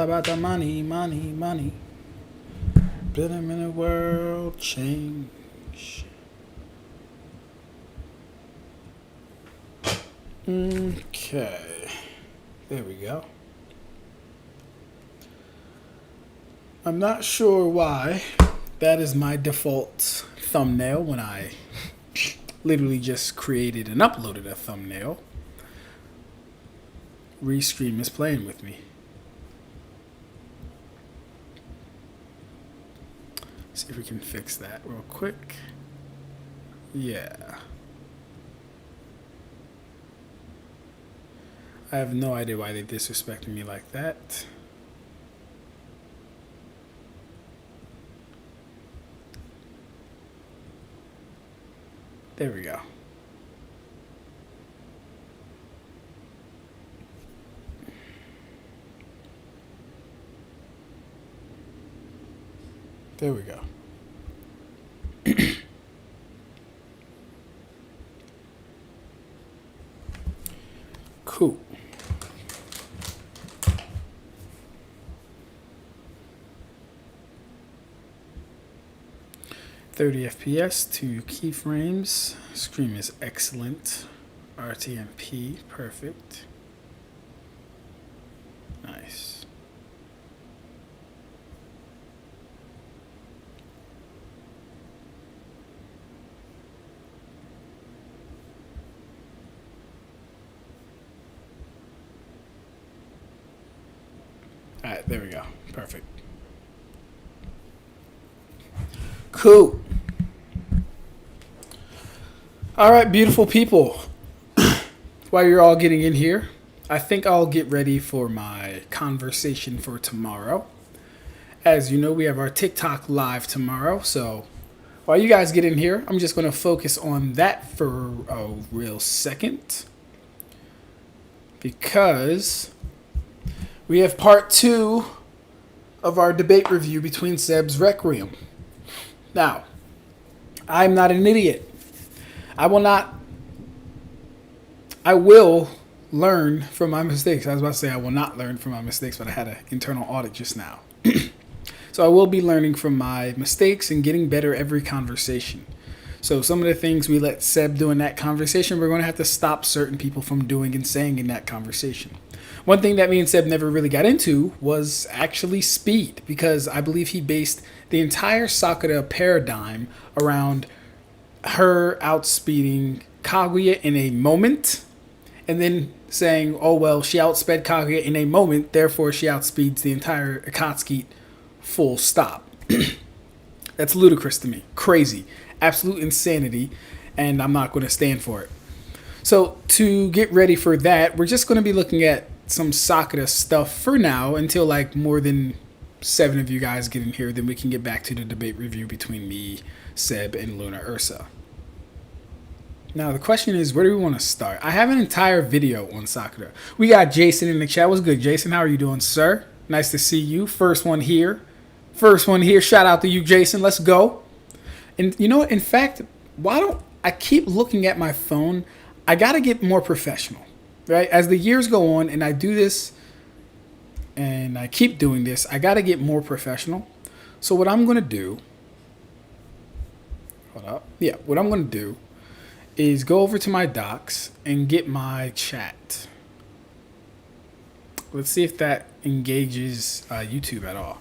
all about the money, money, money. Build them in a world change. Okay. There we go. I'm not sure why that is my default thumbnail when I literally just created and uploaded a thumbnail. Restream is playing with me. See if we can fix that real quick. Yeah. I have no idea why they disrespected me like that. There we go. There we go. Cool. 30 FPS, 2 keyframes. Screen is excellent. RTMP, perfect. Nice. All right, there we go. Perfect. Cool. All right, beautiful people. While you're all getting in here, I think I'll get ready for my conversation for tomorrow. As you know, we have our TikTok live tomorrow. So while you guys get in here, I'm just going to focus on that for a real second. Because we have part 2 of our debate review between Sebs Requiem. Now, I'm not an idiot. I will learn from my mistakes. I was about to say I will not learn from my mistakes, but I had an internal audit just now. So I will be learning from my mistakes and getting better every conversation. So some of the things we let Seb do in that conversation, we're going to have to stop certain people from doing and saying in that conversation. One thing that me and Seb never really got into was actually speed, because I believe he based the entire Sakura paradigm around her outspeeding Kaguya in a moment, and then saying, oh, well, she outsped Kaguya in a moment, therefore she outspeeds the entire Akatsuki, full stop. That's ludicrous to me. Crazy. Absolute insanity, and I'm not going to stand for it. So to get ready for that, we're just going to be looking at some Sakura stuff for now until like more than 7 of you guys get in here. Then we can get back to the debate review between me, Seb, and Lunar Ursa. Now the question is, where do we want to start? I have an entire video on Sakura. We got Jason in the chat. What's good, Jason? How are you doing, sir? Nice to see you. First one here. Shout out to you, Jason. Let's go. And you know what? In fact, why don't I keep looking at my phone? I got to get more professional, right? As the years go on and I do this and I keep doing this, I got to get more professional. So what I'm going to do, what I'm going to do is go over to my docs and get my chat. Let's see if that engages YouTube at all.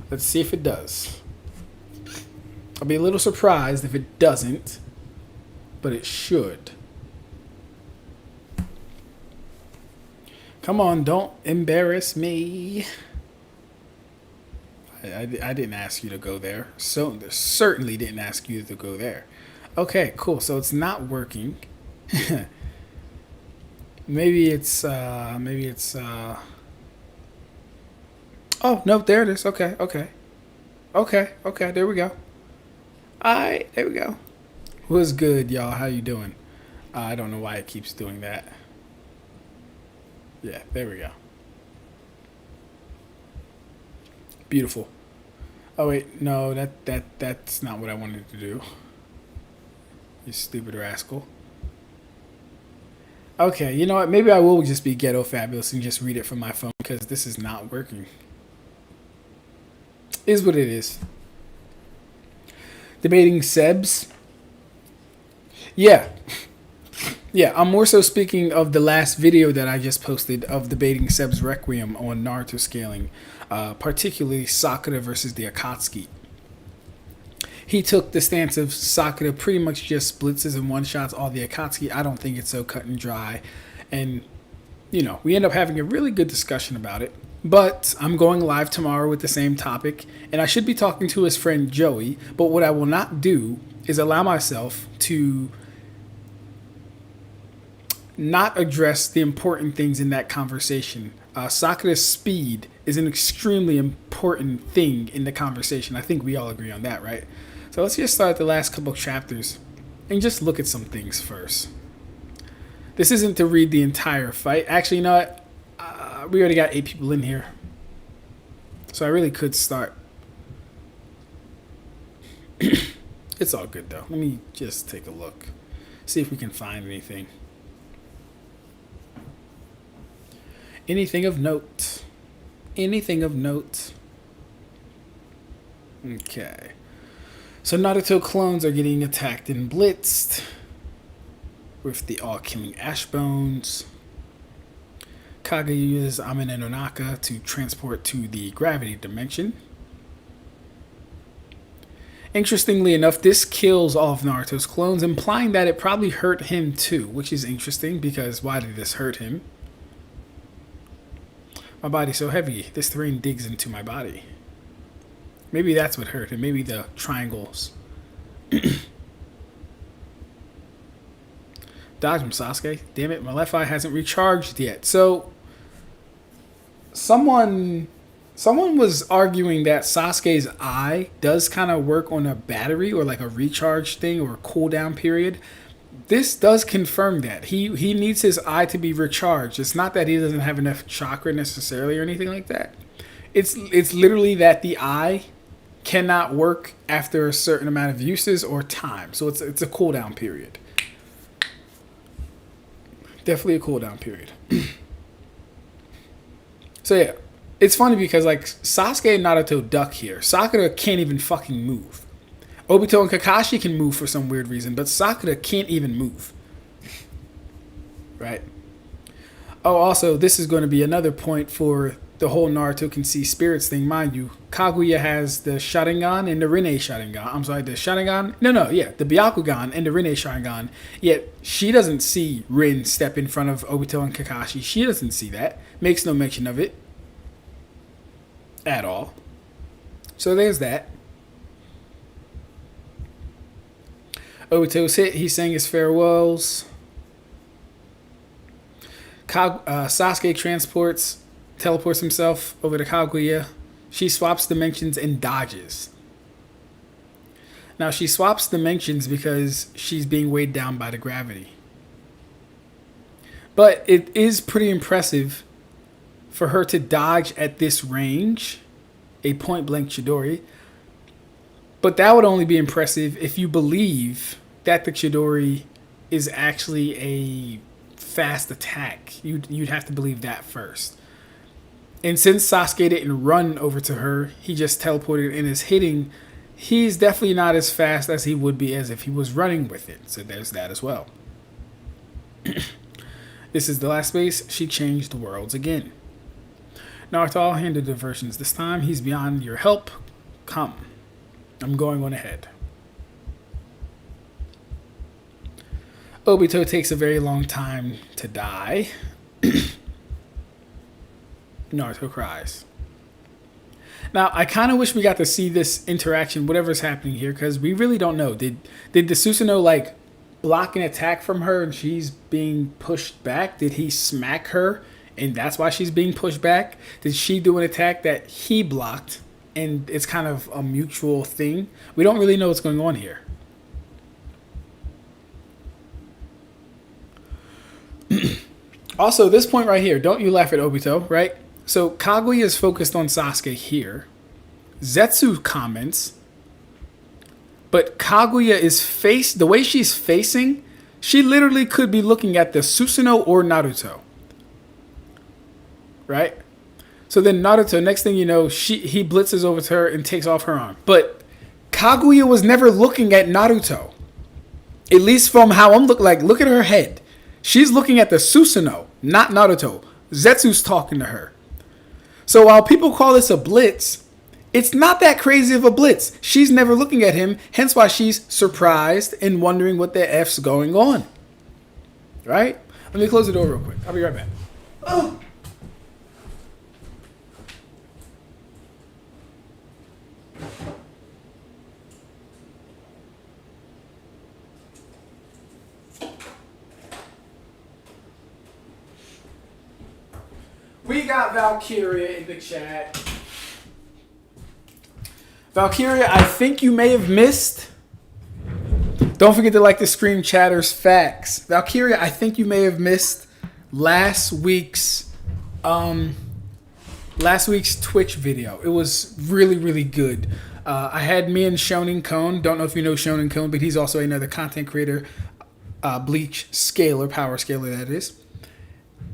Let's see if it does. I'll be a little surprised if it doesn't, but it should. Come on, don't embarrass me. I didn't ask you to go there. So certainly didn't ask you to go there. Okay, cool. So it's not working. Maybe it's oh no, there it is. Okay, there we go. Alright, there we go. What's good, y'all? How you doing? I don't know why it keeps doing that. Yeah, there we go. Beautiful. Oh wait, no, that's not what I wanted to do. You stupid rascal. Okay, you know what? Maybe I will just be ghetto fabulous and just read it from my phone because this is not working. Is what it is. Debating Sebs. Yeah. Yeah, I'm more so speaking of the last video that I just posted of debating Sebs Requiem on Naruto scaling, particularly Sakura versus the Akatsuki. He took the stance of Sakura pretty much just blitzes and one-shots all the Akatsuki. I don't think it's so cut and dry. And, you know, we end up having a really good discussion about it. But I'm going live tomorrow with the same topic, and I should be talking to his friend Joey. But what I will not do is allow myself to not address the important things in that conversation. Sakura's speed is an extremely important thing in the conversation. I think we all agree on that, right? So let's just start the last couple of chapters and just look at some things first. This isn't to read the entire fight. Actually, you know what? We already got 8 people in here. So I really could start. It's all good, though. Let me just take a look. See if we can find anything. Anything of note. Anything of note. Okay. So Naruto clones are getting attacked and blitzed with the all-killing ash bones. Kaguya uses Amine no Naka to transport to the gravity dimension. Interestingly enough, this kills all of Naruto's clones, implying that it probably hurt him too, which is interesting because why did this hurt him? My body's so heavy, this terrain digs into my body. Maybe that's what hurt him. Maybe the triangles. Dodge him, Sasuke. Damn it, my left eye hasn't recharged yet. So, someone was arguing that Sasuke's eye does kind of work on a battery or like a recharge thing or a cooldown period. This does confirm that. He needs his eye to be recharged. It's not that he doesn't have enough chakra necessarily or anything like that. It's literally that the eye cannot work after a certain amount of uses or time. So it's a cooldown period. Definitely a cooldown period. So yeah, it's funny because like Sasuke and Naruto duck here. Sakura can't even fucking move. Obito and Kakashi can move for some weird reason, but Sakura can't even move. Right? Oh, also, this is going to be another point for the whole Naruto can see spirits thing. Mind you, Kaguya has the Sharingan and the Rinne Sharingan. I'm sorry, the Sharingan? The Byakugan and the Rinne Sharingan. Yet, she doesn't see Rin step in front of Obito and Kakashi. She doesn't see that. Makes no mention of it. At all. So there's that. Obito's hit. He's saying his farewells. Sasuke teleports himself over to Kaguya. She swaps dimensions and dodges. Now, she swaps dimensions because she's being weighed down by the gravity. But it is pretty impressive for her to dodge at this range, a point-blank Chidori. But that would only be impressive if you believe that the Chidori is actually a fast attack. You'd have to believe that first. And since Sasuke didn't run over to her, he just teleported and is hitting, he's definitely not as fast as he would be as if he was running with it. So there's that as well. This is the last space. She changed the worlds again. Naruto, I'll handle diversions this time. He's beyond your help. Come. I'm going on ahead. Obito takes a very long time to die. Naruto cries. Now, I kind of wish we got to see this interaction, whatever's happening here, because we really don't know. Did the Susanoo, like, block an attack from her and she's being pushed back? Did he smack her and that's why she's being pushed back? Did she do an attack that he blocked and it's kind of a mutual thing? We don't really know what's going on here. Also, this point right here, don't you laugh at Obito, right? So Kaguya is focused on Sasuke here. Zetsu comments, but Kaguya is the way she's facing, She literally could be looking at the Susanoo or Naruto. Right? So then Naruto, next thing you know, he blitzes over to her and takes off her arm. But Kaguya was never looking at Naruto. At least from how I'm look at her head. She's looking at the Susanoo, not Naruto. Zetsu's talking to her. So while people call this a blitz, it's not that crazy of a blitz. She's never looking at him, hence why she's surprised and wondering what the F's going on. Right? Let me close the door real quick. I'll be right back. Oh. We got Valkyria in the chat. Valkyria, I think you may have missed. Don't forget to like the Scream Chatters facts. Valkyria, I think you may have missed last week's Twitch video. It was really, really good. I had me and Shonen Cone. Don't know if you know Shonen Cone, but he's also another content creator. Bleach scaler, power scaler that is.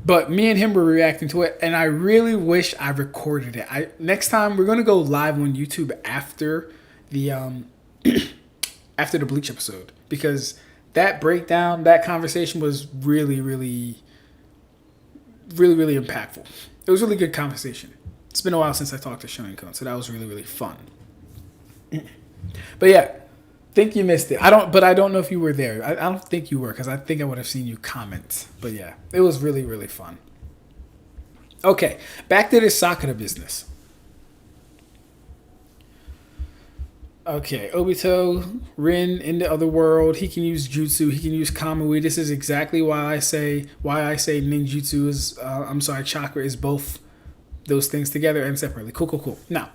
But me and him were reacting to it, and I really wish I recorded it. Next time we're gonna go live on YouTube after the after the Bleach episode, because that breakdown, that conversation was really, really, really, really impactful. It was a really good conversation. It's been a while since I talked to Shonen Cone, so that was really, really fun. But yeah, think you missed it. I don't know if you were there. I don't think you were, because I think I would have seen you comment. But yeah, it was really, really fun. Okay, back to this Sakura business. Okay, Obito, Rin in the other world. He can use jutsu. He can use Kamui. This is exactly why I say ninjutsu is. Chakra is both those things together and separately. Cool. Now,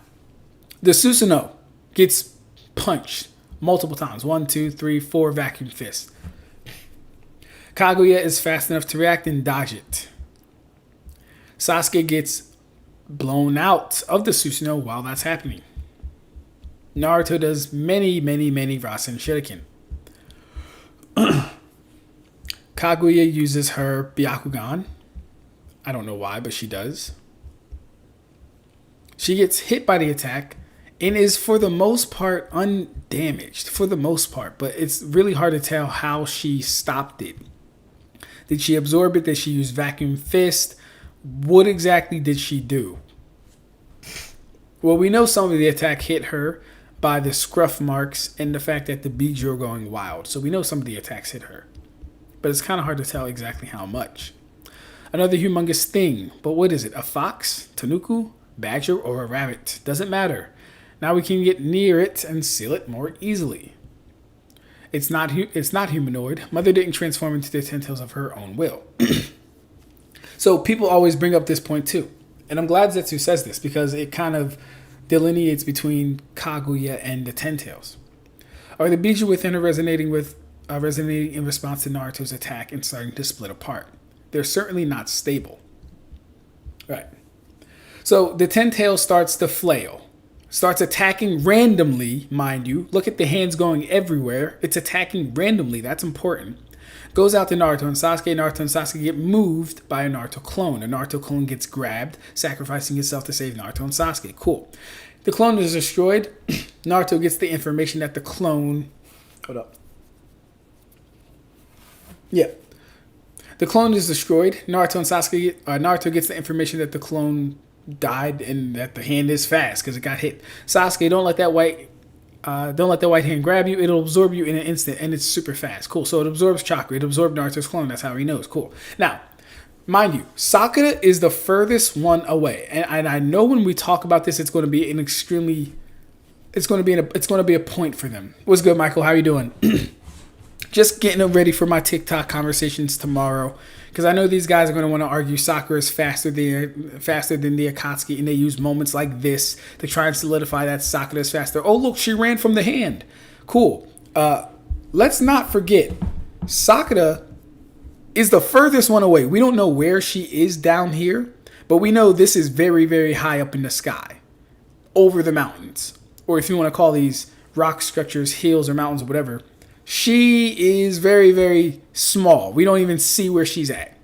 the Susanoo gets punched multiple times. 1, 2, 3, 4 vacuum fists. Kaguya is fast enough to react and dodge it. Sasuke gets blown out of the Susanoo while that's happening. Naruto does many Rasenshuriken. Kaguya uses her Byakugan. I don't know why, but she does. She gets hit by the attack and is for the most part undamaged. For the most part, but it's really hard to tell how she stopped it. Did she absorb it? Did she use vacuum fist? What exactly did she do? Well, we know some of the attack hit her by the scruff marks and the fact that the beads are going wild. So we know some of the attacks hit her. But it's kind of hard to tell exactly how much. Another humongous thing. But what is it? A fox? Tanuki? Badger? Or a rabbit? Doesn't matter. Now we can get near it and seal it more easily. It's not humanoid. Mother didn't transform into the 10 tails of her own will. So people always bring up this point too. And I'm glad Zetsu says this because it kind of delineates between Kaguya and the 10 tails. Are the Biju within her resonating in response to Naruto's attack and starting to split apart? They're certainly not stable. Right. So the 10 tails starts to flail. Starts attacking randomly, mind you. Look at the hands going everywhere. It's attacking randomly. That's important. Goes out to Naruto and Sasuke. Naruto and Sasuke get moved by a Naruto clone. A Naruto clone gets grabbed, sacrificing himself to save Naruto and Sasuke. Cool. The clone is destroyed. Naruto gets the information that the clone... Hold up. Yeah. The clone is destroyed. Naruto gets the information that the clone died and that the hand is fast because it got hit. Sasuke, don't let that white hand grab you. It'll absorb you in an instant and it's super fast. Cool. So it absorbs Chakra. It absorbed Naruto's clone. That's how he knows. Cool. Now, mind you, Sakura is the furthest one away. And I know when we talk about this, it's going to be it's going to be a point for them. What's good, Michael? How you doing? Just getting ready for my TikTok conversations tomorrow. Because I know these guys are going to want to argue Sakura is faster than the Akatsuki, and they use moments like this to try and solidify that Sakura is faster. Oh, look, she ran from the hand. Cool. Let's not forget, Sakura is the furthest one away. We don't know where she is down here, but we know this is very, very high up in the sky, over the mountains. Or if you want to call these rock structures hills or mountains or whatever, She is very, very small. We don't even see where she's at.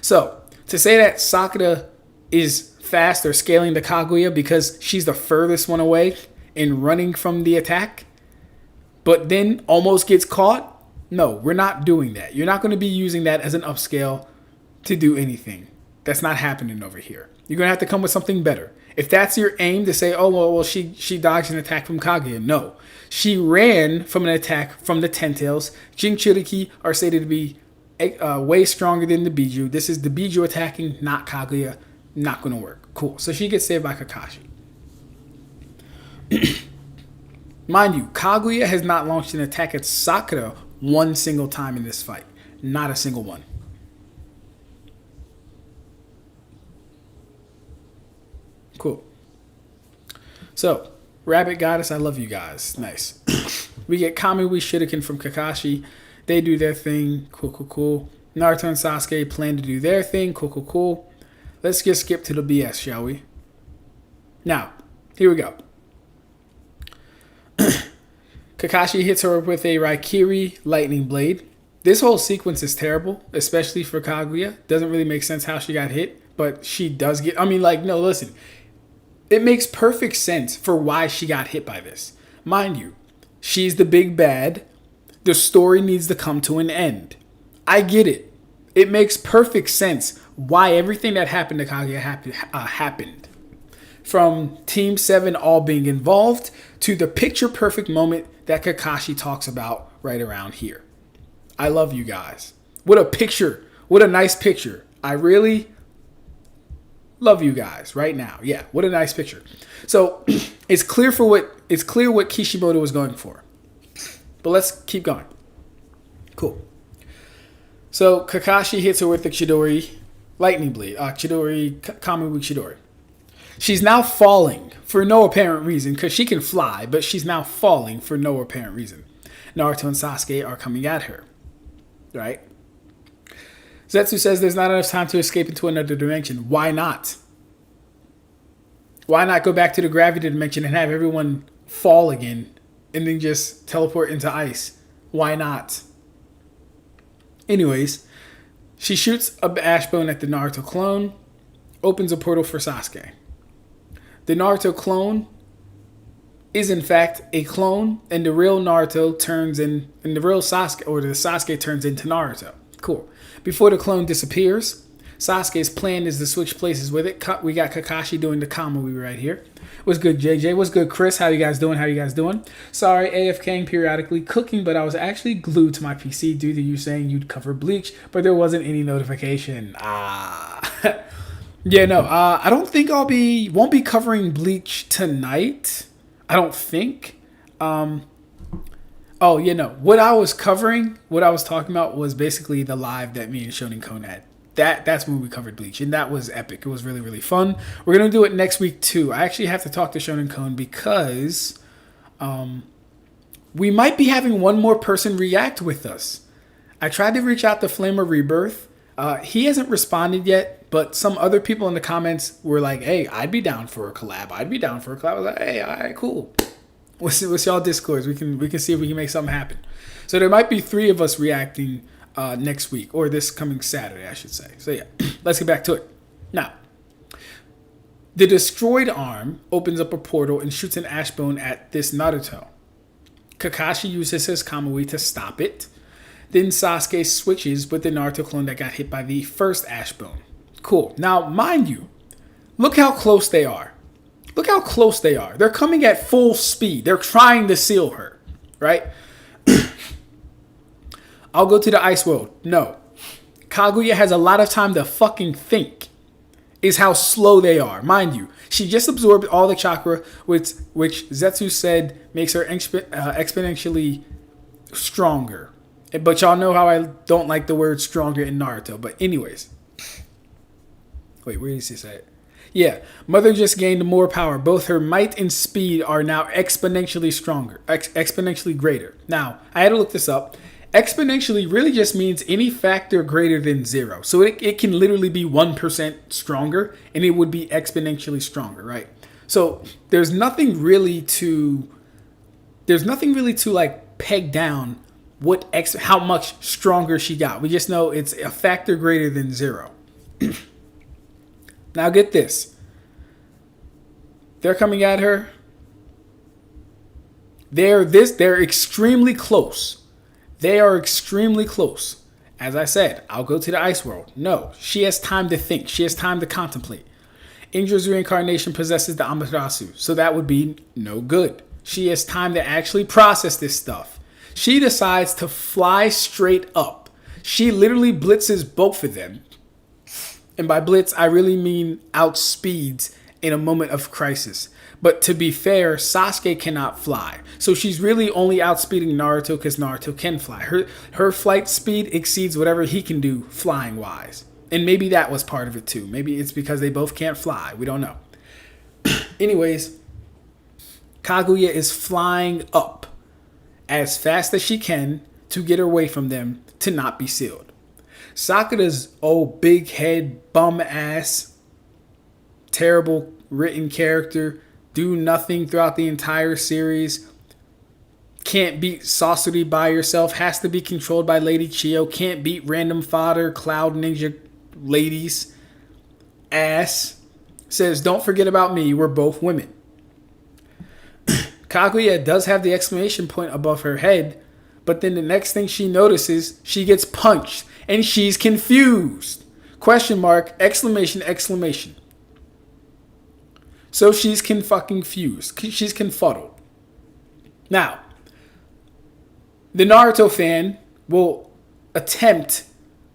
So, to say that Sakura is fast or scaling the Kaguya because she's the furthest one away and running from the attack, but then almost gets caught, no, we're not doing that. You're not going to be using that as an upscale to do anything. That's not happening over here. You're going to have to come with something better. If that's your aim to say, oh, well, she dodged an attack from Kaguya. No. She ran from an attack from the Ten Tails. Jinchuriki are stated to be way stronger than the Biju. This is the Biju attacking, not Kaguya. Not going to work. Cool. So she gets saved by Kakashi. Mind you, Kaguya has not launched an attack at Sakura one single time in this fight. Not a single one. Cool. So, Rabbit Goddess, I love you guys. Nice. We get Kamui Shuriken from Kakashi. They do their thing. Cool, cool, cool. Naruto and Sasuke plan to do their thing. Cool, cool, cool. Let's just skip to the BS, shall we? Now, here we go. Kakashi hits her with a Raikiri lightning blade. This whole sequence is terrible, especially for Kaguya. Doesn't really make sense how she got hit, but she does get... no, listen. It makes perfect sense for why she got hit by this. Mind you, she's the big bad. The story needs to come to an end. I get it. It makes perfect sense why everything that happened to Kaguya happened. From Team 7 all being involved to the picture-perfect moment that Kakashi talks about right around here. I love you guys. What a picture. What a nice picture. I really love you guys right now. Yeah, what a nice picture. So it's clear what Kishimoto was going for. But let's keep going. Cool. So Kakashi hits her with the Chidori lightning blade. Kamui Chidori. She's now falling for no apparent reason because she can fly, but she's now falling for no apparent reason. Naruto and Sasuke are coming at her. Right? Zetsu says there's not enough time to escape into another dimension. Why not? Why not go back to the gravity dimension and have everyone fall again and then just teleport into ice? Why not? Anyways, she shoots a Ashbone at the Naruto clone, opens a portal for Sasuke. The Naruto clone is in fact a clone, and the real Naruto turns in, and the real Sasuke, or the Sasuke turns into Naruto. Cool. Before the clone disappears, Sasuke's plan is to switch places with it. We got Kakashi doing the Kamui right here. What's good, JJ? What's good, Chris? How you guys doing? Sorry, AFKing periodically cooking, but I was actually glued to my PC due to you saying you'd cover Bleach, but there wasn't any notification. Yeah, no. I don't think won't be covering Bleach tonight. I don't think. Oh, yeah, no. What I was talking about was basically the live that me and Shonen Cone had. That's when we covered Bleach, and that was epic. It was really, really fun. We're going to do it next week, too. I actually have to talk to Shonen Cone because we might be having one more person react with us. I tried to reach out to Flame of Rebirth. He hasn't responded yet, but some other people in the comments were like, hey, I'd be down for a collab. I was like, hey, all right, cool. What's y'all Discords? We can see if we can make something happen. So there might be 3 of us reacting next week, or this coming Saturday, I should say. So yeah, let's get back to it. Now, the destroyed arm opens up a portal and shoots an Ashbone at this Naruto. Kakashi uses his Kamui to stop it. Then Sasuke switches with the Naruto clone that got hit by the first Ashbone. Cool. Now, mind you, look how close they are. They're coming at full speed. They're trying to seal her, right? I'll go to the ice world. No. Kaguya has a lot of time to fucking think, is how slow they are. Mind you, she just absorbed all the chakra, which Zetsu said makes her exponentially stronger. But y'all know how I don't like the word stronger in Naruto. But anyways. Wait, where does he say it? Yeah, Mother just gained more power. Both her might and speed are now exponentially stronger. Exponentially greater. Now, I had to look this up. Exponentially really just means any factor greater than 0. So it can literally be 1% stronger, and it would be exponentially stronger, right? So there's nothing really to like peg down how much stronger she got. We just know it's a factor greater than 0. Now get this. They're coming at her. They're extremely close. They are extremely close. As I said, I'll go to the ice world. No, she has time to think. She has time to contemplate. Angel's reincarnation possesses the Amaterasu, so that would be no good. She has time to actually process this stuff. She decides to fly straight up. She literally blitzes both of them. And by blitz, I really mean outspeeds in a moment of crisis. But to be fair, Sasuke cannot fly. So she's really only outspeeding Naruto because Naruto can fly. Her flight speed exceeds whatever he can do flying-wise. And maybe that was part of it too. Maybe it's because they both can't fly. We don't know. Anyways, Kaguya is flying up as fast as she can to get away from them to not be sealed. Sakura's big head, bum ass, terrible written character, do nothing throughout the entire series, can't beat Sasori by yourself, has to be controlled by Lady Chiyo, can't beat random fodder, cloud ninja ladies, ass, says, don't forget about me, we're both women. Kaguya does have the exclamation point above her head, but then the next thing she notices, she gets punched, and she's confused. Question mark, exclamation, exclamation. So she's fused. She's confuddled. Now, the Naruto fan will attempt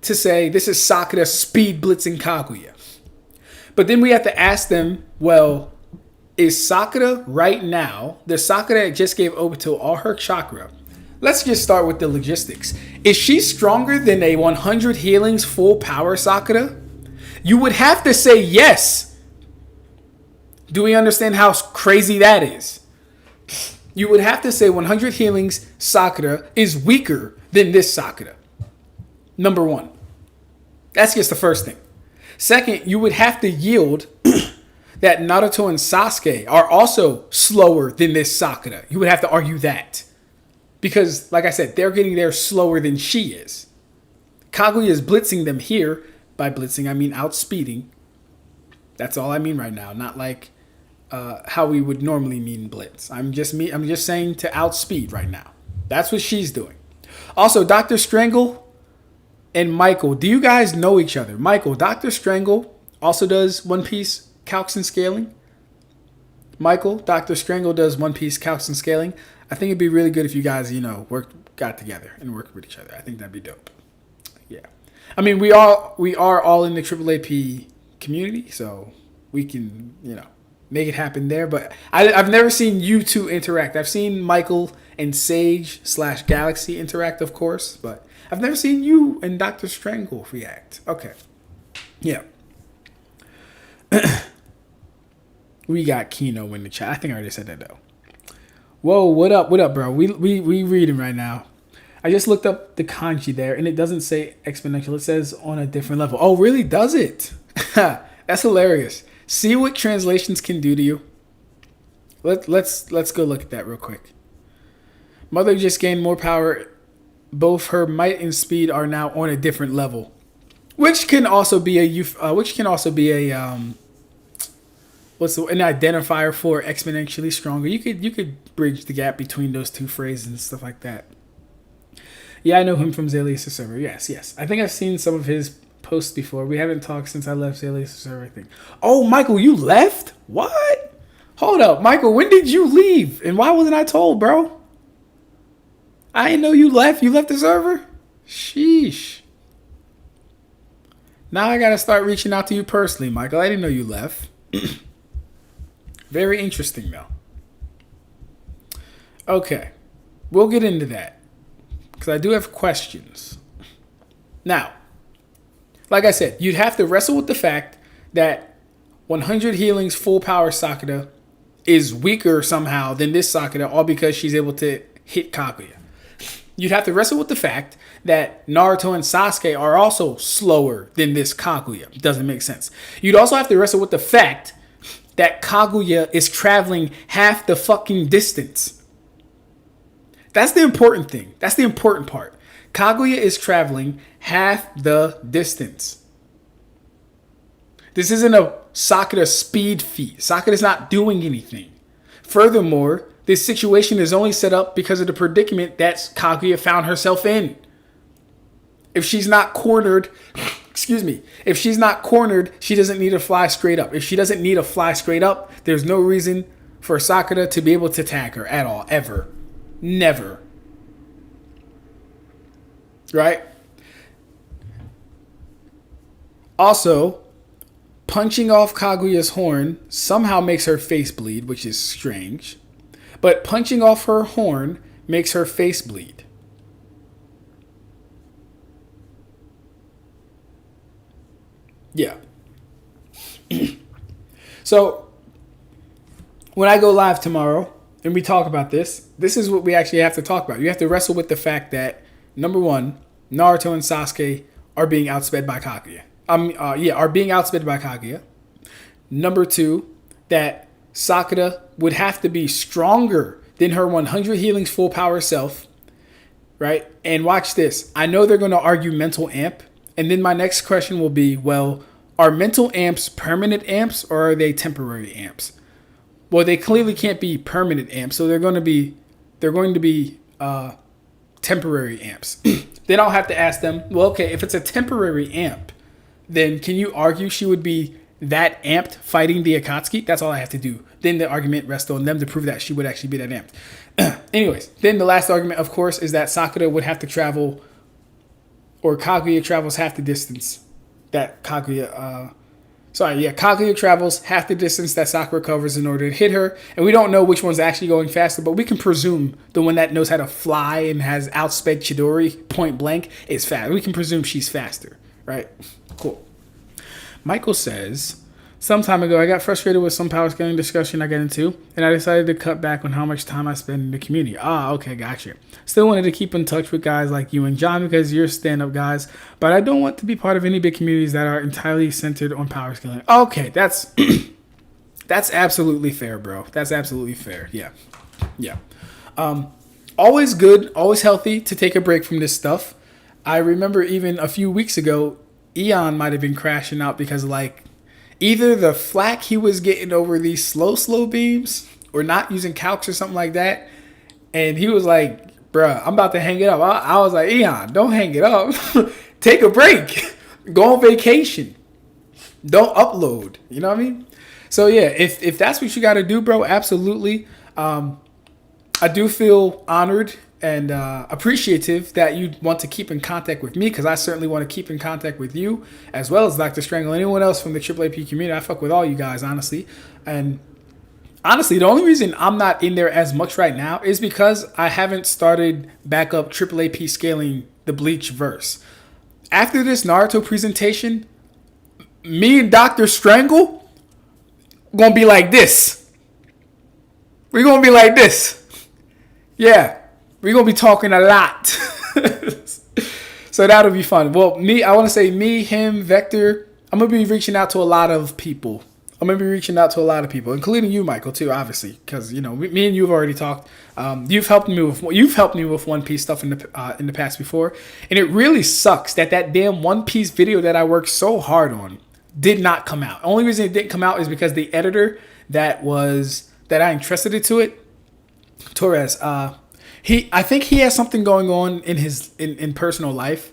to say this is Sakura speed blitzing Kaguya. But then we have to ask them, well, is Sakura right now, the Sakura that just gave Obito all her chakra, let's just start with the logistics. Is she stronger than a 100 healings full power Sakura? You would have to say yes. Do we understand how crazy that is? You would have to say 100 healings Sakura is weaker than this Sakura. Number one. That's just the first thing. Second, you would have to yield that Naruto and Sasuke are also slower than this Sakura. You would have to argue that. Because, like I said, they're getting there slower than she is. Kaguya is blitzing them here. By blitzing, I mean outspeeding. That's all I mean right now. Not like how we would normally mean blitz. I'm just saying to outspeed right now. That's what she's doing. Also, Dr. Strangle and Michael, do you guys know each other? Michael, Dr. Strangle also does One Piece calcs and scaling. Michael, Dr. Strangle does One Piece calcs and scaling. I think it'd be really good if you guys, got together and worked with each other. I think that'd be dope. Yeah. I mean, we are all in the AAAP community, so we can, make it happen there. But I've never seen you two interact. I've seen Michael and Sage/Galaxy interact, of course, but I've never seen you and Dr. Strangle react. Okay. Yeah. We got Kino in the chat. I think I already said that, though. Whoa, what up? What up, bro? We reading right now. I just looked up the kanji there, and it doesn't say exponential. It says on a different level. Oh, really? Does it? That's hilarious. See what translations can do to you. Let's go look at that real quick. Mother just gained more power. Both her might and speed are now on a different level, which can also be an identifier for exponentially stronger. You could bridge the gap between those two phrases and stuff like that. Yeah, I know him from Zalius' server. Yes. I think I've seen some of his posts before. We haven't talked since I left Zalius' server, I think. Oh, Michael, you left? What? Hold up, Michael, when did you leave? And why wasn't I told, bro? I didn't know you left. You left the server? Sheesh. Now I gotta start reaching out to you personally, Michael. I didn't know you left. Very interesting, though. Okay. We'll get into that, because I do have questions. Now, like I said, you'd have to wrestle with the fact that 100 healings full power Sakura is weaker somehow than this Sakura, all because she's able to hit Kaguya. You'd have to wrestle with the fact that Naruto and Sasuke are also slower than this Kaguya. It doesn't make sense. You'd also have to wrestle with the fact that Kaguya is traveling half the fucking distance. That's the important thing. That's the important part. Kaguya is traveling half the distance. This isn't a Sakura speed feat. Sakura's not doing anything. Furthermore, this situation is only set up because of the predicament that Kaguya found herself in. If she's not cornered, excuse me, if she's not cornered, she doesn't need to fly straight up. If she doesn't need to fly straight up, there's no reason for Sakura to be able to tag her at all, ever. Never. Right? Also, punching off Kaguya's horn somehow makes her face bleed, which is strange. But punching off her horn makes her face bleed. Yeah. So, when I go live tomorrow and we talk about this, this is what we actually have to talk about. You have to wrestle with the fact that, number one, Naruto and Sasuke are being outsped by Kaguya. Are being outsped by Kaguya. Number two, that Sakura would have to be stronger than her 100 healings full power self, right? And watch this. I know they're going to argue mental amp. And then my next question will be, well, are mental amps permanent amps or are they temporary amps? Well, they clearly can't be permanent amps, so they're going to be temporary amps. Then I'll have to ask them, well, okay, if it's a temporary amp, then can you argue she would be that amped fighting the Akatsuki? That's all I have to do. Then the argument rests on them to prove that she would actually be that amped. Anyways, then the last argument, of course, is that Sakura would have to travel, or Kaguya travels half the distance that Kaguya travels half the distance that Sakura covers in order to hit her. And we don't know which one's actually going faster, but we can presume the one that knows how to fly and has outsped Chidori point blank is fast. We can presume she's faster, right? Cool. Michael says, some time ago, I got frustrated with some power scaling discussion I got into, and I decided to cut back on how much time I spend in the community. Okay, gotcha. Still wanted to keep in touch with guys like you and John because you're stand-up guys, but I don't want to be part of any big communities that are entirely centered on power scaling. Okay, that's absolutely fair, bro. That's absolutely fair. Yeah. Always good, always healthy to take a break from this stuff. I remember even a few weeks ago, Eon might have been crashing out because either the flack he was getting over these slow beams or not using calcs or something like that. And he was like, bruh, I'm about to hang it up. I was like, Eon, don't hang it up. Take a break. Go on vacation. Don't upload. You know what I mean? So yeah, if that's what you got to do, bro, absolutely. I do feel honored and appreciative that you want to keep in contact with me, because I certainly want to keep in contact with you, as well as Dr. Strangle, anyone else from the AAAP community. I fuck with all you guys, honestly. And honestly, the only reason I'm not in there as much right now is because I haven't started back up AAAP scaling the Bleach verse. After this Naruto presentation, me and Dr. Strangle gonna be like this. We're gonna be like this. Yeah. We're going to be talking a lot. So that'll be fun. Well, I want to say me, him, Vector, I'm going to be reaching out to a lot of people. Including you, Michael, too, obviously, because, me and you have already talked. You've helped me with One Piece stuff in the past before. And it really sucks that damn One Piece video that I worked so hard on did not come out. Only reason it didn't come out is because the editor that I entrusted it to it, Torres, I think he has something going on in his in personal life.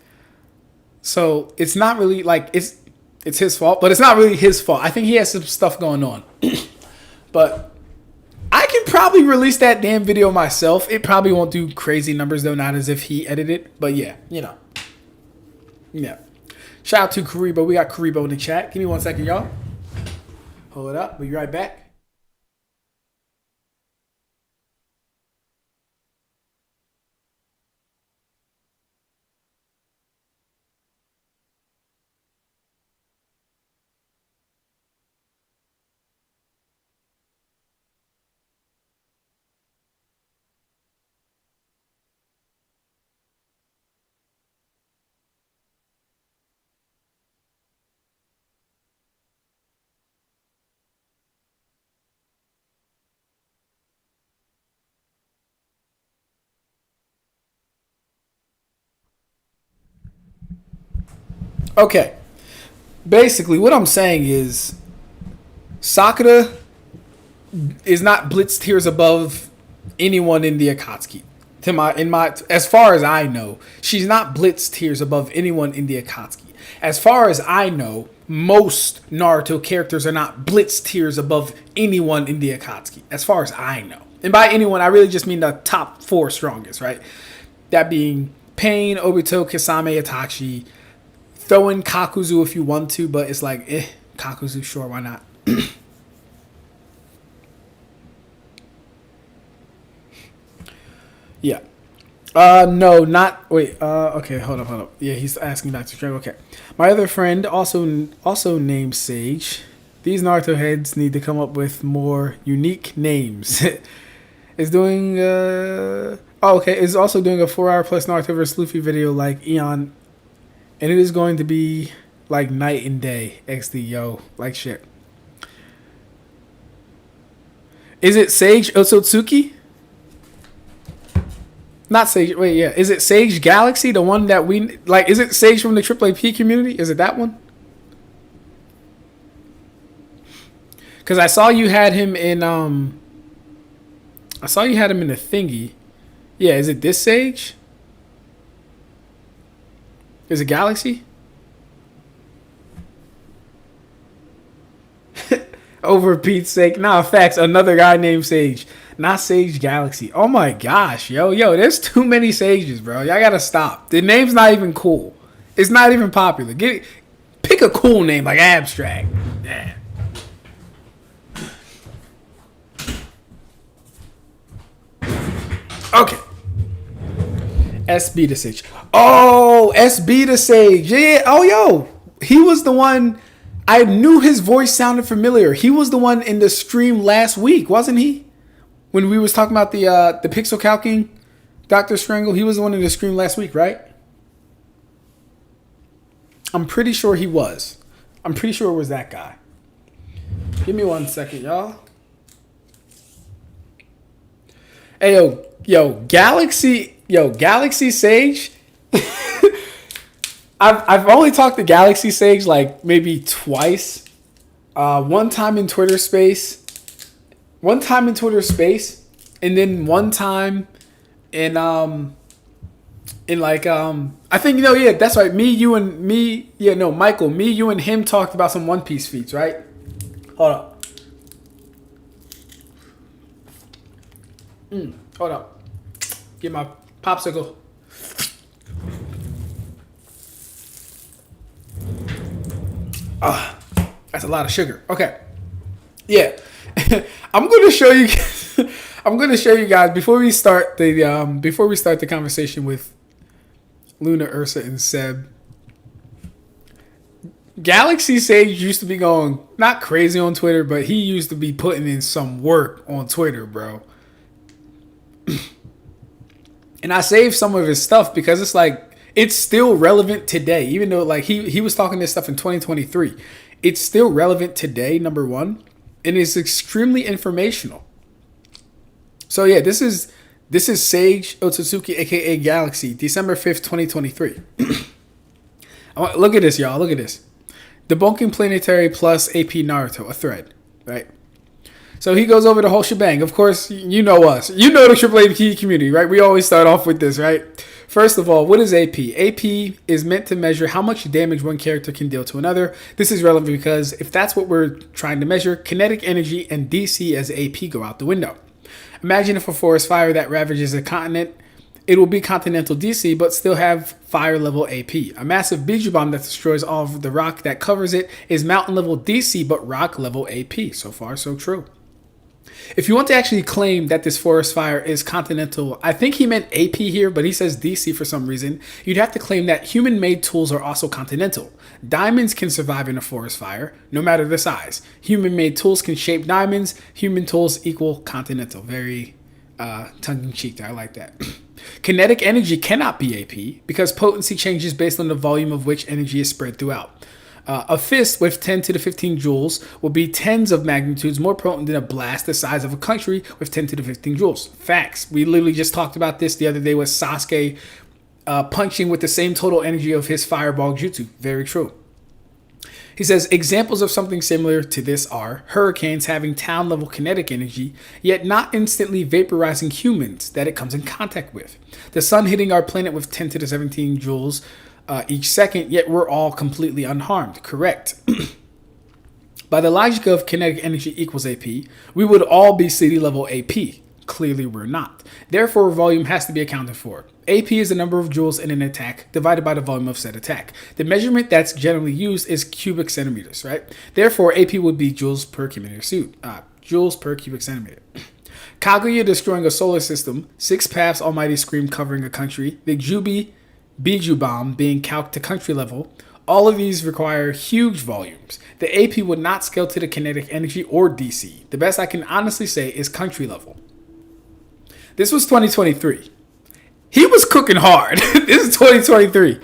So it's not really it's his fault, but it's not really his fault. I think he has some stuff going on. But I can probably release that damn video myself. It probably won't do crazy numbers though, not as if he edited it. But yeah, Yeah. Shout out to Kuribo. We got Kuribo in the chat. Give me 1 second, y'all. Hold it up. We'll be right back. Okay. Basically, what I'm saying is Sakura is not blitz tiers above anyone in the Akatsuki. As far as I know, she's not blitz tiers above anyone in the Akatsuki. As far as I know, most Naruto characters are not blitz tiers above anyone in the Akatsuki. As far as I know. And by anyone, I really just mean the top 4 strongest, right? That being Pain, Obito, Kisame, Itachi. Throw in Kakuzu if you want to, but it's like, Kakuzu, sure, why not? Yeah. No, not, wait, okay, hold up. Yeah, he's asking back to Dragon. Okay. My other friend, also named Sage. These Naruto heads need to come up with more unique names. Is doing, is also doing a 4-hour plus Naruto vs. Luffy video like Eon. And it is going to be like night and day. XD, yo, like shit. Is it Sage Otsutsuki? Not Sage. Wait, yeah. Is it Sage Galaxy? The one that we like? Is it Sage from the AAAP community? Is it that one? Because I saw you had him in I saw you had him in the thingy. Yeah. Is it this Sage? Is it Galaxy? Over Pete's sake. Nah, facts. Another guy named Sage. Not Sage Galaxy. Oh my gosh, yo. There's too many Sages, bro. Y'all gotta stop. The name's not even cool. It's not even popular. Pick a cool name like Ab-Stract. Yeah. Okay. SB to Sage. Oh, SB to Sage. Yeah. Oh, yo. He was the one. I knew his voice sounded familiar. He was the one in the stream last week, wasn't he? When we was talking about the pixel calcing, Dr. Strangle, he was the one in the stream last week, right? I'm pretty sure he was. I'm pretty sure it was that guy. Give me 1 second, y'all. Hey, Galaxy Sage. I've only talked to Galaxy Sage like maybe twice. One time in Twitter Space, and then one time in I think that's right. Michael, you and him talked about some One Piece feats, right? Hold up. Hold up. Get my popsicle. That's a lot of sugar. Okay. Yeah. I'm going to show you guys before we start the conversation with Lunar Ursa and Seb. Galaxy Sage used to be going not crazy on Twitter, but he used to be putting in some work on Twitter, bro. And I saved some of his stuff because it's like it's still relevant today, even though like he was talking this stuff in 2023. It's still relevant today, number one, and it's extremely informational. So yeah, this is Sage Otsutsuki, aka Galaxy, December 5th, 2023. Look at this, y'all. Look at this. Debunking Planetary plus AP Naruto, a thread, right? So he goes over the whole shebang. Of course, you know us. You know the AAA community, right? We always start off with this, right? First of all, what is AP? AP is meant to measure how much damage one character can deal to another. This is relevant because if that's what we're trying to measure, kinetic energy and DC as AP go out the window. Imagine if a forest fire that ravages a continent, it will be continental DC, but still have fire level AP. A massive Biju bomb that destroys all of the rock that covers it is mountain level DC, but rock level AP. So far, so true. If you want to actually claim that this forest fire is continental, I think he meant AP here, but he says DC for some reason. You'd have to claim that human-made tools are also continental. Diamonds can survive in a forest fire, no matter the size. Human-made tools can shape diamonds. Human tools equal continental. Very tongue-in-cheek there. I like that. Kinetic energy cannot be AP because potency changes based on the volume of which energy is spread throughout. A fist with 10 to the 15 joules will be tens of magnitudes more potent than a blast the size of a country with 10 to the 15 joules. Facts. We literally just talked about this the other day with Sasuke punching with the same total energy of his fireball jutsu. Very true. He says, examples of something similar to this are hurricanes having town-level kinetic energy, yet not instantly vaporizing humans that it comes in contact with. The sun hitting our planet with 10 to the 17 joules each second, yet we're all completely unharmed. Correct. By the logic of kinetic energy equals AP, we would all be city-level AP. Clearly we're not. Therefore, volume has to be accounted for. AP is the number of joules in an attack divided by the volume of said attack. The measurement that's generally used is cubic centimeters, right? Therefore, AP would be joules per cubic joules per cubic centimeter. Kaguya destroying a solar system, Six Paths Almighty Scream covering a country, the Jubi Biju Bomb being calced to country level. All of these require huge volumes. The AP would not scale to the kinetic energy or DC. The best I can honestly say is country level. This was 2023. He was cooking hard. This is 2023.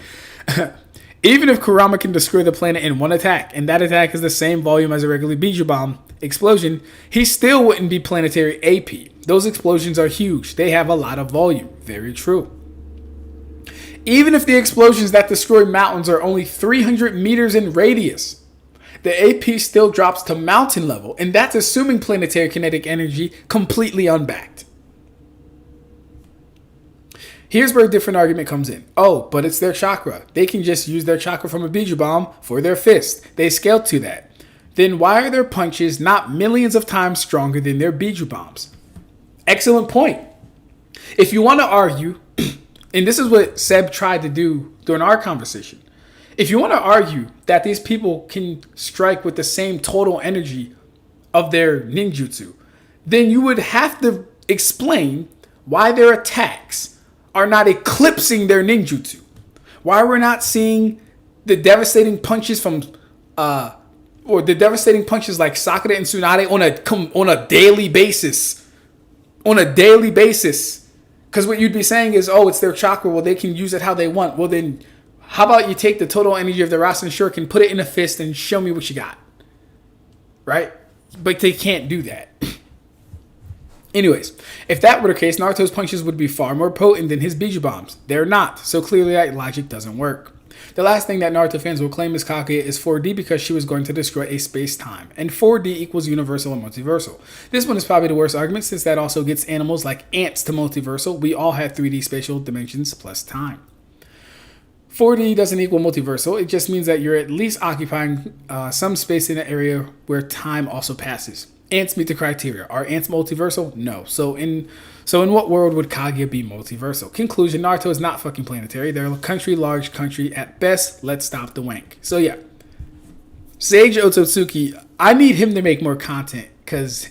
Even if Kurama can destroy the planet in one attack, and that attack is the same volume as a regular Biju Bomb explosion, he still wouldn't be planetary AP. Those explosions are huge. They have a lot of volume. Very true. Even if the explosions that destroy mountains are only 300 meters in radius, the AP still drops to mountain level, and that's assuming planetary kinetic energy completely unbacked. Here's where a different argument comes in. Oh, but it's their chakra. They can just use their chakra from a Biju Bomb for their fist. They scale to that. Then why are their punches not millions of times stronger than their Biju Bombs? Excellent point. If you want to argue, and this is what Seb tried to do during our conversation, if you want to argue that these people can strike with the same total energy of their ninjutsu, then you would have to explain why their attacks are not eclipsing their ninjutsu. Why we're not seeing the devastating punches from, or the devastating punches like Sakura and Tsunade on a daily basis. On a daily basis. Because what you'd be saying is, oh, it's their chakra. Well, they can use it how they want. Well, then how about you take the total energy of the Rasenshuriken, put it in a fist, and show me what you got? Right? But they can't do that. Anyways, if that were the case, Naruto's punches would be far more potent than his Biju Bombs. They're not, so clearly that logic doesn't work. The last thing that Naruto fans will claim is Kaguya is 4D because she was going to destroy a space-time, and 4D equals universal and multiversal. This one is probably the worst argument since that also gets animals like ants to multiversal. We all have 3D spatial dimensions plus time. 4D doesn't equal multiversal. It just means that you're at least occupying some space in an area where time also passes. Ants meet the criteria. Are ants multiversal? No. So in what world would Kaguya be multiversal? Conclusion, Naruto is not fucking planetary. They're a large country at best. Let's stop the wank. So yeah. Sage Otsutsuki, I need him to make more content because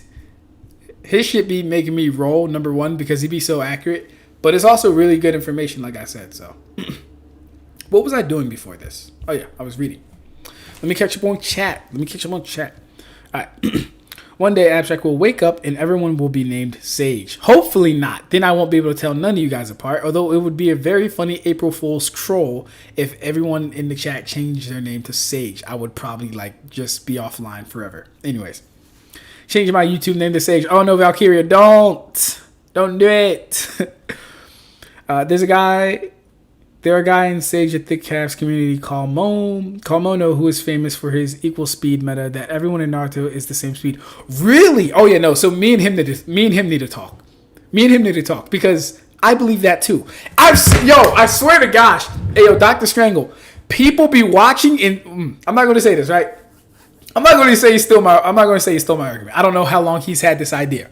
his shit be making me roll, number one, because he be so accurate. But it's also really good information, like I said, so. What was I doing before this? Oh yeah, I was reading. Let me catch up on chat. Alright. One day, Ab-Stract will wake up and everyone will be named Sage. Hopefully not. Then I won't be able to tell none of you guys apart. Although it would be a very funny April Fool's troll if everyone in the chat changed their name to Sage. I would probably just be offline forever. Anyways, changing my YouTube name to Sage. Oh no, Valkyria, don't do it. There are a guy in Sage at Thick Calves community called Mono, who is famous for his equal speed meta that everyone in Naruto is the same speed. Really? Oh yeah, no. So me and him need to talk. Because I believe that too. I swear to gosh. Hey yo, Dr. Strangle. People be watching and I'm not going to say this, right? I'm not going to say he stole my argument. I don't know how long he's had this idea.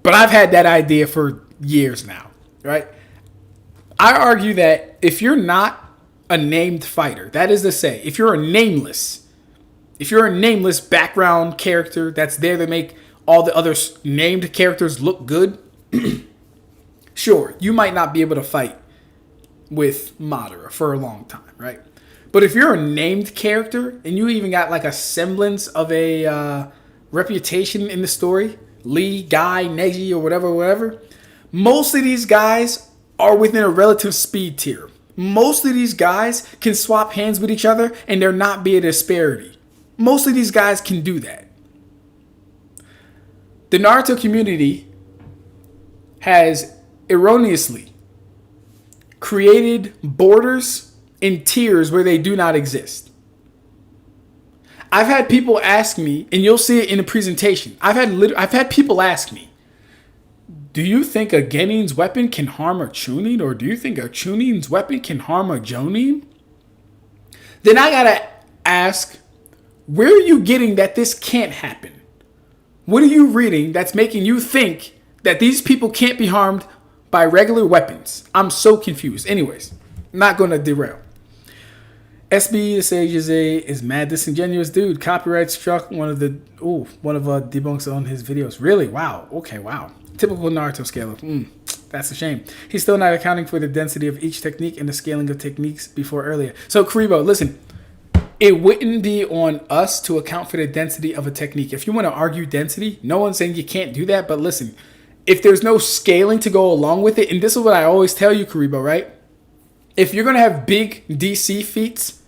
But I've had that idea for years now, right? I argue that if you're not a named fighter, that is to say, if you're a nameless background character that's there to make all the other named characters look good, sure, you might not be able to fight with Madara for a long time, right? But if you're a named character and you even got a semblance of a reputation in the story, Lee, Guy, Neji, or whatever, most of these guys are within a relative speed tier. Most of these guys can swap hands with each other and there not be a disparity. Most of these guys can do that. The Naruto community has erroneously created borders and tiers where they do not exist. I've had people ask me, and you'll see it in the presentation. I've had people ask me, do you think a genin's weapon can harm a chunin? Or do you think a chunin's weapon can harm a jonin? Then I gotta ask, where are you getting that this can't happen? What are you reading that's making you think that these people can't be harmed by regular weapons? I'm so confused. Anyways, not gonna derail. SB the Sage is mad disingenuous dude. Copyright struck one of debunks on his videos. Really? Wow. Okay, wow. Typical Naruto scaler. That's a shame. He's still not accounting for the density of each technique and the scaling of techniques before earlier. So Kuribo, listen, it wouldn't be on us to account for the density of a technique. If you want to argue density, no one's saying you can't do that. But listen, if there's no scaling to go along with it, and this is what I always tell you, Kuribo, right? If you're going to have big DC feats,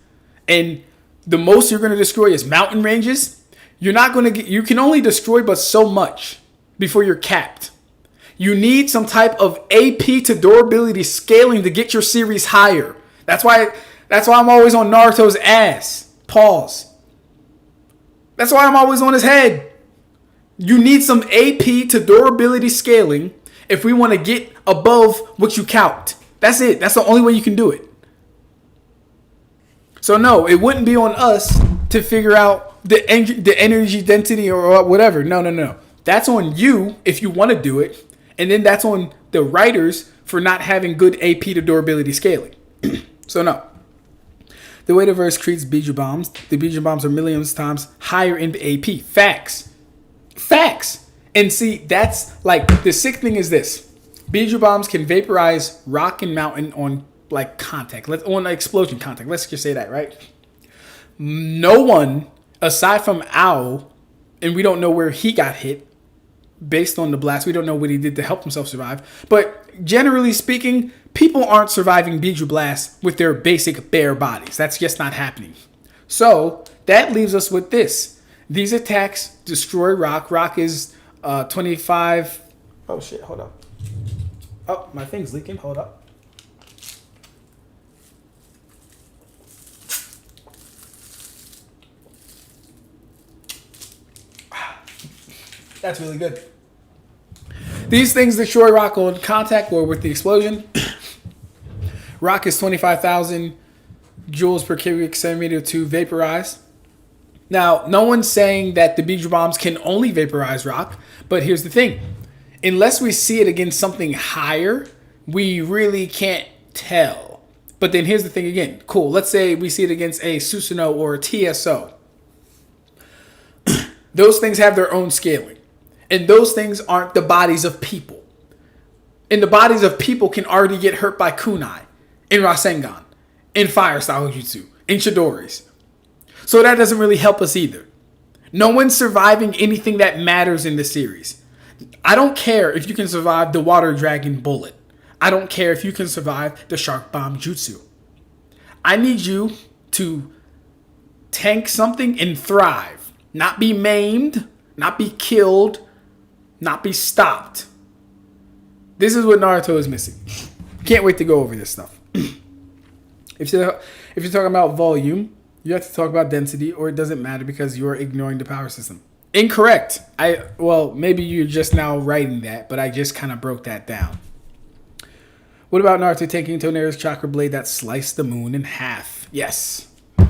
and the most you're going to destroy is mountain ranges, you can only destroy but so much before you're capped. You need some type of AP to durability scaling to get your series higher. That's why I'm always on Naruto's ass. Pause. That's why I'm always on his head. You need some AP to durability scaling if we want to get above what you count. That's it. That's the only way you can do it. So no, it wouldn't be on us to figure out the energy density or whatever. No. That's on you if you want to do it. And then that's on the writers for not having good AP to durability scaling. So no. The way the verse treats Biju bombs, the Biju bombs are millions times higher in the AP. Facts. And see, that's like, the sick thing is this. Biju bombs can vaporize rock and mountain on like contact, on explosion contact. Let's just say that, right? No one aside from Owl, and we don't know where he got hit based on the blast. We don't know what he did to help himself survive. But generally speaking, people aren't surviving Biju blasts with their basic bare bodies. That's just not happening. So that leaves us with this. These attacks destroy rock. Rock is 25. Oh shit, hold up. Oh, my thing's leaking. Hold up. That's really good. These things destroy rock on contact or with the explosion. Rock is 25,000 joules per cubic centimeter to vaporize. Now, no one's saying that the Biju bombs can only vaporize rock, but here's the thing. Unless we see it against something higher, we really can't tell. But then here's the thing again. Cool. Let's say we see it against a Susanoo or a TSO. Those things have their own scaling. And those things aren't the bodies of people. And the bodies of people can already get hurt by kunai, in Rasengan, in fire style jutsu, in Chidori's. So that doesn't really help us either. No one's surviving anything that matters in the series. I don't care if you can survive the water dragon bullet. I don't care if you can survive the shark bomb jutsu. I need you to tank something and thrive. Not be maimed, not be killed, not be stopped. This is what Naruto is missing. Can't wait to go over this stuff. If you're talking about volume, you have to talk about density, or it doesn't matter because you're ignoring the power system. Incorrect. Maybe you're just now writing that, but I just kind of broke that down. What about Naruto taking Tonero's chakra blade that sliced the moon in half? Yes.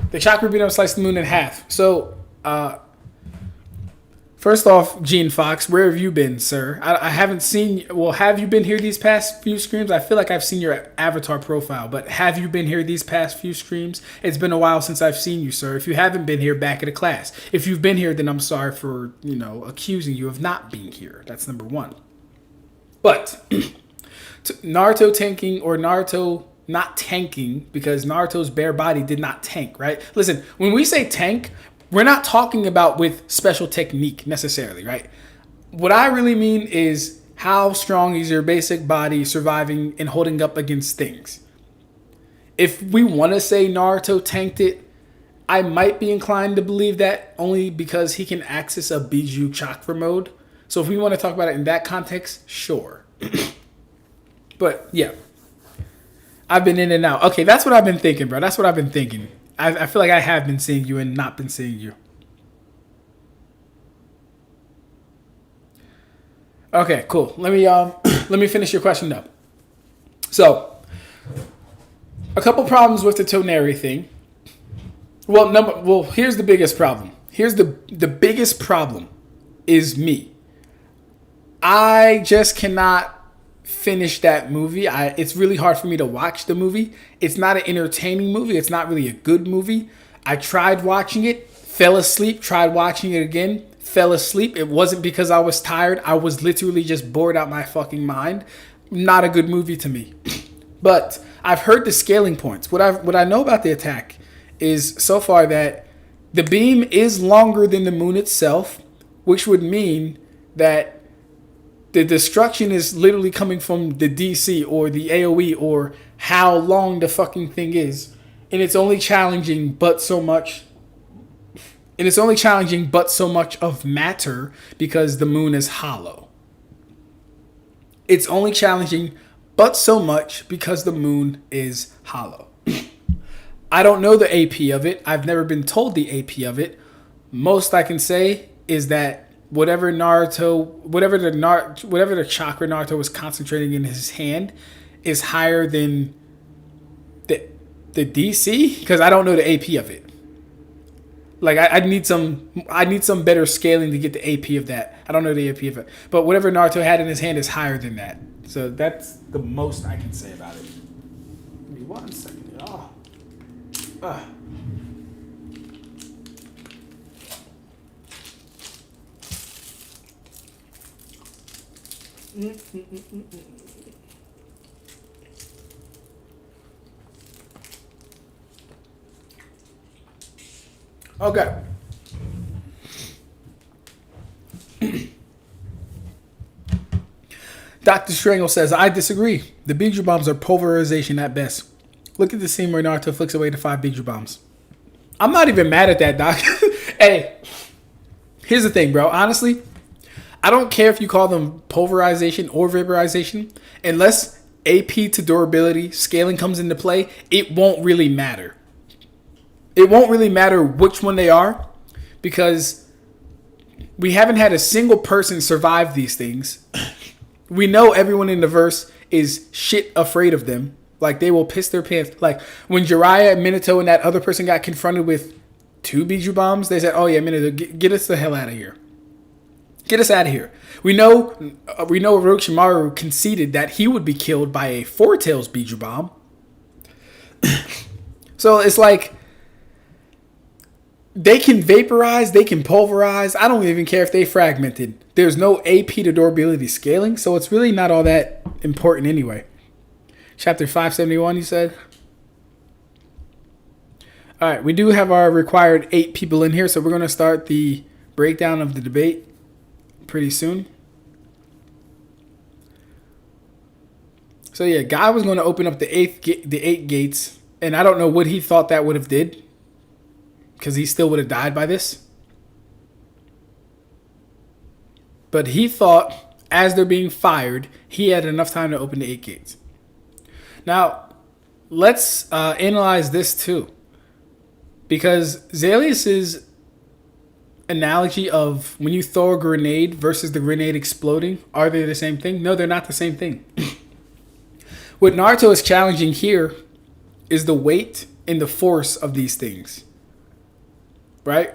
The chakra beat sliced the moon in half. So, first off, Gene Fox, where have you been, sir? I haven't seen... Well, have you been here these past few streams? I feel like I've seen your avatar profile, but have you been here these past few streams? It's been a while since I've seen you, sir. If you haven't been here, back at the class. If you've been here, then I'm sorry for, accusing you of not being here. That's number one. But Naruto tanking or Naruto not tanking, because Naruto's bare body did not tank, right? Listen, when we say tank... We're not talking about with special technique necessarily, right? What I really mean is how strong is your basic body surviving and holding up against things. If we want to say Naruto tanked it, I might be inclined to believe that only because he can access a Biju chakra mode. So if we want to talk about it in that context, sure. But yeah, I've been in and out. Okay, that's what I've been thinking, bro. That's what I've been thinking. I feel like I have been seeing you and not been seeing you. Okay, cool. Let me finish your question up. So, a couple problems with the tonary thing. Well, here's the biggest problem. Here's the biggest problem is me. I just cannot finish that movie. It's really hard for me to watch the movie. It's not an entertaining movie. It's not really a good movie. I tried watching it, fell asleep, tried watching it again, fell asleep. It wasn't because I was tired. I was literally just bored out my fucking mind. Not a good movie to me. But I've heard the scaling points. What I know about the attack is so far that the beam is longer than the moon itself, which would mean that the destruction is literally coming from the DC or the AoE or how long the fucking thing is. And it's only challenging but so much. And it's only challenging but so much of matter because the moon is hollow. It's only challenging but so much because the moon is hollow. I don't know the AP of it. I've never been told the AP of it. Most I can say is that whatever the chakra Naruto was concentrating in his hand is higher than the DC, because I don't know the AP of it. Like I need some better scaling to get the AP of that. I don't know the AP of it, but whatever Naruto had in his hand is higher than that. So that's the most I can say about it. Give me 1 second. Oh. Okay. Dr. Strangle says, I disagree. The Biju bombs are pulverization at best. Look at the scene where Naruto flicks away the 5 Biju bombs. I'm not even mad at that, Doc. Hey, here's the thing, bro. Honestly, I don't care if you call them pulverization or vaporization. Unless AP to durability scaling comes into play, it won't really matter. It won't really matter which one they are, because we haven't had a single person survive these things. We know everyone in the verse is shit afraid of them. Like, they will piss their pants. Like, when Jiraiya, Minato, and that other person got confronted with 2 Biju bombs, they said, oh yeah, Minato, get us the hell out of here. Get us out of here. We know Orochimaru conceded that he would be killed by a 4 Tails Biju bomb. So it's like, they can vaporize, they can pulverize. I don't even care if they fragmented. There's no AP to durability scaling, so it's really not all that important anyway. Chapter 571, you said? All right, we do have our required 8 people in here, so we're going to start the breakdown of the debate pretty soon. So yeah, Guy was going to open up the 8 gates, and I don't know what he thought that would have did, because he still would have died by this. But he thought, as they're being fired, he had enough time to open the 8 gates. Now, let's analyze this too. Because Zalius's analogy of when you throw a grenade versus the grenade exploding, are they the same thing? No, they're not the same thing. What Naruto is challenging here is the weight and the force of these things. Right?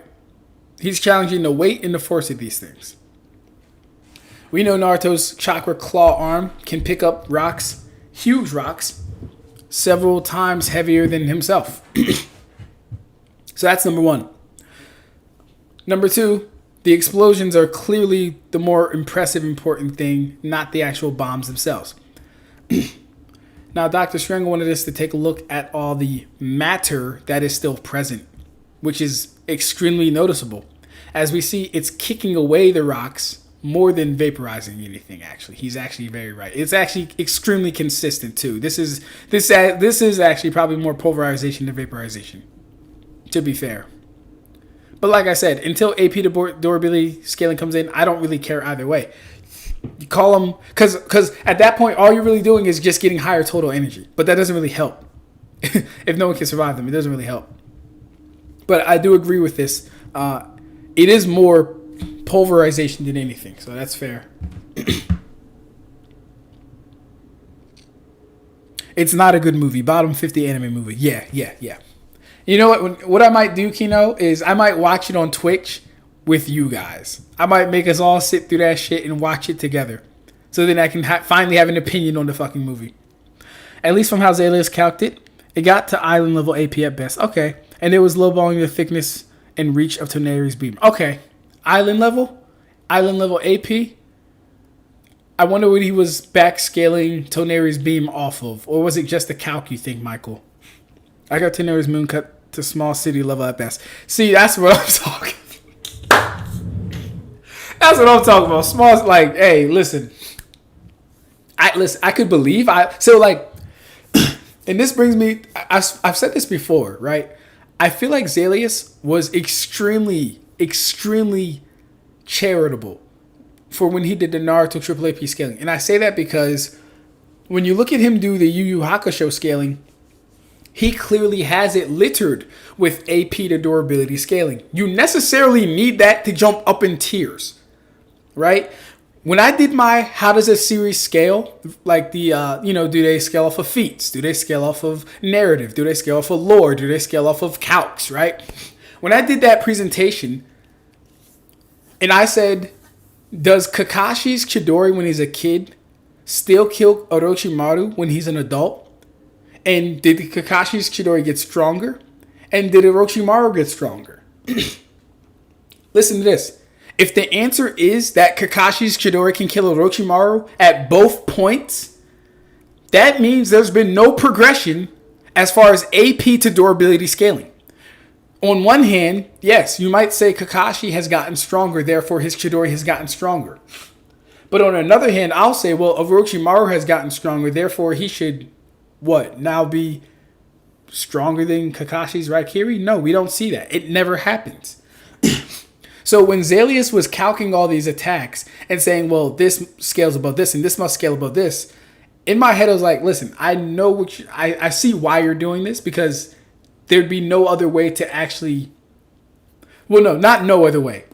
He's challenging the weight and the force of these things. We know Naruto's chakra claw arm can pick up rocks, huge rocks, several times heavier than himself. So that's number 1. Number 2, the explosions are clearly the more impressive, important thing, not the actual bombs themselves. Now, Dr. Strangle wanted us to take a look at all the matter that is still present, which is extremely noticeable. As we see, it's kicking away the rocks more than vaporizing anything, actually. He's actually very right. It's actually extremely consistent, too. This is actually probably more pulverization than vaporization, to be fair. But like I said, until AP to durability scaling comes in, I don't really care either way. You call them because at that point, all you're really doing is just getting higher total energy. But that doesn't really help. If no one can survive them, it doesn't really help. But I do agree with this. It is more pulverization than anything, so that's fair. It's not a good movie. Bottom 50 anime movie. Yeah. You know what? What I might do, Kino, is I might watch it on Twitch with you guys. I might make us all sit through that shit and watch it together. So then I can finally have an opinion on the fucking movie. At least from how Zalius calced it, it got to island level AP at best. Okay. And it was lowballing the thickness and reach of Toneri's beam. Okay. Island level AP. I wonder what he was backscaling Toneri's beam off of. Or was it just a calc, you think, Michael? I got Toneri's moon cut to small city level at best. See, that's what I'm talking. That's what I'm talking about. Small, like, hey, listen. I could believe. And this brings me, I've said this before, right? I feel like Zalius was extremely, extremely charitable for when he did the Naruto Triple AP scaling. And I say that because when you look at him do the Yu Yu Hakusho scaling, he clearly has it littered with AP to durability scaling. You necessarily need that to jump up in tiers, right? When I did my how does a series scale, like the, do they scale off of feats? Do they scale off of narrative? Do they scale off of lore? Do they scale off of calcs, right? When I did that presentation and I said, does Kakashi's Chidori when he's a kid still kill Orochimaru when he's an adult? And did Kakashi's Chidori get stronger? And did Orochimaru get stronger? Listen to this. If the answer is that Kakashi's Chidori can kill Orochimaru at both points, that means there's been no progression as far as AP to durability scaling. On one hand, yes, you might say Kakashi has gotten stronger, therefore his Chidori has gotten stronger. But on another hand, I'll say, well, Orochimaru has gotten stronger, therefore he should, now be stronger than Kakashi's Raikiri? No, we don't see that. It never happens. So when Zalius was calcing all these attacks and saying, well, this scales above this and this must scale above this, in my head I was like, listen, I know I see why you're doing this, because there'd be no other way to actually... Well, no, not no other way.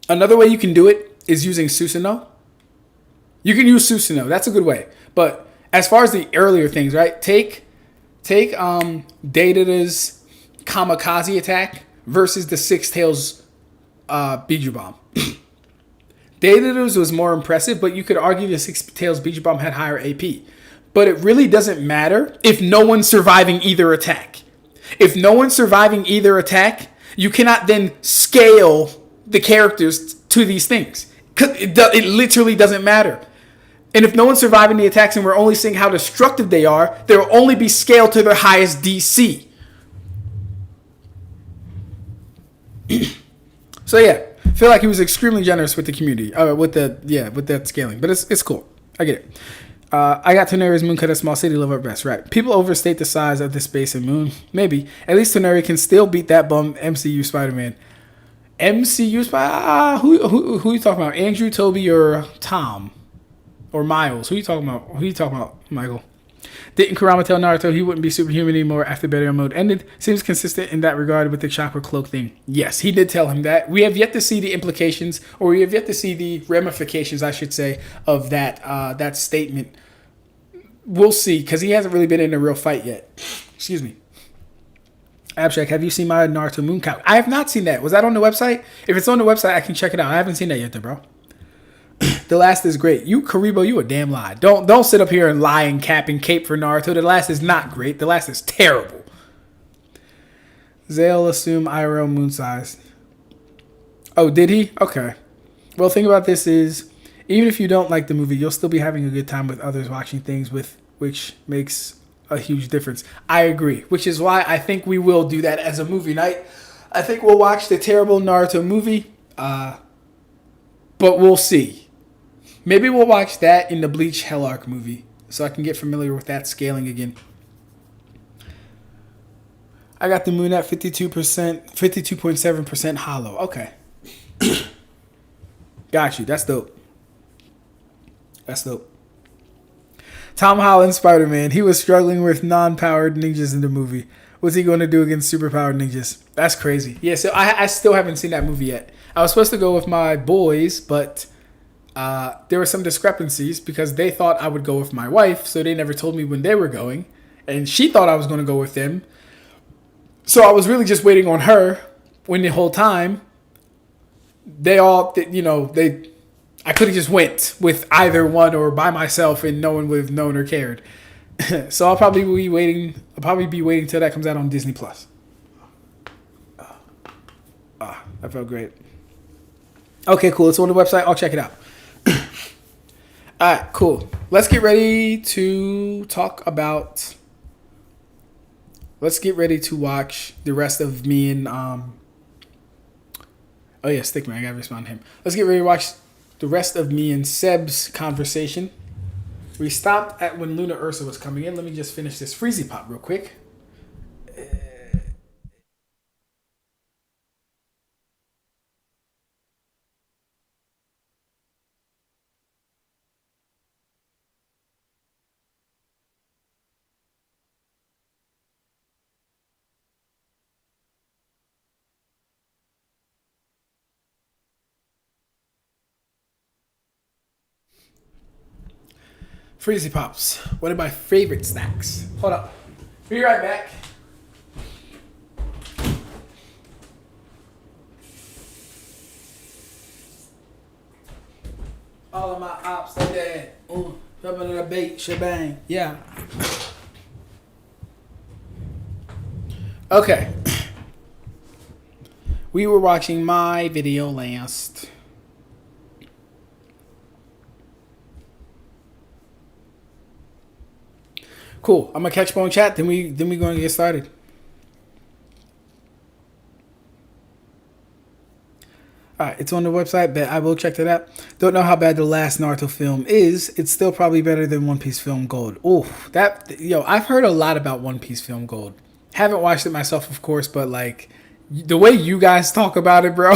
Another way you can do it is using Susanoo. You can use Susanoo. That's a good way. But as far as the earlier things, right? Take Datada's Kamikaze attack versus the Six Tails Biju Bomb. Datada's was more impressive, but you could argue the Six Tails Biju Bomb had higher AP. But it really doesn't matter if no one's surviving either attack. If no one's surviving either attack, you cannot then scale the characters to these things. It literally doesn't matter. And if no one's surviving the attacks and we're only seeing how destructive they are, they will only be scaled to their highest DC. So yeah, I feel like he was extremely generous with the community, with that scaling. But it's cool. I get it. I got Toneri's moon cut at small city level at best, right? People overstate the size of the space and moon. Maybe. At least Toneri can still beat that bum MCU Spider-Man. MCU Spider? Who you talking about? Andrew, Toby, or Tom? Or Miles? Who you talking about, Michael? Didn't Kurama tell Naruto he wouldn't be superhuman anymore after Burial Mode ended? Seems consistent in that regard with the Chakra cloak thing. Yes, he did tell him that. We have yet to see the implications, or we have yet to see the ramifications, I should say, of that statement. We'll see, because he hasn't really been in a real fight yet. Excuse me. Ab-Stract, have you seen my Naruto moon count? I have not seen that. Was that on the website? If it's on the website, I can check it out. I haven't seen that yet, though, bro. The last is great. You, Kuribo, you a damn lie. Don't sit up here and lie and cap and cape for Naruto. The last is not great. The last is terrible. Zale assume IRL moon size. Oh, did he? Okay. Well, the thing about this is, even if you don't like the movie, you'll still be having a good time with others watching things, which makes a huge difference. I agree. Which is why I think we will do that as a movie night. I think we'll watch the terrible Naruto movie. But we'll see. Maybe we'll watch that in the Bleach Hell Arc movie, so I can get familiar with that scaling again. I got the moon at 52.7% hollow. Okay. Got you. That's dope. That's dope. Tom Holland Spider-Man. He was struggling with non-powered ninjas in the movie. What's he going to do against superpowered ninjas? That's crazy. Yeah, so I still haven't seen that movie yet. I was supposed to go with my boys, but there were some discrepancies because they thought I would go with my wife, so they never told me when they were going. And she thought I was going to go with them. So I was really just waiting on her when the whole time I could have just went with either one or by myself and no one would have known or cared. So I'll probably be waiting. I'll probably be waiting till that comes out on Disney Plus. That felt great. Okay, cool. It's on the website. I'll check it out. All right, cool. Let's get ready to talk about. Let's get ready to watch the rest of me and Oh yeah, Stickman. I gotta respond to him. Let's get ready to watch the rest of me and Seb's conversation. We stopped at when Lunar Ursa was coming in. Let me just finish this Freezy Pop real quick. Freezy Pops. One of my favorite snacks. Hold up. Be right back. All of my ops are dead. Jumping in the bait, shebang. Yeah. Okay. We were watching my video last. Cool. I'm gonna catch Bone Chat. Then we gonna get started. Alright, it's on the website, but I will check that out. Don't know how bad the last Naruto film is. It's still probably better than One Piece Film Gold. I've heard a lot about One Piece Film Gold. Haven't watched it myself, of course, but like the way you guys talk about it, bro.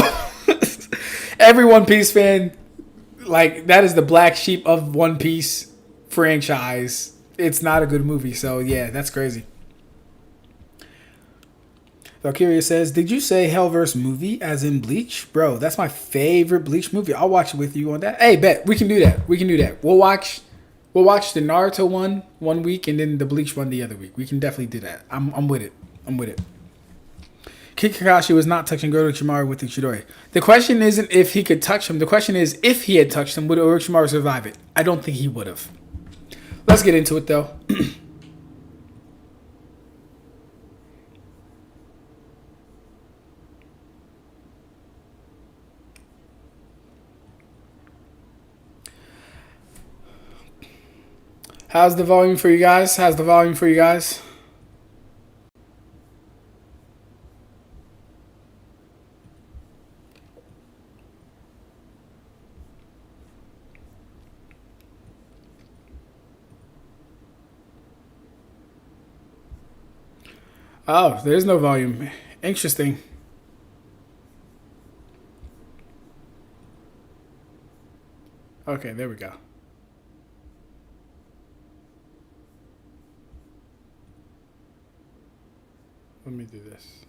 Every One Piece fan, like that is the black sheep of One Piece franchise. It's not a good movie, so yeah, that's crazy. Valkyria says, did you say Hellverse movie as in Bleach? Bro, that's my favorite Bleach movie. I'll watch it with you on that. Hey, bet. We can do that. We'll watch the Naruto one week and then the Bleach one the other week. We can definitely do that. I'm with it. Kakashi was not touching Orochimaru with the Chidori. The question isn't if he could touch him. The question is if he had touched him, would Orochimaru survive it? I don't think he would have. Let's get into it, though. How's the volume for you guys? Oh, there's no volume. Interesting. Okay, there we go. Let me do this.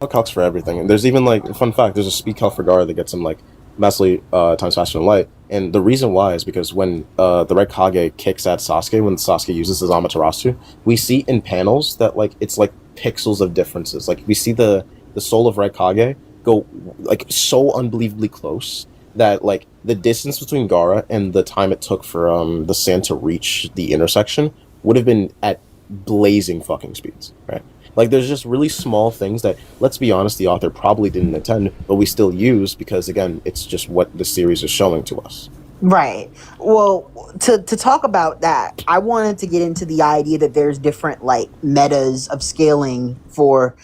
Calcs for everything, and there's even like fun fact. There's a speed calc for Gaara that gets him like massively times faster than light, and the reason why is because when the Raikage kicks at Sasuke, when Sasuke uses his Amaterasu, we see in panels that like it's like pixels of differences. Like we see the soul of Raikage go like so unbelievably close that like the distance between Gaara and the time it took for the sand to reach the intersection would have been at blazing fucking speeds, right? Like, there's just really small things that, let's be honest, the author probably didn't intend, but we still use because, again, it's just what the series is showing to us. Right. Well, to talk about that, I wanted to get into the idea that there's different, like, metas of scaling for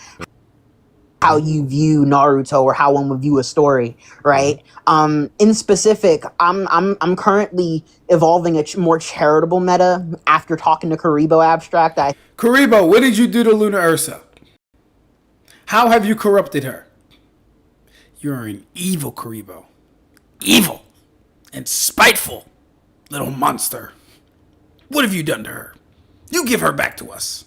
how you view Naruto or how one would view a story, right? In specific, I'm currently evolving a more charitable meta after talking to Kuribo Ab-Stract. Kuribo, what did you do to Lunar Ursa? How have you corrupted her? You're an evil Kuribo. Evil and spiteful. Little monster. What have you done to her? You give her back to us.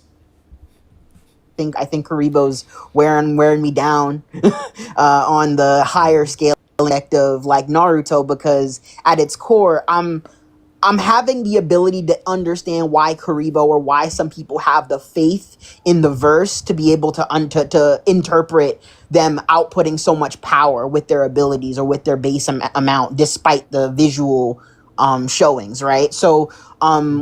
I think Kuribo's wearing me down on the higher scale of like Naruto, because at its core, I'm having the ability to understand why Kuribo, or why some people have the faith in the verse to be able to interpret them outputting so much power with their abilities or with their base amount, despite the visual showings, right? So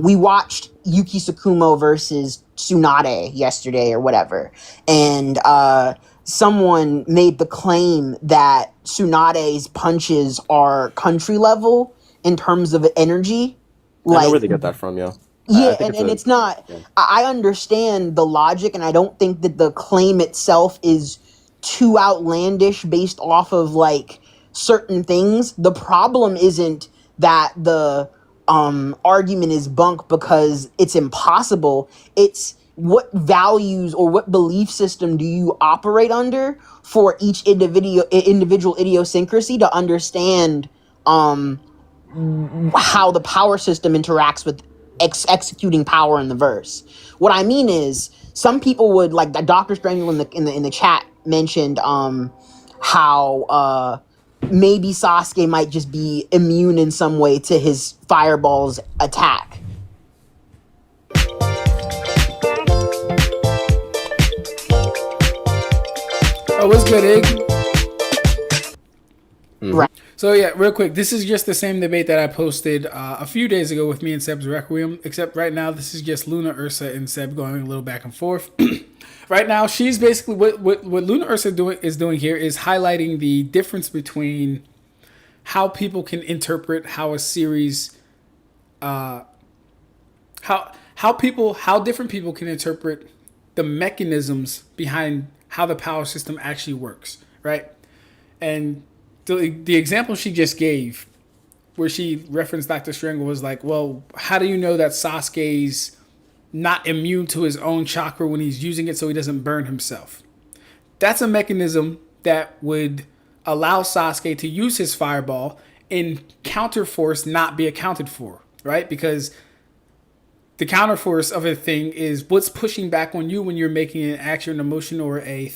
we watched Yuki Tsukumo versus Tsunade yesterday or whatever, and someone made the claim that Tsunade's punches are country level in terms of energy. I know Like, where they get that from, yeah. I yeah, think and it's not. yeah. I understand the logic, and I don't think that the claim itself is too outlandish based off of like certain things. The problem isn't that the argument is bunk because it's impossible. It's what values or what belief system do you operate under for each individual idiosyncrasy to understand how the power system interacts with executing power in the verse. What I mean is, some people would, like Dr. Strangle in the chat mentioned how maybe Sasuke might just be immune in some way to his fireball's attack. Oh, what's good, Egg? Right. So yeah, real quick, this is just the same debate that I posted a few days ago with me and Sebs Requiem, except right now this is just Lunar Ursa and Seb going a little back and forth. Right now, she's basically what Lunar Ursa is doing here is highlighting the difference between how people can interpret how a series, how different people can interpret the mechanisms behind how the power system actually works, right? And the example she just gave, where she referenced Dr. Strangle, was like, well, how do you know that Sasuke's not immune to his own chakra when he's using it so he doesn't burn himself? That's a mechanism that would allow Sasuke to use his fireball and counterforce not be accounted for, right? Because the counterforce of a thing is what's pushing back on you when you're making an action, an emotion, or a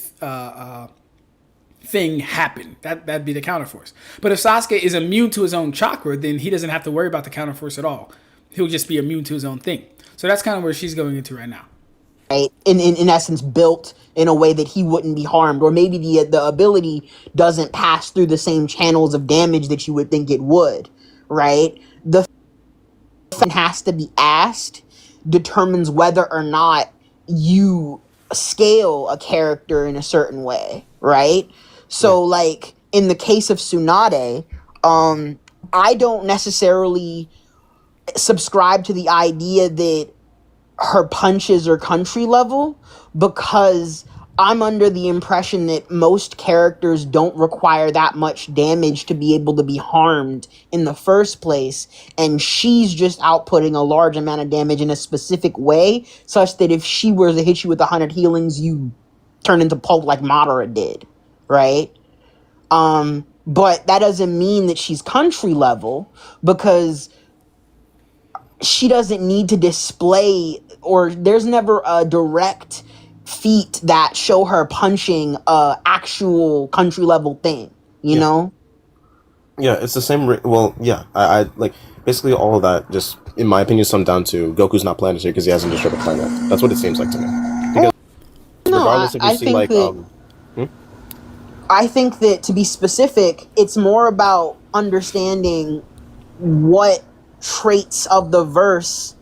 thing happen. That'd be the counterforce. But if Sasuke is immune to his own chakra, then he doesn't have to worry about the counterforce at all. He'll just be immune to his own thing. So that's kind of where she's going into right now. Right? In essence, built in a way that he wouldn't be harmed, or maybe the ability doesn't pass through the same channels of damage that you would think it would, right? The has to be asked determines whether or not you scale a character in a certain way, right? So, like, in the case of Tsunade, I don't necessarily subscribe to the idea that her punches are country level, because I'm under the impression that most characters don't require that much damage to be able to be harmed in the first place, and she's just outputting a large amount of damage in a specific way, such that if she were to hit you with 100 healings, you turn into pulp like Madara did, right? But that doesn't mean that she's country level, because she doesn't need to display, or there's never a direct feat that show her punching a actual country level thing, you know? Yeah, it's the same. Well, yeah, I like basically all of that. Just in my opinion, summed down to Goku's not planetary because he hasn't destroyed the planet. That's what it seems like to me. Because regardless if you see like I think that, to be specific, it's more about understanding what traits of the verse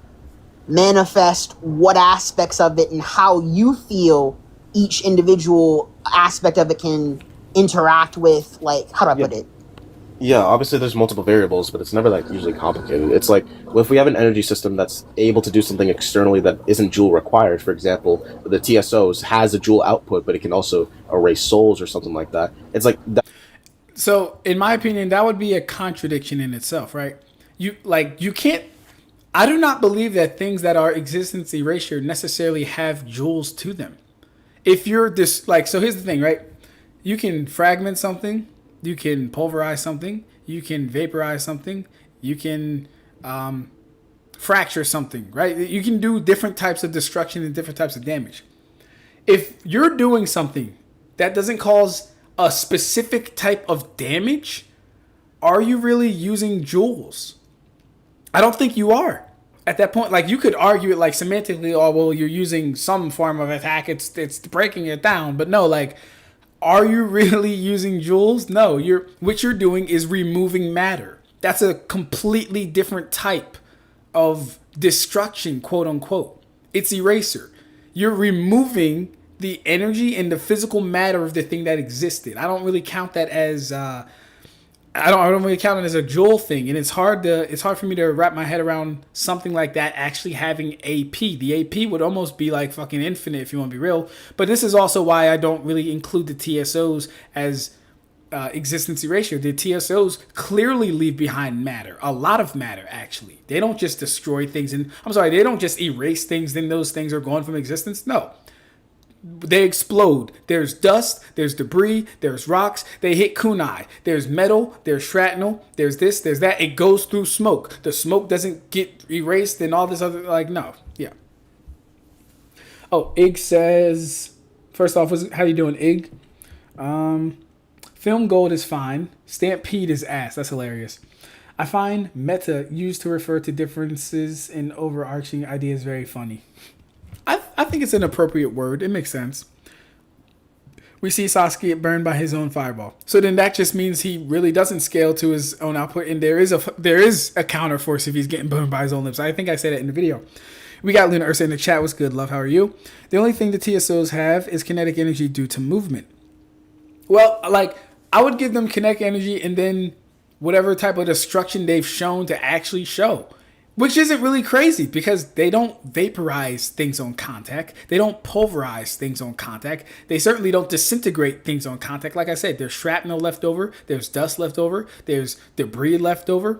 manifest what aspects of it, and how you feel each individual aspect of it can interact with, like, how do I put it? Yeah, obviously there's multiple variables, but it's never like usually complicated. It's like, well, if we have an energy system that's able to do something externally that isn't joule required, for example, the TSOs has a joule output, but it can also erase souls or something like that. It's like that. So, in my opinion, that would be a contradiction in itself, right? You can't. I do not believe that things that are existence erasure necessarily have joules to them. If you're this, like, so here's the thing, right? You can fragment something, you can pulverize something, you can vaporize something, you can fracture something, right? You can do different types of destruction and different types of damage. If you're doing something that doesn't cause a specific type of damage, are you really using joules? I don't think you are. At that point, like, you could argue it like semantically, oh, well, you're using some form of attack, it's breaking it down. But no, like, are you really using joules? No, what you're doing is removing matter. That's a completely different type of destruction, quote unquote. It's eraser. You're removing the energy and the physical matter of the thing that existed. I don't really count that as I don't really count it as a joule thing, and it's hard for me to wrap my head around something like that actually having AP. The AP would almost be like fucking infinite if you want to be real. But this is also why I don't really include the TSOs as existence erasure. The TSOs clearly leave behind matter, a lot of matter actually. They don't just destroy things, and they don't just erase things, then those things are gone from existence. No. They explode. There's dust, there's debris, there's rocks. They hit kunai. There's metal, there's shrapnel, there's this, there's that. It goes through smoke. The smoke doesn't get erased and all this other, like, no. Yeah. Oh, Ig says, first off, how you doing, Ig? Film gold is fine. Stampede is ass. That's hilarious. I find meta used to refer to differences in overarching ideas very funny. I think it's an appropriate word. It makes sense. We see Sasuke get burned by his own fireball. So then that just means he really doesn't scale to his own output, and there is a counter force if he's getting burned by his own lips. I think I said it in the video. We got Lunar Ursa in the chat. What's good, love? How are you? The only thing the TSOs have is kinetic energy due to movement. Well, like, I would give them kinetic energy and then whatever type of destruction they've shown to actually show. Which isn't really crazy because they don't vaporize things on contact. They don't pulverize things on contact. They certainly don't disintegrate things on contact. Like I said, there's shrapnel left over. There's dust left over. There's debris left over.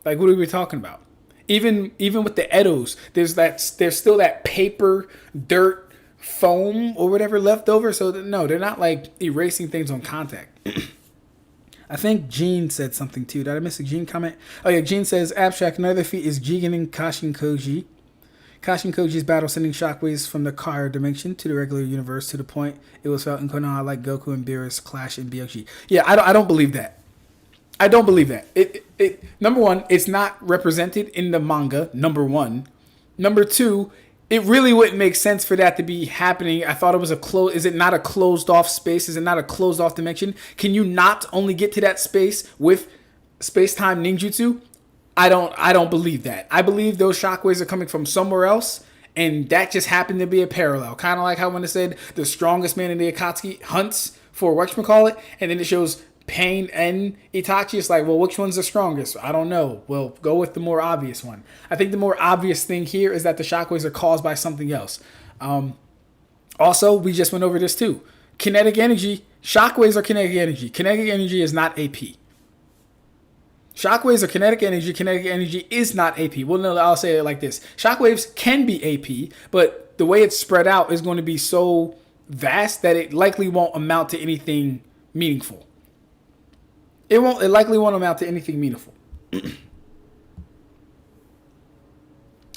Like, what are we talking about? Even with the Edos, there's still that paper, dirt, foam, or whatever left over. So no, they're not like erasing things on contact. I think Gene said something too. Did I miss a Gene comment? Oh yeah, Gene says, Ab-Stract, another feat is Jigenin Kashin Koji. Kashin Koji's battle sending shockwaves from the higher dimension to the regular universe to the point it was felt in Konoha like Goku and Beerus clash in BOG. Yeah, I don't believe that. I don't believe that. It number one, it's not represented in the manga, number one. Number two, it really wouldn't make sense for that to be happening. I thought it was is it not a closed off space? Is it not a closed off dimension? Can you not only get to that space with space-time ninjutsu? I don't believe that. I believe those shockwaves are coming from somewhere else, and that just happened to be a parallel. Kind of like how when it said the strongest man in the Akatsuki hunts for whatchamacallit, and then it shows Pain and Itachi. It's like, well, which one's the strongest? I don't know. Well, go with the more obvious one. I think the more obvious thing here is that the shockwaves are caused by something else. Also, we just went over this too. Kinetic energy. Shockwaves are kinetic energy. Kinetic energy is not AP. Shockwaves are kinetic energy. Kinetic energy is not AP. Well, no, I'll say it like this. Shockwaves can be AP, but the way it's spread out is going to be so vast that it likely won't amount to anything meaningful. It likely won't amount to anything meaningful.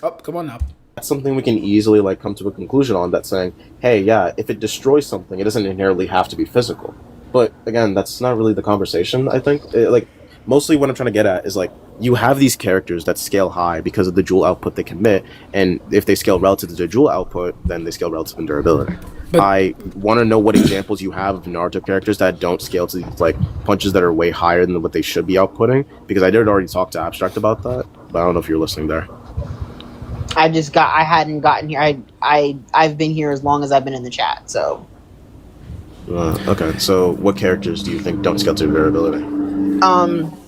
Oh, come on up. That's something we can easily like come to a conclusion on. That's saying, hey, yeah, if it destroys something, it doesn't inherently have to be physical. But again, that's not really the conversation. I think mostly what I'm trying to get at is like you have these characters that scale high because of the joule output they commit, and if they scale relative to the joule output, then they scale relative in durability. But I want to know what examples you have of Naruto characters that don't scale to these like punches that are way higher than what they should be outputting, because I did already talk to Ab-Stract about that, but I don't know if you're listening there. I hadn't gotten here. I've been here as long as I've been in the chat, so. Okay, so what characters do you think don't scale to durability?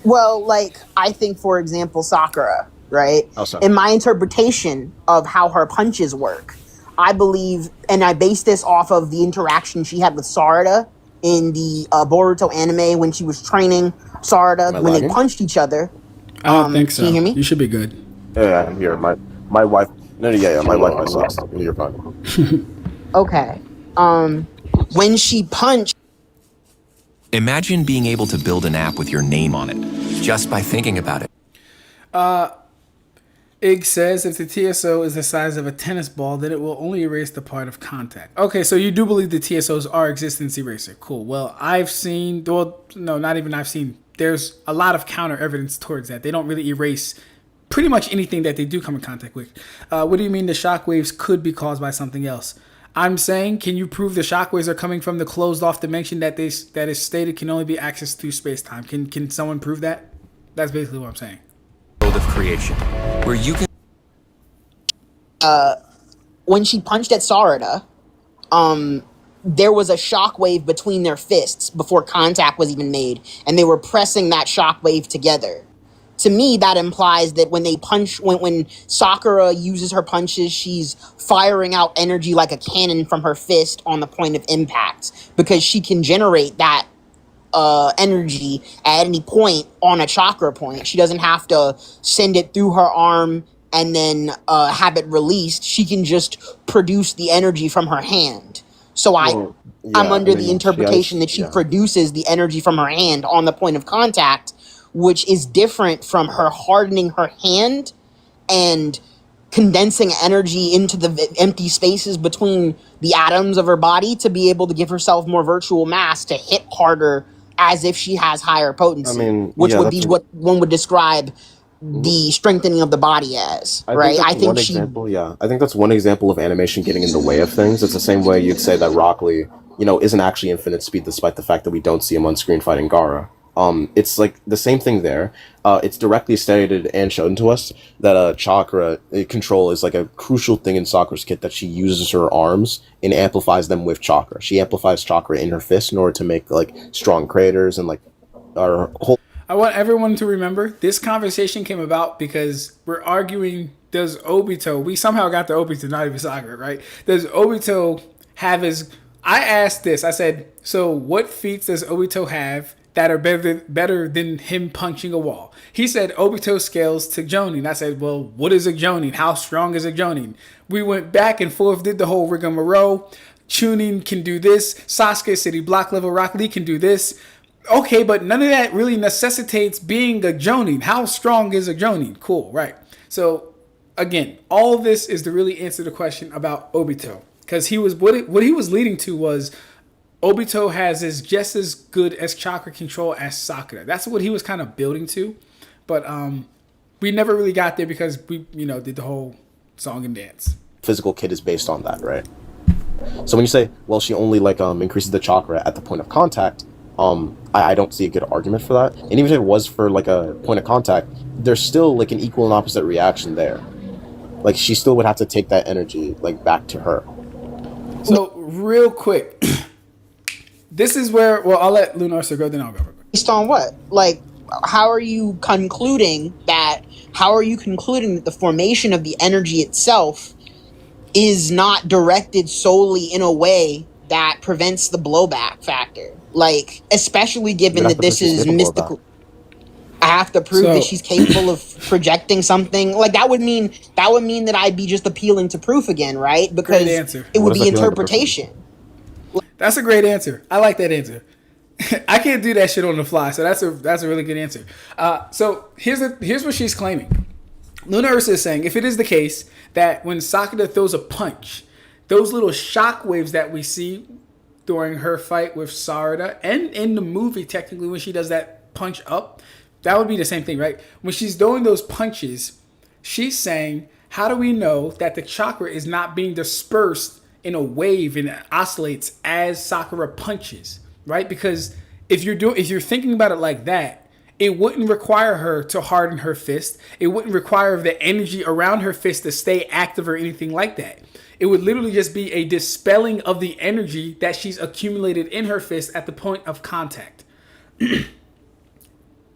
Well, like, I think, for example, Sakura, right? Oh, Sakura. In my interpretation of how her punches work, I believe, and I base this off of the interaction she had with Sarada in the Boruto anime when she was training Sarada when they punched each other. I don't think so. Can you hear me? You should be good. Yeah, I'm here. My wife. No, my Wi-Fi sucks. You're fine. Okay. When she punched. Imagine being able to build an app with your name on it, just by thinking about it. Ig says if the TSO is the size of a tennis ball, then it will only erase the part of contact. Okay, so you do believe the TSOs are existence eraser. Cool. Well, I've seen, well, no, not even I've seen. There's a lot of counter evidence towards that. They don't really erase pretty much anything that they do come in contact with. What do you mean the shockwaves could be caused by something else? I'm saying, can you prove the shockwaves are coming from the closed-off dimension that is stated can only be accessed through space-time? Can someone prove that? That's basically what I'm saying. Of creation, where you can. When she punched at Sarada, there was a shockwave between their fists before contact was even made, and they were pressing that shockwave together. To me, that implies that when they punch, when Sakura uses her punches, she's firing out energy like a cannon from her fist on the point of impact, because she can generate that energy at any point on a chakra point. She doesn't have to send it through her arm and then have it released. She can just produce the energy from her hand. So I'm under the interpretation that she produces the energy from her hand on the point of contact, which is different from her hardening her hand and condensing energy into the empty spaces between the atoms of her body to be able to give herself more virtual mass to hit harder as if she has higher potency, which would be what one would describe the strengthening of the body as, right? I think that's one example of animation getting in the way of things. It's the same way you'd say that Rock Lee, isn't actually infinite speed, despite the fact that we don't see him on screen fighting Gaara. It's like the same thing there. It's directly stated and shown to us that chakra control is like a crucial thing in Sakura's kit, that she uses her arms and amplifies them with chakra. She amplifies chakra in her fist in order to make like strong craters and like our whole. I want everyone to remember this conversation came about because we're arguing, does Obito, we somehow got the Obito, not even Sakura, right? Does Obito have his, I asked this, I said, so what feats does Obito have that are better than him punching a wall? He said Obito scales to Jonin. I said, well, what is a Jonin? How strong is a Jonin? We went back and forth, did the whole rigmarole. Chunin can do this. Sasuke City Block level Rock Lee can do this. Okay, but none of that really necessitates being a Jonin. How strong is a Jonin? Cool, right. So, again, all this is to really answer the question about Obito. Because he was what he was leading to was Obito is just as good as chakra control as Sakura. That's what he was kind of building to. But we never really got there because we, did the whole song and dance. Physical kit is based on that, right? So when you say, well, she only increases the chakra at the point of contact, I don't see a good argument for that. And even if it was for like a point of contact, there's still like an equal and opposite reaction there. Like she still would have to take that energy like back to her. So real quick, this is where, well, I'll let Lunar Ursa go, then I'll go. Based on what? Like, how are you concluding that the formation of the energy itself is not directed solely in a way that prevents the blowback factor? Like, especially given that this is mystical. I have to prove that she's capable of projecting something. Like, that would mean that I'd be just appealing to proof again, right? Because it would be interpretation. That's a great answer. I like that answer. I can't do that shit on the fly, so that's a really good answer. So here's what she's claiming. Lunar Ursa is saying, if it is the case that when Sakura throws a punch, those little shockwaves that we see during her fight with Sarada, and in the movie technically when she does that punch up, that would be the same thing, right? When she's throwing those punches, she's saying, how do we know that the chakra is not being dispersed in a wave and oscillates as Sakura punches, right? Because if you're thinking about it like that, it wouldn't require her to harden her fist. It wouldn't require the energy around her fist to stay active or anything like that. It would literally just be a dispelling of the energy that she's accumulated in her fist at the point of contact.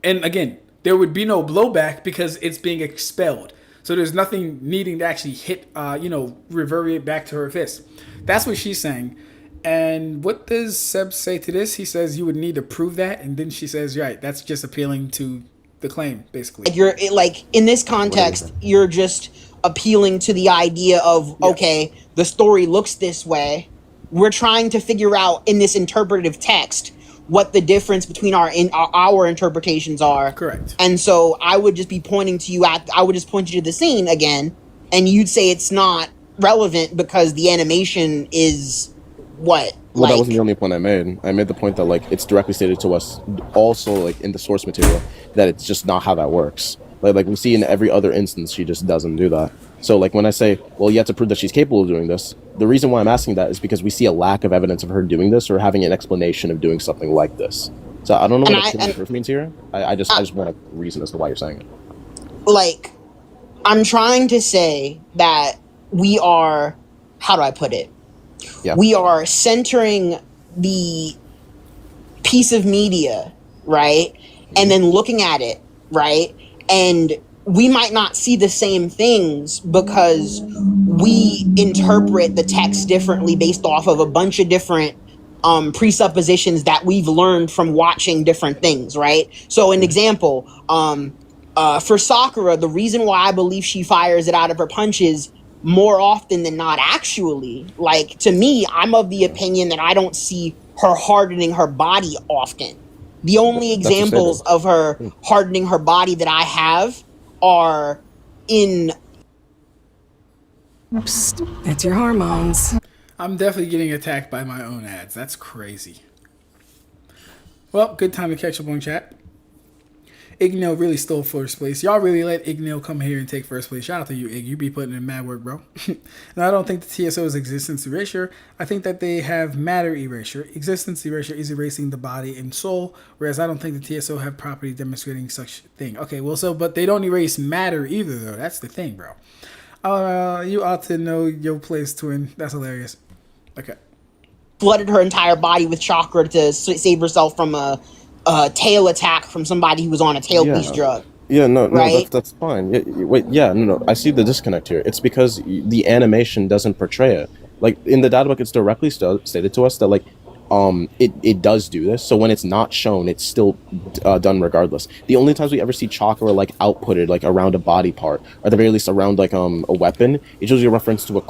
And again, there would be no blowback because it's being expelled. So there's nothing needing to actually hit, reverberate back to her fist. That's what she's saying. And what does Sebs say to this? He says you would need to prove that. And then she says, right, that's just appealing to the claim, basically. In this context, you're just appealing to the idea of, okay, the story looks this way. We're trying to figure out in this interpretive text, what the difference between our interpretations are. Correct. And so I would just be pointing to you I would just point you to the scene again, and you'd say it's not relevant because the animation is what? Well, that wasn't the only point I made. I made the point that like it's directly stated to us, also like in the source material, that it's just not how that works. Like we see in every other instance, she just doesn't do that. So like when I say, well, you have to prove that she's capable of doing this, the reason why I'm asking that is because we see a lack of evidence of her doing this or having an explanation of doing something like this. So I don't know what a proof means here. I just want a reason as to why you're saying it. Like, I'm trying to say that we are, how do I put it? Yeah. We are centering the piece of media, right? And then looking at it, right? And we might not see the same things because we interpret the text differently based off of a bunch of different presuppositions that we've learned from watching different things, right? So an example, for Sakura, the reason why I believe she fires it out of her punches more often than not, actually, like, to me, I'm of the opinion that I don't see her hardening her body often. The only examples of her hardening her body that I have are in... Oops, it's your hormones. I'm definitely getting attacked by my own ads. That's crazy. Well, good time to catch up on chat. Ignil really stole first place. Y'all really let Ignil come here and take first place. Shout out to you, Ig. You be putting in mad work, bro. Now, I don't think the TSO is existence erasure. I think that they have matter erasure. Existence erasure is erasing the body and soul, whereas I don't think the TSO have property demonstrating such thing. Okay, well, but they don't erase matter either, though. That's the thing, bro. You ought to know your place, twin. That's hilarious. Okay. Flooded her entire body with chakra to save herself from a tail attack from somebody who was on a tailpiece drug. Yeah, no, right? that's fine. No. I see the disconnect here. It's because the animation doesn't portray it. Like in the data book, it's directly stated to us that like, it does do this. So when it's not shown, it's still done regardless. The only times we ever see chakra like outputted like around a body part, or at the very least around like a weapon, it's usually a reference to a.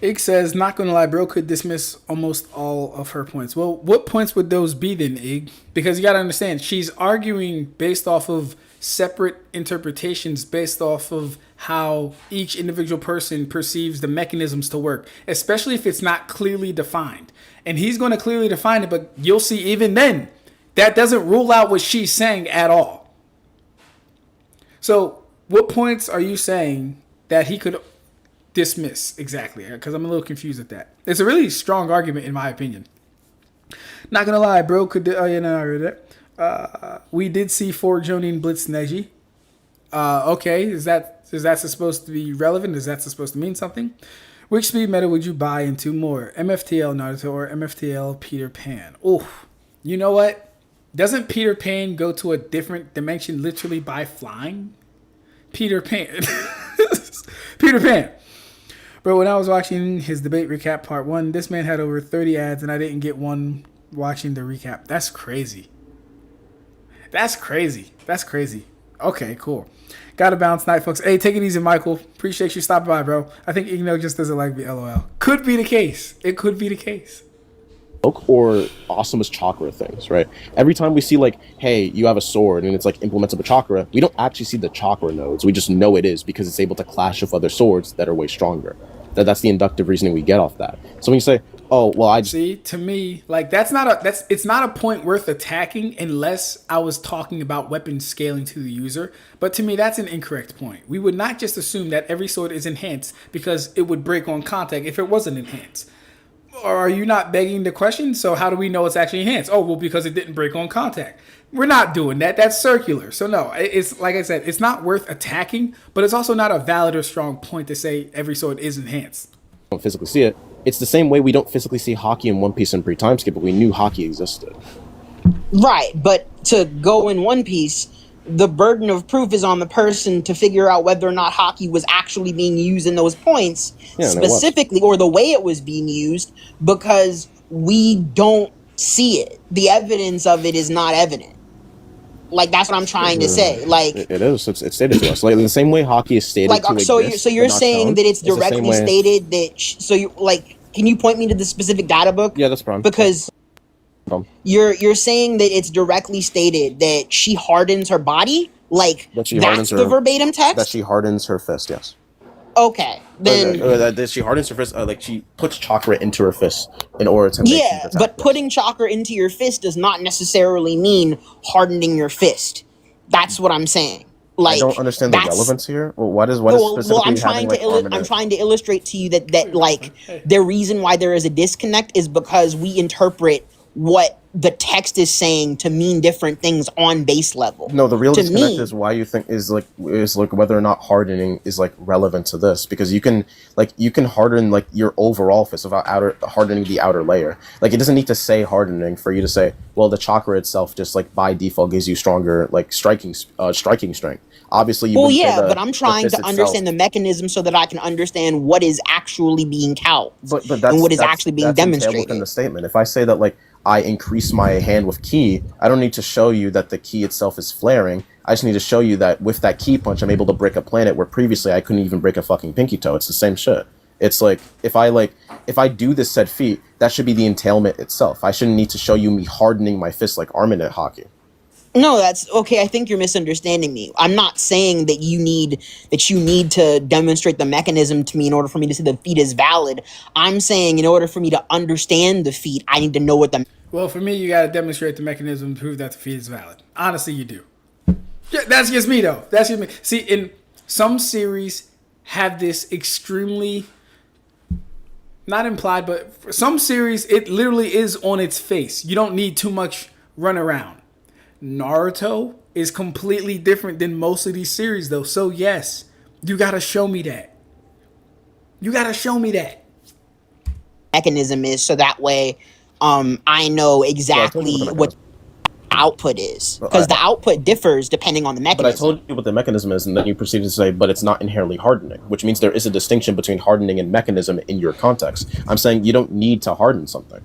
Ig says, not gonna lie, bro, could dismiss almost all of her points. Well, what points would those be then, Ig? Because you gotta understand, she's arguing based off of separate interpretations, based off of how each individual person perceives the mechanisms to work, especially if it's not clearly defined. And he's gonna clearly define it, but you'll see even then, that doesn't rule out what she's saying at all. So, what points are you saying that he could dismiss exactly? Because I'm a little confused at that. It's a really strong argument in my opinion. Not gonna lie, bro. We did see 4 Jonin blitz Neji. Okay, is that supposed to be relevant? Is that supposed to mean something? Which speed meta would you buy into more, MFTL Naruto or MFTL Peter Pan? Oh, you know what? Doesn't Peter Pan go to a different dimension literally by flying? Peter Pan. Peter Pan. Bro, when I was watching his debate recap part 1, this man had over 30 ads and I didn't get one watching the recap. That's crazy. That's crazy. Okay, cool. Gotta bounce night, folks. Hey, take it easy, Michael. Appreciate you stopping by, bro. I think Igno just doesn't like me, LOL. Could be the case. It could be the case. Or awesome as chakra things, right? Every time we see like, hey, you have a sword and it's like implemented with chakra, we don't actually see the chakra nodes. We just know it is because it's able to clash with other swords that are way stronger. That's the inductive reasoning we get off that. So when you say, oh, well, I see, to me, like it's not a point worth attacking unless I was talking about weapon scaling to the user. But to me, that's an incorrect point. We would not just assume that every sword is enhanced because it would break on contact if it wasn't enhanced. Or are you not begging the question? So how do we know it's actually enhanced? Oh, well, because it didn't break on contact. We're not doing that. That's circular. So no, it's like I said, it's not worth attacking, but it's also not a valid or strong point to say every sword is enhanced. Don't physically see it. It's the same way we don't physically see hockey in One Piece and pre-time skip, but we knew hockey existed. Right, but to go in One Piece, the burden of proof is on the person to figure out whether or not hockey was actually being used in those points, specifically, or the way it was being used, because we don't see it. The evidence of it is not evident. Like, that's what I'm trying to say. Like, it is. It's stated to us. Like in the same way hockey is stated. Like, to so exist, so you're saying shown, that it's directly stated that. So you like, can you point me to the specific data book? Yeah, that's problem. Because You're saying that it's directly stated that she hardens her body? Like, That she that's hardens the her verbatim text? that she hardens her fist. Yes. Okay, then That she hardens her fist. Like she puts chakra into her fist in order to make heat yeah, attack. but putting chakra into your fist does not necessarily mean hardening your fist. That's what I'm saying. I don't Like, understand the that's relevance here. Well, what is well, specifically having like arm in I'm it? trying to illustrate to you that like Hey. the reason why there is a disconnect is because we interpret what the text is saying to mean different things on base level. No, the real To disconnect me, is why you think is like whether or not hardening is like relevant to this, because you can harden like your overall fist without hardening the outer layer. Like it doesn't need to say hardening for you to say, well, the chakra itself just like by default gives you stronger like striking strength. Obviously, you well, wouldn't say yeah, but I'm the trying fist to itself. understand the mechanism so that I can understand what is actually being calced But and what is that's actually being entailed within demonstrated. the statement. If I say that like I increase my hand with ki, I don't need to show you that the ki itself is flaring. I just need to show you that with that ki punch, I'm able to break a planet where previously I couldn't even break a fucking pinky toe. It's the same shit. It's like if I do this said feat, that should be the entailment itself. I shouldn't need to show you me hardening my fist like arm-in-it hockey. No, that's okay. I think you're misunderstanding me. I'm not saying that you need to demonstrate the mechanism to me in order for me to say the feat is valid. I'm saying in order for me to understand the feat, I need to know what the Well, for me, you got to demonstrate the mechanism to prove that the feat is valid. Honestly, you do. Yeah, that's just me, though. That's just me. See, in some series have this extremely, not implied, but for some series, it literally is on its face. You don't need too much run around. Naruto is completely different than most of these series, though. So, yes, you got to show me that. You got to show me that. mechanism is, so that way, I know Well, I told you exactly what the what mechanism. output is, Well, because the output differs depending on the But I mechanism. told you what the mechanism is, and then you proceeded to say, but it's not inherently hardening, which means there is a distinction between hardening and mechanism in your context. I'm saying you don't need to harden something.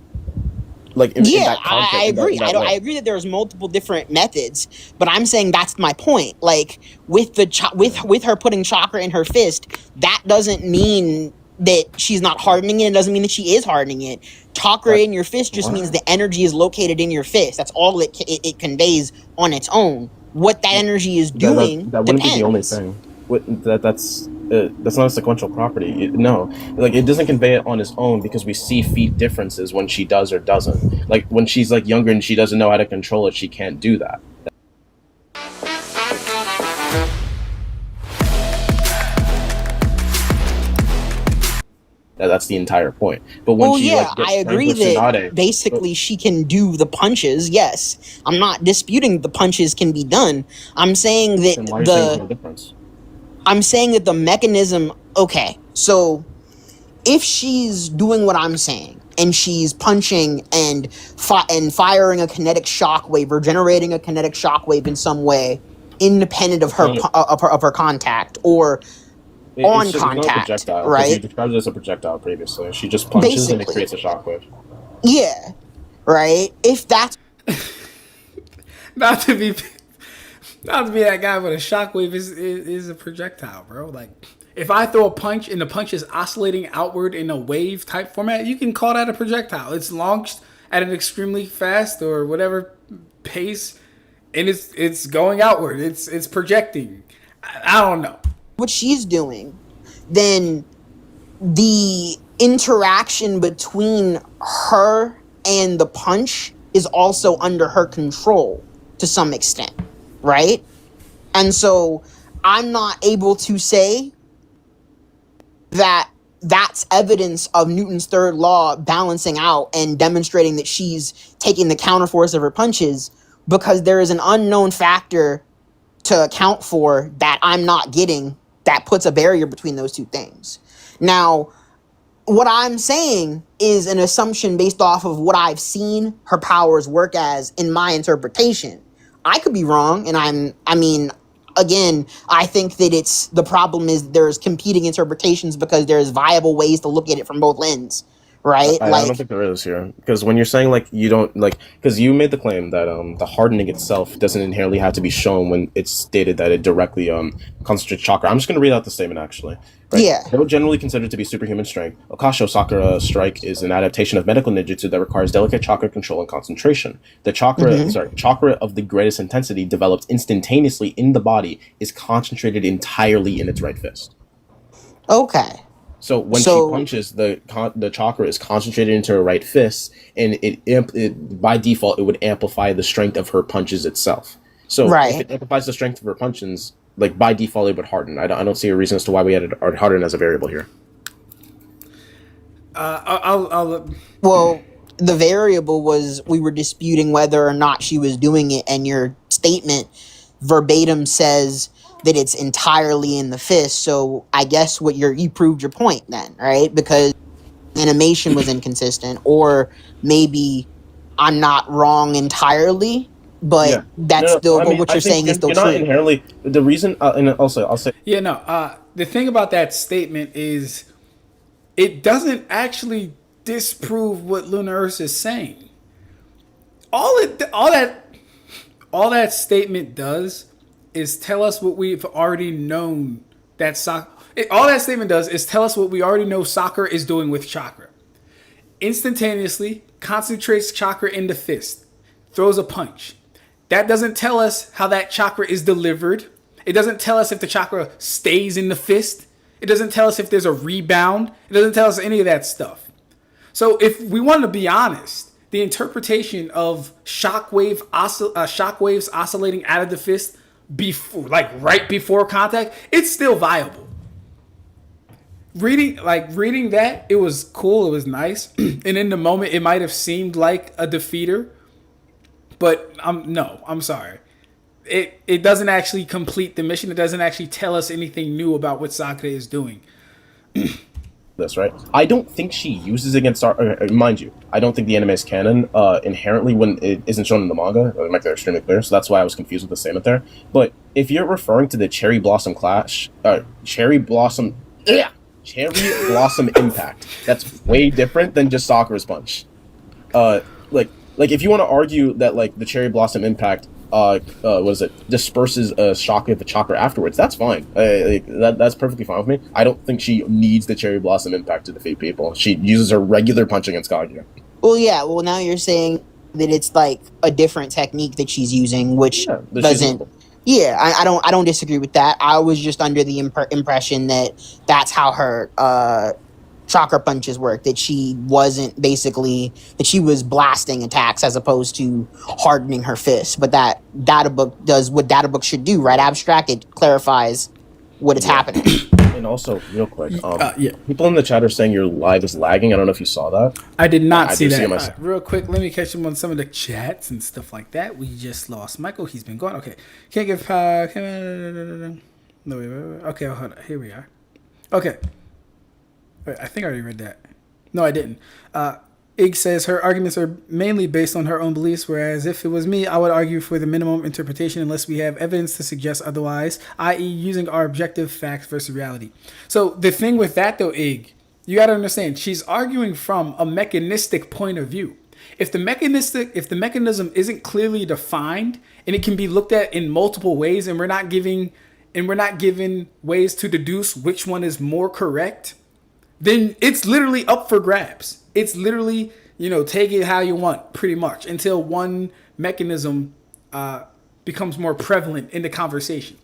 Like in Yeah, that context, I agree. way. I agree that there's multiple different methods, but I'm saying that's my point. Like with with her putting chakra in her fist, that doesn't mean that she's not hardening it. It doesn't mean that she is hardening it. Chakra in your fist just means the energy is located in your fist. That's all it conveys on its own. What that energy is doing that wouldn't depends. be the only thing. That's not a sequential property. No, like it doesn't convey it on its own because we see feat differences when she does or doesn't. Like when she's like younger and she doesn't know how to control it, she can't do that. That's the entire point. But when she yeah, like gets I agree strength with that Tsunade, basically she can do the punches. Yes, I'm not disputing the punches can be done. I'm saying that then why are you saying there's no difference? I'm saying that the mechanism. Okay, so if she's doing what I'm saying and she's punching and firing a kinetic shockwave or generating a kinetic shockwave in some way, independent of her of her contact or on contact, projectile, right? You described it as a projectile previously. She just punches and it Basically. creates a shockwave. Yeah, right. If that's Not to be that guy, but a shockwave is a projectile, bro. Like if I throw a punch and the punch is oscillating outward in a wave type format, you can call that a projectile. It's launched at an extremely fast or whatever pace, and it's going outward. It's projecting. I don't know what she's doing, then the interaction between her and the punch is also under her control to some extent, right? And so I'm not able to say that that's evidence of Newton's third law balancing out and demonstrating that she's taking the counterforce of her punches, because there is an unknown factor to account for that I'm not getting that puts a barrier between those two things. Now, what I'm saying is an assumption based off of what I've seen her powers work as in my interpretation. I could be wrong, and again, I think that the problem is there's competing interpretations because there's viable ways to look at it from both ends, right? I don't think there is here, because when you're saying like you don't like, because you made the claim that the hardening itself doesn't inherently have to be shown when it's stated that it directly concentrates chakra. I'm just going to read out the statement actually. Right? Yeah. Though generally considered to be superhuman strength, Okasho Sakura Strike is an adaptation of medical ninjutsu that requires delicate chakra control and concentration. The chakra of the greatest intensity developed instantaneously in the body is concentrated entirely in its right fist. Okay. So when she punches, the chakra is concentrated into her right fist, and it by default it would amplify the strength of her punches itself. So if it amplifies the strength of her punches, like by default it would harden. I don't see a reason as to why we added harden as a variable here. Well, the variable was we were disputing whether or not she was doing it, and your statement verbatim says that it's entirely in the fist. So I guess you proved your point then, right? Because animation was inconsistent, or maybe I'm not wrong entirely, but what you're saying is still true. Not inherently the reason, and also I'll say the thing about that statement is it doesn't actually disprove what Lunar Ursa is saying. All that statement does is tell us what we've already known that all that statement does is tell us what we already know Sakura is doing with chakra. Instantaneously concentrates chakra in the fist, throws a punch. That doesn't tell us how that chakra is delivered. It doesn't tell us if the chakra stays in the fist. It doesn't tell us if there's a rebound. It doesn't tell us any of that stuff. So if we want to be honest, the interpretation of shockwaves oscillating out of the fist right before contact, it's still viable. Reading that, it was cool, it was nice, and in the moment it might have seemed like a defeater, but I'm sorry. It doesn't actually complete the mission. It doesn't actually tell us anything new about what Sakura is doing. This, right? I don't think she uses against mind you, I don't think the anime is canon inherently when it isn't shown in the manga. It make that extremely clear, so that's why I was confused with the statement there. But if you're referring to the cherry blossom impact, that's way different than just Sakura's punch. Like if you want to argue that like the cherry blossom impact disperses a shockwave of chakra afterwards, that's fine. That's perfectly fine with me. I don't think she needs the cherry blossom impact to defeat people. She uses her regular punch against Kaguya. Well, yeah. Well, now you're saying that it's like a different technique that she's using, which doesn't. Yeah, I don't disagree with that. I was just under the impression that that's how her chakra punches work. That she was blasting attacks as opposed to hardening her fist. But that data book does what data book should do, right? Ab-Stract, it clarifies what is happening. And also, real quick, people in the chat are saying your live is lagging. I don't know if you saw that. I did not see that. Real quick, let me catch him on some of the chats and stuff like that. We just lost Michael. He's been gone. Okay. Can't give power. No, wait. Okay, hold on. Here we are. Okay. Wait, I think I already read that. No, I didn't. Ig says her arguments are mainly based on her own beliefs, whereas if it was me, I would argue for the minimum interpretation unless we have evidence to suggest otherwise, i.e. using our objective facts versus reality. So the thing with that though, Ig, you got to understand, she's arguing from a mechanistic point of view. If the mechanism isn't clearly defined and it can be looked at in multiple ways, and we're not given ways to deduce which one is more correct, then it's literally up for grabs. It's literally, take it how you want, pretty much, until one mechanism becomes more prevalent in the conversation.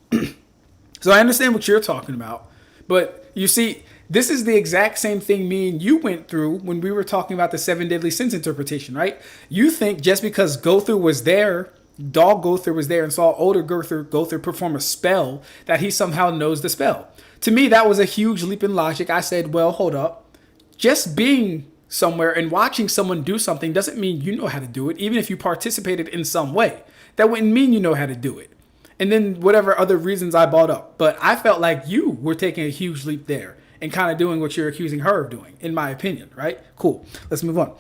So I understand what you're talking about, but you see, this is the exact same thing me and you went through when we were talking about the 7 deadly sins interpretation, right? You think just because Gother was there, Dog Gother was there and saw older Gother perform a spell, that he somehow knows the spell. To me, that was a huge leap in logic. I said, well, hold up. Just being somewhere and watching someone do something doesn't mean you know how to do it, even if you participated in some way. That wouldn't mean you know how to do it. And then whatever other reasons I brought up. But I felt like you were taking a huge leap there and kind of doing what you're accusing her of doing, in my opinion, right? Cool. Let's move on.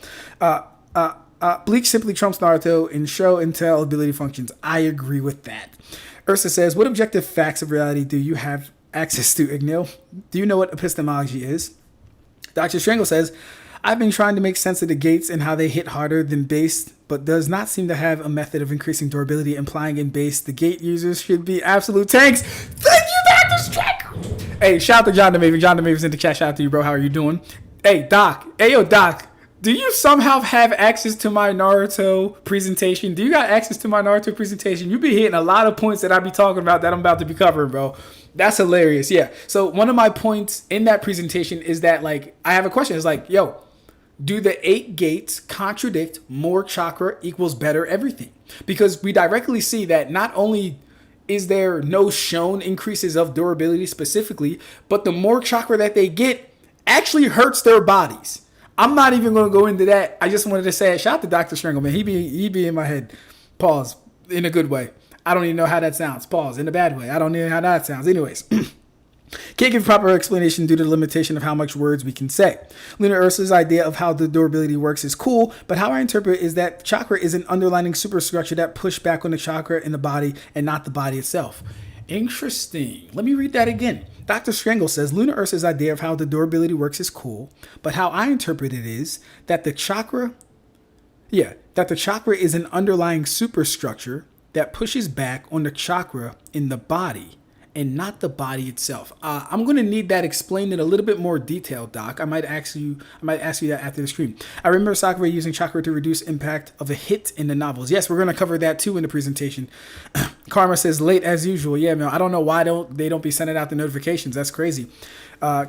Bleach simply trumps Naruto in show and tell ability functions. I agree with that. Ursa says, what objective facts of reality do you have access to, Ignil? Do you know what epistemology is? Dr. Strangle says, I've been trying to make sense of the gates and how they hit harder than base, but does not seem to have a method of increasing durability, implying in base the gate users should be absolute tanks. Thank you, Ab-Stract. Hey, shout out to John DeMaven. John DeMaven's in the chat. Shout out to you, bro. How are you doing? Hey, Doc. Hey, yo, Doc. Do you somehow have access to my Naruto presentation? Do you got access to my Naruto presentation? You be hitting a lot of points that I be talking about that I'm about to be covering, bro. That's hilarious. Yeah. So one of my points in that presentation is that, like, I have a question. It's like, yo, do the 8 gates contradict more chakra equals better everything? Because we directly see that not only is there no shown increases of durability specifically, but the more chakra that they get actually hurts their bodies. I'm not even going to go into that. I just wanted to say, shout out to Dr. Strangle, man. He be in my head. Pause. In a good way. I don't even know how that sounds. Pause. In a bad way. I don't even know how that sounds. Anyways. Can't give proper explanation due to the limitation of how much words we can say. Lunar Ursa's idea of how the durability works is cool, but how I interpret is that chakra is an underlying superstructure that push back on the chakra in the body and not the body itself. Interesting. Let me read that again. Dr. Strangle says Lunar Ursa's idea of how the durability works is cool, but how I interpret it is that the chakra is an underlying superstructure that pushes back on the chakra in the body and not the body itself. I'm going to need that explained in a little bit more detail, Doc. I might ask you that after the stream. I remember Sakura using chakra to reduce impact of a hit in the novels. Yes, we're going to cover that too in the presentation. Karma says late as usual. Yeah, man. I don't know why they don't be sending out the notifications. That's crazy.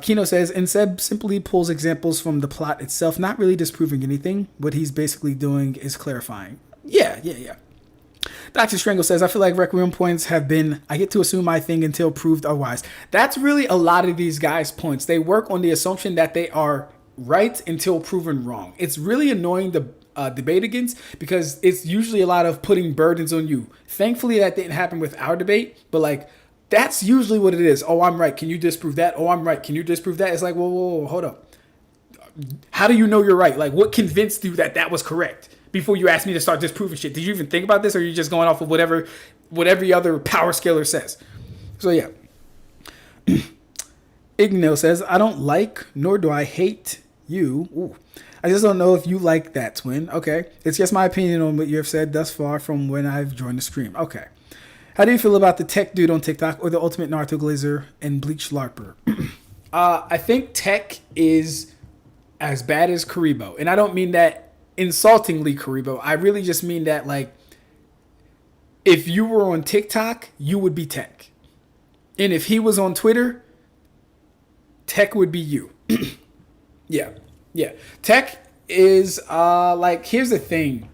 Kino says, and Seb simply pulls examples from the plot itself, not really disproving anything. What he's basically doing is clarifying. Yeah. Dr. Strangle says, I feel like Requiem points have been, I get to assume my thing until proved otherwise. That's really a lot of these guys' points. They work on the assumption that they are right until proven wrong. It's really annoying to debate against because it's usually a lot of putting burdens on you. Thankfully, that didn't happen with our debate, but like, that's usually what it is. Oh, I'm right. Can you disprove that? Oh, I'm right. Can you disprove that? It's like, whoa, hold up. How do you know you're right? Like, what convinced you that that was correct? Before you asked me to start disproving shit, did you even think about this, or are you just going off of whatever every other power scaler says? So yeah. Igno says, I don't like nor do I hate you. Ooh. I just don't know if you like that, twin. Okay. It's just my opinion on what you have said thus far from when I've joined the stream. Okay. How do you feel about the Tech dude on TikTok or the ultimate Naruto Glazer and Bleach LARPer? I think Tech is as bad as Kuribo. And I don't mean that insultingly, Kuribo. I really just mean that, like, if you were on TikTok, you would be Tech. And if he was on Twitter, Tech would be you. Yeah. Tech is, like, here's the thing.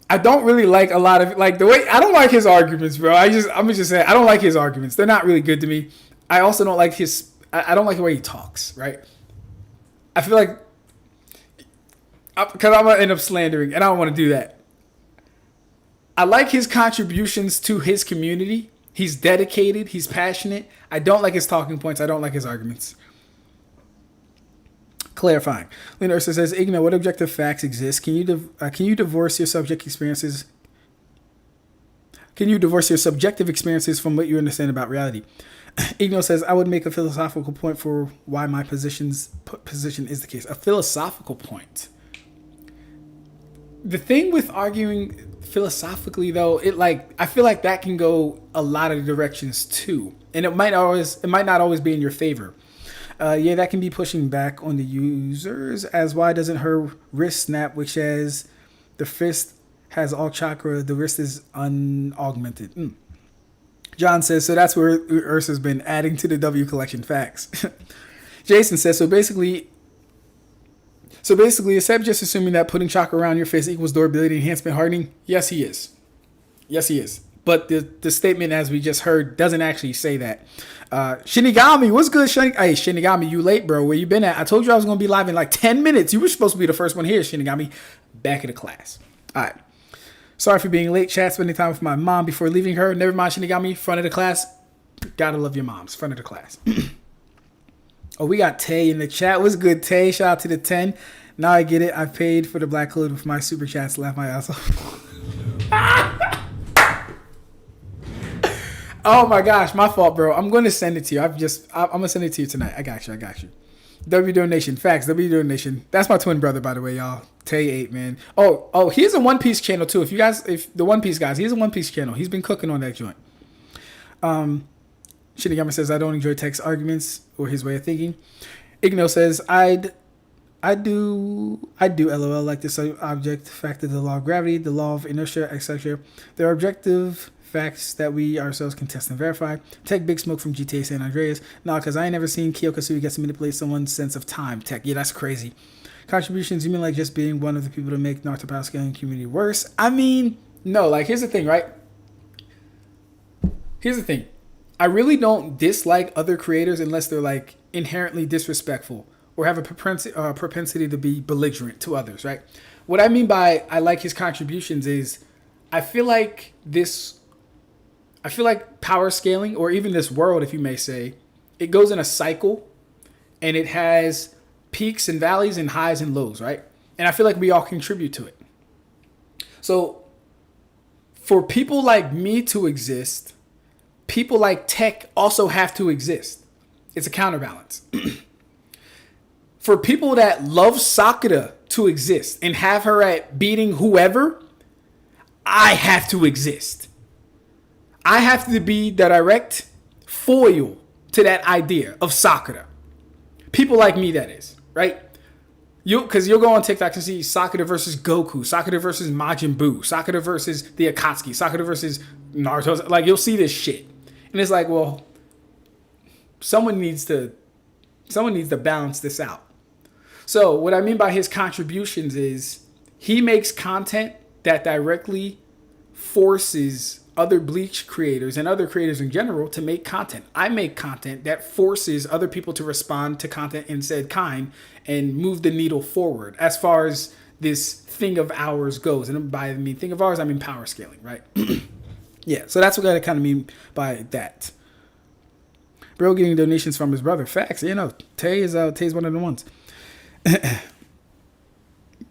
I don't really like a lot of, like, the way, I don't like his arguments, bro. I'm gonna just say, I don't like his arguments. They're not really good to me. I also don't like I don't like the way he talks, right? I feel like, because I'm going to end up slandering, and I don't want to do that. I like his contributions to his community. He's dedicated. He's passionate. I don't like his talking points. I don't like his arguments. Clarifying. Lunar Ursa says, Igno, what objective facts exist? Can you divorce your subjective experiences? Can you divorce your subjective experiences from what you understand about reality? Igno says, I would make a philosophical point for why my position is the case. A philosophical point. The thing with arguing philosophically, though, I feel like that can go a lot of directions too, and it might not always be in your favor. That can be pushing back on the users. As why doesn't her wrist snap, which has the fist has all chakra, the wrist is unaugmented. John says, so that's where Ursa's been adding to the W collection facts. Jason says, so basically, is Seb just assuming that putting chakra around your face equals durability enhancement hardening? Yes, he is. But the statement, as we just heard, doesn't actually say that. Shinigami, what's good, Shinigami, you late, bro. Where you been at? I told you I was going to be live in like 10 minutes. You were supposed to be the first one here, Shinigami. Back in the class. All right. Sorry for being late, chat. Spending time with my mom before leaving her. Never mind, Shinigami. Front of the class. Gotta love your moms. Front of the class. Oh, we got Tay in the chat. What's good, Tay? Shout out to the 10. Now I get it. I paid for the black code with my super chats. Laugh my ass off. Oh my gosh, my fault, bro. I'm going to send it to you. I'm going to send it to you tonight. I got you. W donation. Facts. W donation. That's my twin brother, by the way, y'all. Tay 8, man. Oh, he's a One Piece channel too. If the One Piece guys, he's a One Piece channel. He's been cooking on that joint. Shinigami says, I don't enjoy Tech's arguments or his way of thinking. Igno says, I do LOL like this object fact of the law of gravity, the law of inertia, etc. There are objective facts that we ourselves can test and verify. Tech Big Smoke from GTA San Andreas. Nah, because I ain't never seen Kiyokatsugi get to manipulate someone's sense of time. Tech, yeah, that's crazy. Contributions, you mean like just being one of the people to make Naruto Powerscaling community worse? I mean, no, like here's the thing, right? Here's the thing. I really don't dislike other creators unless they're like inherently disrespectful or have a propensity to be belligerent to others, right? What I mean by I like his contributions is I feel like power scaling, or even this world, if you may say, it goes in a cycle and it has peaks and valleys and highs and lows, right? And I feel like we all contribute to it. So for people like me to exist, people like Tech also have to exist. It's a counterbalance. For people that love Sakura to exist and have her at beating whoever, I have to exist. I have to be the direct foil to that idea of Sakura. People like me, that is, right? Because you'll go on TikTok and see Sakura versus Goku, Sakura versus Majin Buu, Sakura versus the Akatsuki, Sakura versus Naruto. Like, you'll see this shit. And it's like, well, someone needs to balance this out. So what I mean by his contributions is he makes content that directly forces other Bleach creators and other creators in general to make content. I make content that forces other people to respond to content in said kind and move the needle forward as far as this thing of ours goes. And by thing of ours, I mean power scaling, right? Yeah, so that's what I kind of mean by that. Bro getting donations from his brother. Facts. You know, Tay's one of the ones.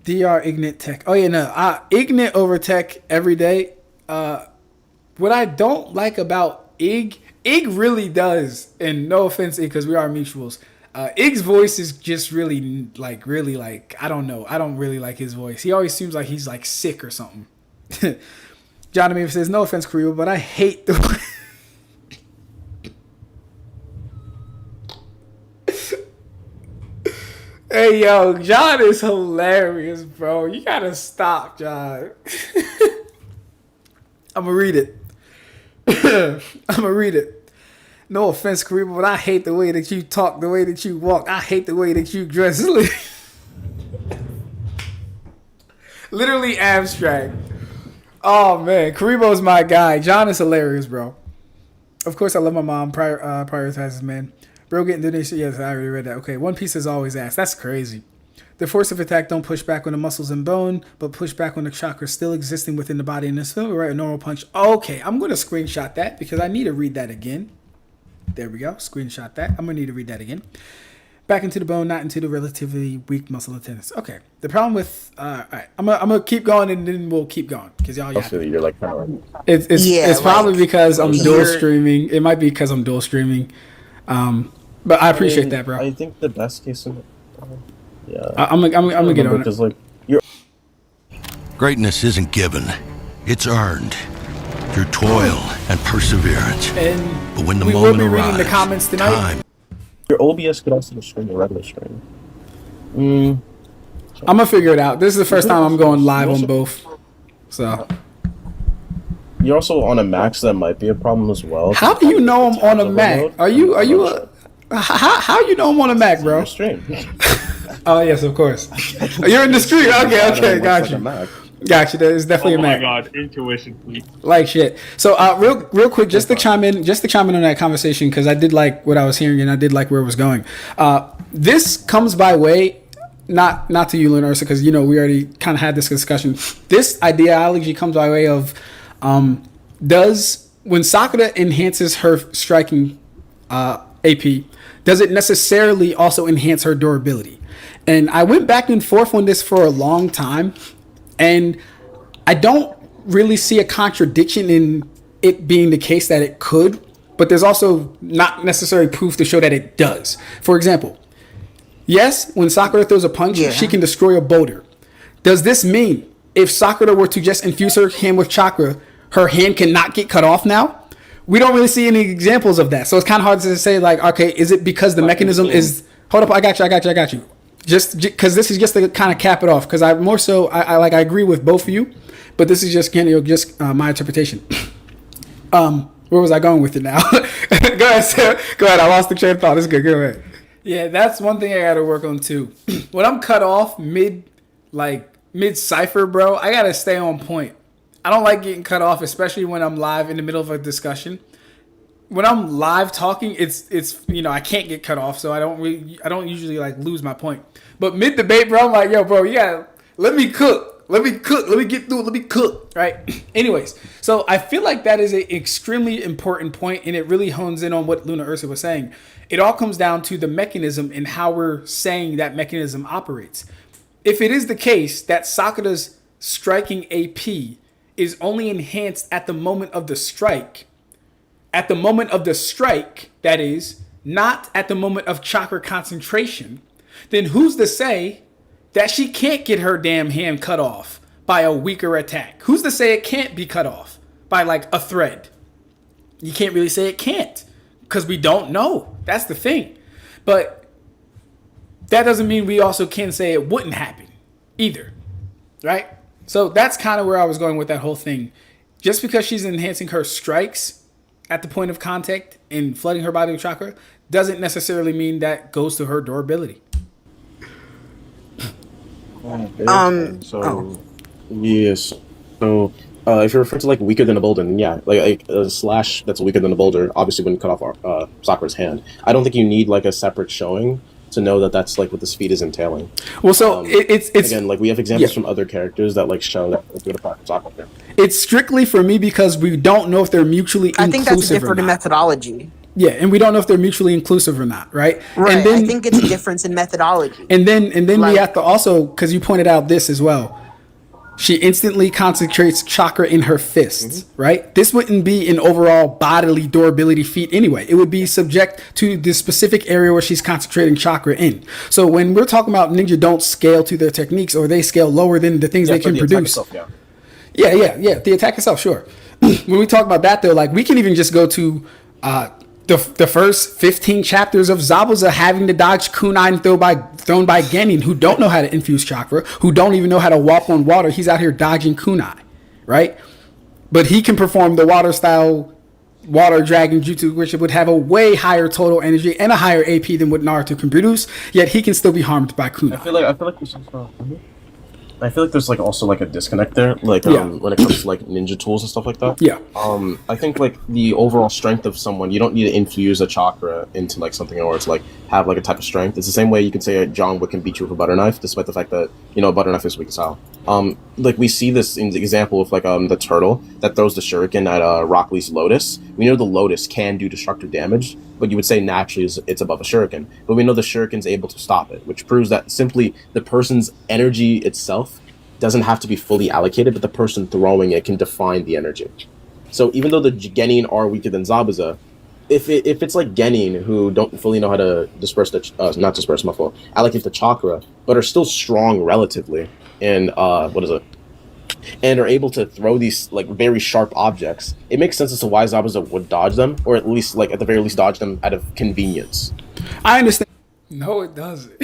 DR Ignite Tech. Oh yeah, no. Ignite over Tech every day. What I don't like about Ig really does, and no offense, Ig, because we are mutuals. Ig's voice is just really like, I don't know. I don't really like his voice. He always seems like he's like sick or something. John Maeve says, no offense, Kuribo, but I hate the way. Hey, yo, John is hilarious, bro. You gotta stop, John. I'm gonna read it. No offense, Kuribo, but I hate the way that you talk, the way that you walk. I hate the way that you dress. Literally Ab-Stract. Oh, man. Kuribo's my guy. John is hilarious, bro. Of course, I love my mom. Prioritizes, man. Bro getting donation. Yes, I already read that. Okay, One Piece is always asked. That's crazy. The force of attack don't push back on the muscles and bone, but push back on the chakra still existing within the body. And this film, right? A normal punch. Okay, I'm going to screenshot that because I need to read that again. There we go. Screenshot that. I'm going to need to read that again. Back into the bone, not into the relatively weak muscle and tendons. Okay. The problem with... all right. I'm gonna keep going and then we'll keep going. Because y'all... You're like... It's probably because I'm dual streaming. It might be because I'm dual streaming. But I appreciate that, bro. I think the best case of... yeah. I'm gonna get on it. Like, you're... Greatness isn't given. It's earned. Through toil and perseverance. And but when the we moment will be arrives, reading the comments tonight. Time. Your OBS could also stream a regular stream. I'm gonna figure it out. This is the first time I'm going live on both. So you're also on a Mac, so that might be a problem as well. How do you know I'm on a Mac? How you know I'm on a Mac, bro? Stream. Oh yes, of course. You're in the stream. Okay, got you. Gotcha. That is definitely a Mac. Oh my god, intuition, please. Like shit. So, real quick, just to chime in on that conversation because I did like what I was hearing and I did like where it was going. This comes by way, not to you, Lunar Ursa, because we already kind of had this discussion. This ideology comes by way of when Sakura enhances her striking AP, does it necessarily also enhance her durability? And I went back and forth on this for a long time. And I don't really see a contradiction in it being the case that it could, but there's also not necessarily proof to show that it does. For example, Yes, when Sakura throws a punch, Yeah. she can destroy a boulder. Does this mean if Sakura were to just infuse her hand with chakra, her hand cannot get cut off now? We don't really see any examples of that. So it's kind of hard to say, like, okay, is it because the mechanism is... Hold up, I got you. Just because this is just to kind of cap it off. Because I more so, I agree with both of you. But this is just, my interpretation. Where was I going with it now? Go ahead, Sarah. Go ahead. I lost the train of thought. It's good. Go ahead. Yeah, that's one thing I got to work on too. When I'm cut off mid cipher, bro, I got to stay on point. I don't like getting cut off, especially when I'm live in the middle of a discussion. When I'm live talking, it's I can't get cut off, so I don't usually like lose my point. But mid debate, bro, I'm like, yo, bro, let me cook. Let me get through it. Let me cook. Right. Anyways, so I feel like that is an extremely important point, and it really hones in on what Lunar Ursa was saying. It all comes down to the mechanism and how we're saying that mechanism operates. If it is the case that Sakura's striking AP is only enhanced at the moment of the strike, that is, not at the moment of chakra concentration, then who's to say that she can't get her damn hand cut off by a weaker attack? Who's to say it can't be cut off by like a thread? You can't really say it can't because we don't know. That's the thing. But that doesn't mean we also can say it wouldn't happen either, right? So that's kind of where I was going with that whole thing. Just because she's enhancing her strikes at the point of contact and flooding her body with chakra doesn't necessarily mean that goes to her durability. Yes. So if you're referring to like weaker than a boulder, then yeah, like a slash that's weaker than a boulder obviously wouldn't cut off Sakura's hand. I don't think you need like a separate showing to know that that's like what this feat is entailing. Well, so it's again, like we have examples from other characters that like show that it's good apart from Sakura. It's strictly for me because we don't know if they're mutually inclusive. I think that's a different methodology. Yeah, and we don't know if they're mutually inclusive or not, right? Right. And then, I think it's a difference in methodology. And then we have to also, because you pointed out this as well, she instantly concentrates chakra in her fists, right? This wouldn't be an overall bodily durability feat anyway. It would be subject to the specific area where she's concentrating chakra in. So when we're talking about ninja don't scale to their techniques or they scale lower than the things they can produce. Yeah. The attack itself, sure. When we talk about that though, like we can even just go to the first 15 chapters of Zabuza having to dodge kunai thrown by genin who don't know how to infuse chakra, who don't even know how to walk on water. He's out here dodging kunai, right? But he can perform the water dragon jutsu, which would have a way higher total energy and a higher AP than what Naruto can produce, yet he can still be harmed by kunai. I feel like there's like also like a disconnect there, like when it comes to like ninja tools and stuff like that. Yeah. I think like the overall strength of someone, you don't need to infuse a chakra into like something in order to like have like a type of strength. It's the same way you can say a John Wick can beat you with a butter knife, despite the fact that a butter knife is weak as hell. Like we see this in the example of like the turtle that throws the shuriken at Rock Lee's lotus. We know the lotus can do destructive damage, but you would say naturally it's above a shuriken. But we know the shuriken's able to stop it, which proves that simply the person's energy itself doesn't have to be fully allocated, but the person throwing it can define the energy. So even though the genin are weaker than Zabuza, if it's like genin who don't fully know how to allocate the chakra, but are still strong relatively, and and are able to throw these like very sharp objects, it makes sense as to why Zabuza would dodge them, or at least like at the very least dodge them out of convenience. I understand. No, it doesn't.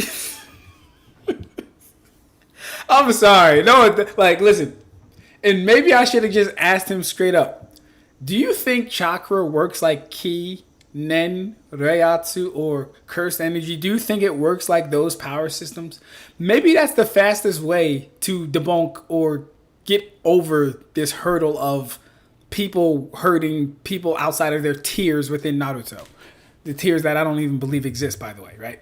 I'm sorry. No, like listen, and maybe I should have just asked him straight up. Do you think chakra works like ki, nen, reiatsu, or cursed energy? Do you think it works like those power systems? Maybe that's the fastest way to debunk or get over this hurdle of people hurting people outside of their tiers within Naruto. The tiers that I don't even believe exist, by the way, right?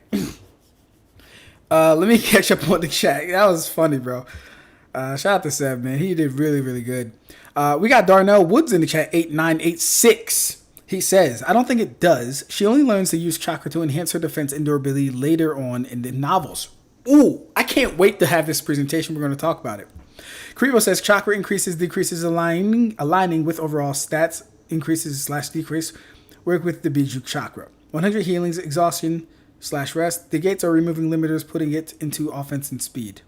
Let me catch up on the chat. That was funny, bro. Shout out to Seb, man. He did really, really good. We got Darnell Woods in the chat, 8986. He says, I don't think it does. She only learns to use chakra to enhance her defense and durability later on in the novels. Ooh, I can't wait to have this presentation. We're going to talk about it. Kuribo says, chakra increases, decreases, aligning with overall stats, increases / decrease. Work with the Biju chakra. 100 healings, exhaustion, slash rest. The gates are removing limiters, putting it into offense and speed.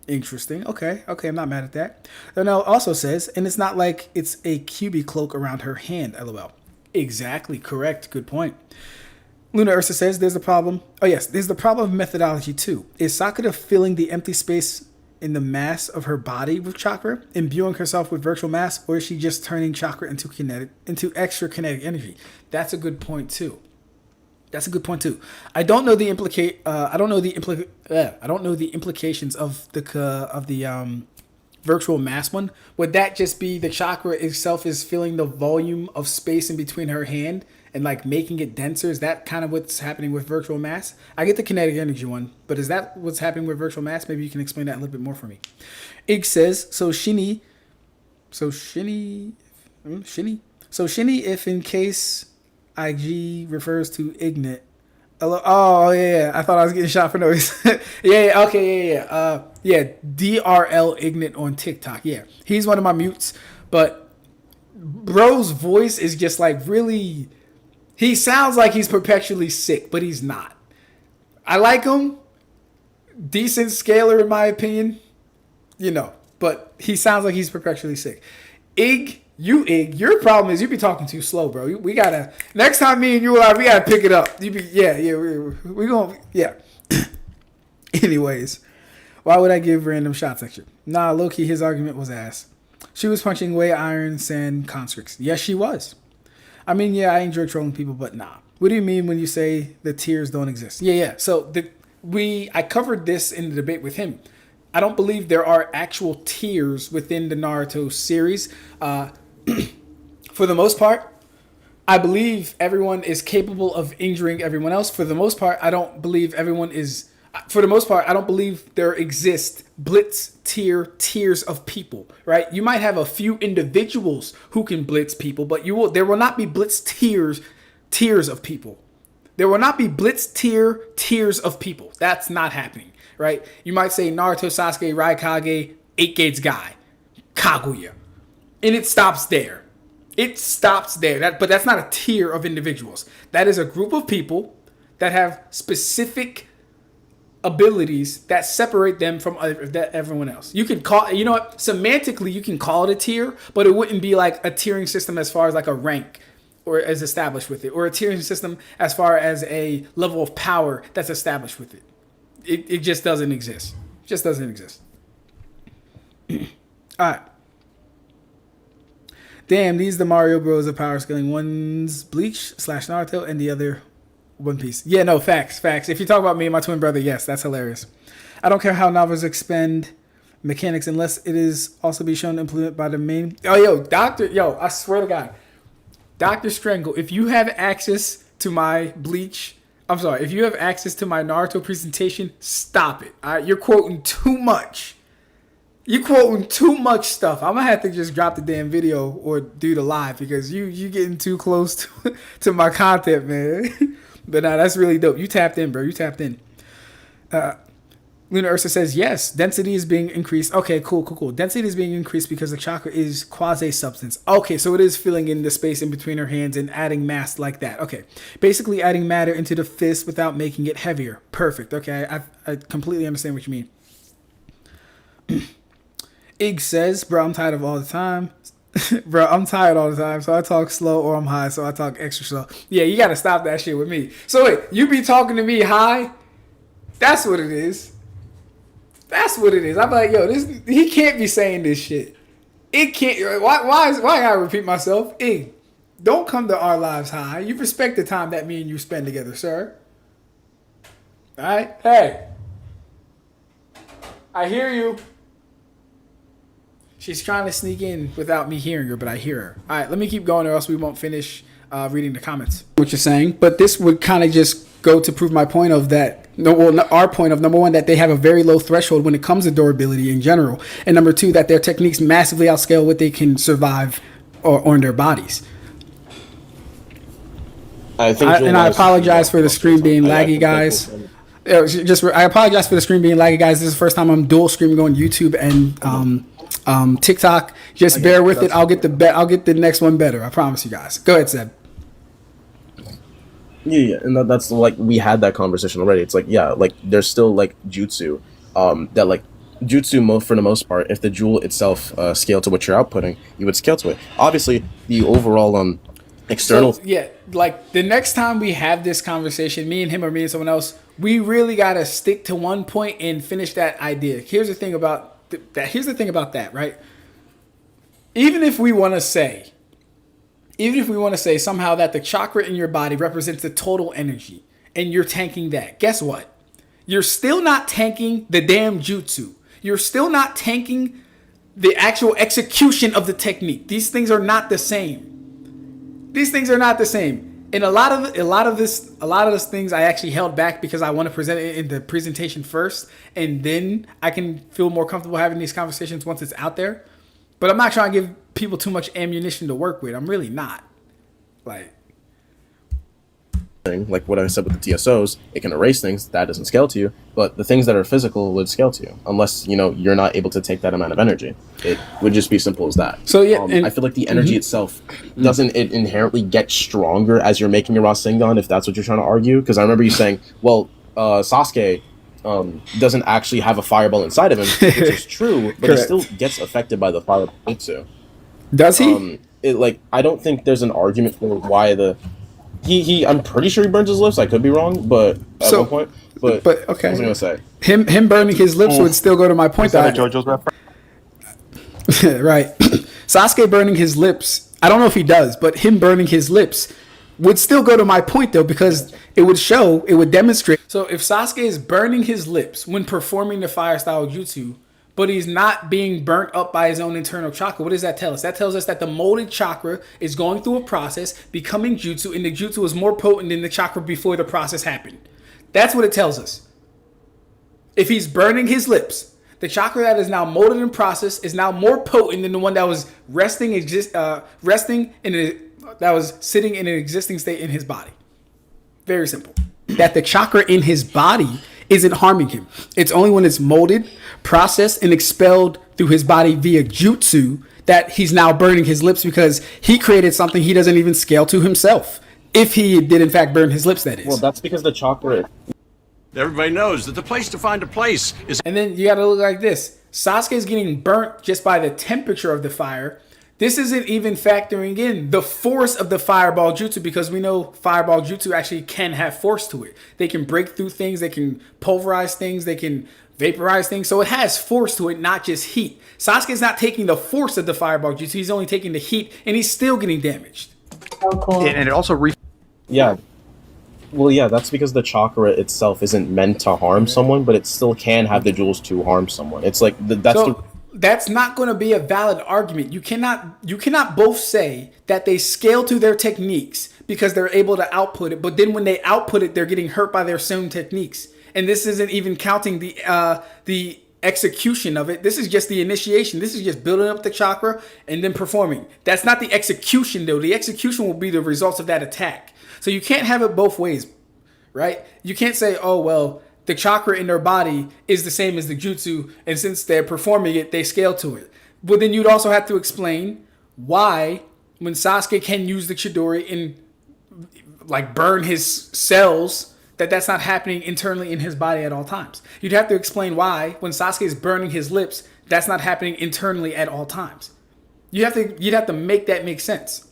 Interesting. Okay, I'm not mad at that. Then it also says, and it's not like it's a QB cloak around her hand, lol. Exactly, correct, good point. Lunar Ursa says there's a problem. Oh yes, there's the problem of methodology too. Is Sakura filling the empty space in the mass of her body with chakra, imbuing herself with virtual mass, or is she just turning chakra into extra kinetic energy? That's a good point too. I don't know the implications of the virtual mass one. Would that just be the chakra itself is filling the volume of space in between her hand and like making it denser? Is that kind of what's happening with virtual mass? I get the kinetic energy one, but is that what's happening with virtual mass? Maybe you can explain that a little bit more for me. Ig says, so Shinny, if in case IG refers to Ignite. Oh yeah, I thought I was getting shot for noise. Yeah, DRL Ignite on TikTok. Yeah, he's one of my mutes, but bro's voice is just like really. He sounds like he's perpetually sick, but he's not. I like him, decent scaler in my opinion, but he sounds like he's perpetually sick. Ig, your problem is you be talking too slow, bro. We gotta next time me and you are, we gotta pick it up. We gonna. Anyways, why would I give random shots extra? Nah, low-key, his argument was ass. She was punching away iron sand constructs. Yes, she was. I mean, yeah, I enjoy trolling people, but nah. What do you mean when you say the tiers don't exist? Yeah. So I covered this in the debate with him. I don't believe there are actual tiers within the Naruto series. For the most part, I believe everyone is capable of injuring everyone else. For the most part, I don't believe there exist blitz tiers of people, right? You might have a few individuals who can blitz people, but there will not be blitz tiers of people. There will not be blitz tiers of people. That's not happening, right? You might say Naruto, Sasuke, Raikage, 8 Gates guy, Kaguya. And it stops there. But that's not a tier of individuals. That is a group of people that have specific abilities that separate them from everyone else. You could call, semantically you can call it a tier, but it wouldn't be like a tiering system as far as like a rank or as established with it, or a tiering system as far as a level of power that's established with it. It just doesn't exist. All right. Damn, these the Mario Bros of power scaling. One's Bleach / Naruto and the other One Piece. Yeah, no, facts. If you talk about me and my twin brother, yes, that's hilarious. I don't care how novels expend mechanics unless it is also be shown to implement by the main. I swear to God. Dr. Strangle, if you have access to my if you have access to my Naruto presentation, stop it. All right, you're quoting too much. Stuff. I'm gonna have to just drop the damn video or do the live because you getting too close to my content, man. But nah, that's really dope. You tapped in, bro. Lunar Ursa says, yes, density is being increased. Okay, cool. Density is being increased because the chakra is quasi-substance. Okay, so it is filling in the space in between her hands and adding mass like that. Okay, basically adding matter into the fist without making it heavier. Perfect. Okay, I completely understand what you mean. Ig says, bro, I'm tired all the time, so I talk slow, or I'm high, so I talk extra slow. Yeah, you gotta stop that shit with me. So wait, you be talking to me high? That's what it is. I'm like, he can't be saying this shit. It can't. Why I gotta repeat myself? Ig, don't come to our lives high. You respect the time that me and you spend together, sir. All right? Hey. I hear you. She's trying to sneak in without me hearing her, but I hear her. All right, let me keep going or else we won't finish reading the comments. What you're saying, but this would kind of just go to prove my point of that. Our point of number one, that they have a very low threshold when it comes to durability in general, and number two, that their techniques massively outscale what they can survive or in their bodies. I apologize for the screen being laggy, guys. I apologize for the screen being laggy, guys. This is the first time I'm dual streaming on YouTube and TikTok. Just bear with it. I'll get the next one better. I promise you guys. Go ahead, Seb. Yeah, and that's like we had that conversation already. It's like, yeah, like there's still like jutsu, that like jutsu for the most part, if the jewel itself scaled to what you're outputting, you would scale to it. Obviously, the overall external. So yeah, like the next time we have this conversation, me and him or me and someone else, we really gotta stick to one point and finish that idea. Here's the thing about that. Here's the thing about that, right? Even if we want to say somehow that the chakra in your body represents the total energy and you're tanking that, guess what? You're still not tanking the damn jutsu. You're still not tanking the actual execution of the technique. These things are not the same. These things are not the same. And a lot of those things I actually held back because I want to present it in the presentation first, and then I can feel more comfortable having these conversations once it's out there. But I'm not trying to give people too much ammunition to work with. I'm really not. Like what I said with the TSOs, it can erase things that doesn't scale to you, but the things that are physical would scale to you, unless you're not able to take that amount of energy. It would just be simple as that. So yeah, I feel like the energy itself doesn't it inherently get stronger as you're making your Rasengan, if that's what you're trying to argue. Because I remember you saying, well, Sasuke doesn't actually have a fireball inside of him, which is true, but he still gets affected by the fireball too. Does he? I don't think there's an argument for why I'm pretty sure he burns his lips. I could be wrong, but at one point. But okay. What was I gonna say? Him burning his lips would still go to my point. That JoJo's reference? Right. Sasuke burning his lips. I don't know if he does, but him burning his lips would still go to my point though, because it would demonstrate. So if Sasuke is burning his lips when performing the fire style jutsu, but he's not being burnt up by his own internal chakra, what does that tell us? That tells us that the molded chakra is going through a process, becoming jutsu, and the jutsu is more potent than the chakra before the process happened. That's what it tells us. If he's burning his lips, the chakra that is now molded in process is now more potent than the one that was sitting in an existing state in his body. Very simple. That the chakra in his body isn't harming him. It's only when it's molded, processed, and expelled through his body via jutsu that he's now burning his lips, because he created something he doesn't even scale to himself. If he did in fact burn his lips, that is. Well, that's because the chakra. Everybody knows that the place to find a place is... And then you gotta look like this. Sasuke is getting burnt just by the temperature of the fire. This isn't even factoring in the force of the fireball jutsu, because we know fireball jutsu actually can have force to it. They can break through things, they can pulverize things, they can vaporize things. So it has force to it, not just heat. Sasuke's not taking the force of the fireball jutsu, he's only taking the heat, and he's still getting damaged. Oh, cool. And it also Yeah. Well, yeah, that's because the chakra itself isn't meant to harm someone, but it still can have the jewels to harm someone. It's like that's not going to be a valid argument. You cannot both say that they scale to their techniques because they're able to output it, but then when they output it, they're getting hurt by their own techniques. And this isn't even counting the execution of it. This is just the initiation. This is just building up the chakra and then performing. That's not the execution, though. The execution will be the results of that attack. So you can't have it both ways, right? You can't say, oh, well, the chakra in their body is the same as the jutsu, and since they're performing it, they scale to it. But then you'd also have to explain why, when Sasuke can use the Chidori and burn his cells, that's not happening internally in his body at all times. You'd have to explain why, when Sasuke is burning his lips, that's not happening internally at all times. You'd have to make that make sense.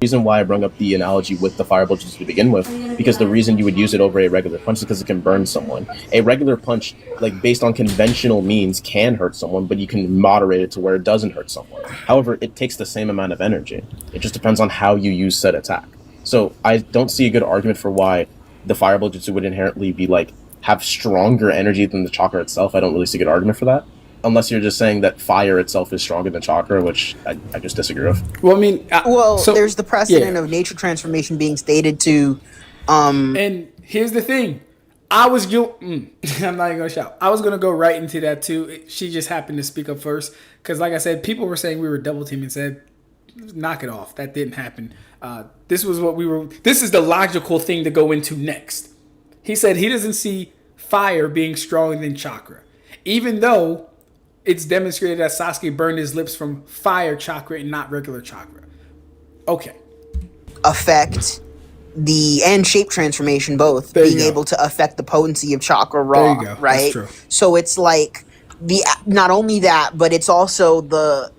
Reason why I brought up the analogy with the fireball just to begin with, because the reason you would use it over a regular punch is because it can burn someone. A regular punch, based on conventional means, can hurt someone, but you can moderate it to where it doesn't hurt someone. However, it takes the same amount of energy. It just depends on how you use said attack. So I don't see a good argument for why the fireball jutsu would inherently be have stronger energy than the chakra itself. I don't really see a good argument for that. Unless you're just saying that fire itself is stronger than chakra, which I just disagree with. Well, I mean... there's the precedent of nature transformation being stated to... And here's the thing. I'm not even going to shout. I was going to go right into that, too. She just happened to speak up first. Because, like I said, people were saying we were double teaming and said, knock it off. That didn't happen. This is the logical thing to go into next. He said he doesn't see fire being stronger than chakra. Even though... it's demonstrated that Sasuke burned his lips from fire chakra and not regular chakra. Okay. Effect and shape transformation both There you being go. able to affect the potency of chakra There raw, you go. That's right? true. So it's like not only that, but it's also the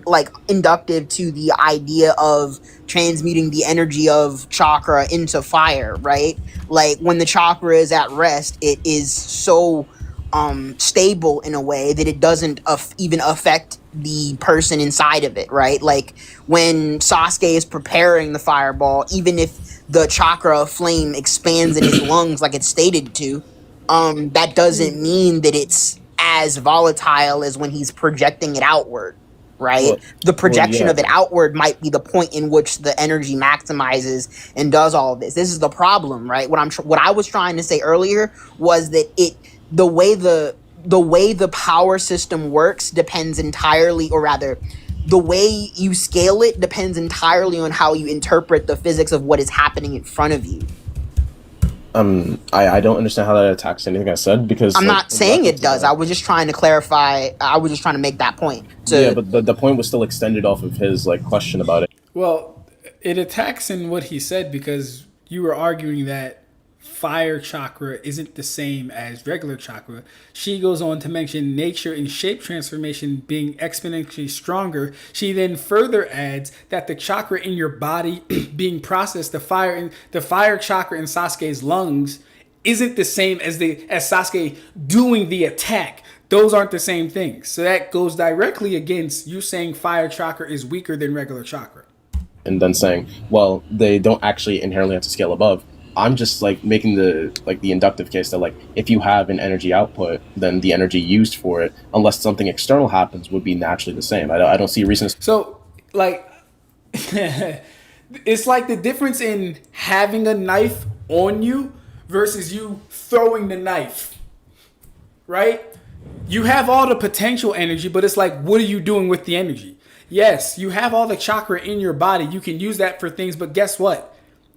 like inductive to the idea of transmuting the energy of chakra into fire, right? Like when the chakra is at rest, it is so stable in a way that it doesn't even affect the person inside of it, right? Like when Sasuke is preparing the fireball, even if the chakra of flame expands in his lungs like it's stated to, that doesn't mean that it's as volatile as when he's projecting it outward, right? Well, The projection yeah. of it outward might be the point in which the energy maximizes and does all of this. This is the problem, right? What I was trying to say earlier was that the way the power system works depends entirely, or rather, the way you scale it depends entirely on how you interpret the physics of what is happening in front of you. I don't understand how that attacks anything I said, because I'm like, not saying it does. I was just trying to clarify. I was just trying to make that point. Yeah, but the point was still extended off of his like question about it. Well, it attacks in what he said because you were arguing that fire chakra isn't the same as regular chakra. She goes on to mention nature and shape transformation being exponentially stronger. She then further adds that the chakra in your body being processed, the fire chakra in Sasuke's lungs isn't the same as Sasuke doing the attack. Those aren't the same things. So that goes directly against you saying fire chakra is weaker than regular chakra. And then saying, well, they don't actually inherently have to scale above. I'm just like making the inductive case that like if you have an energy output, then the energy used for it, unless something external happens, would be naturally the same. I don't see a reason. So like it's like the difference in having a knife on you versus you throwing the knife, right? You have all the potential energy, but it's like, what are you doing with the energy? Yes, you have all the chakra in your body. You can use that for things, but guess what?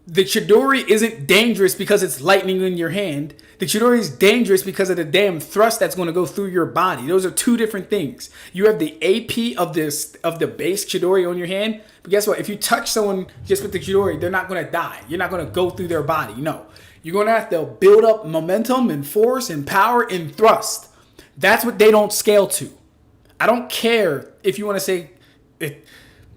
The Chidori isn't dangerous because it's lightning in your hand. The Chidori is dangerous because of the damn thrust that's going to go through your body. Those are two different things. You have the AP of the base Chidori on your hand, but guess what? If you touch someone just with the Chidori, they're not going to die. You're not going to go through their body. No. You're going to have to build up momentum and force and power and thrust. That's what they don't scale to. I don't care if you want to say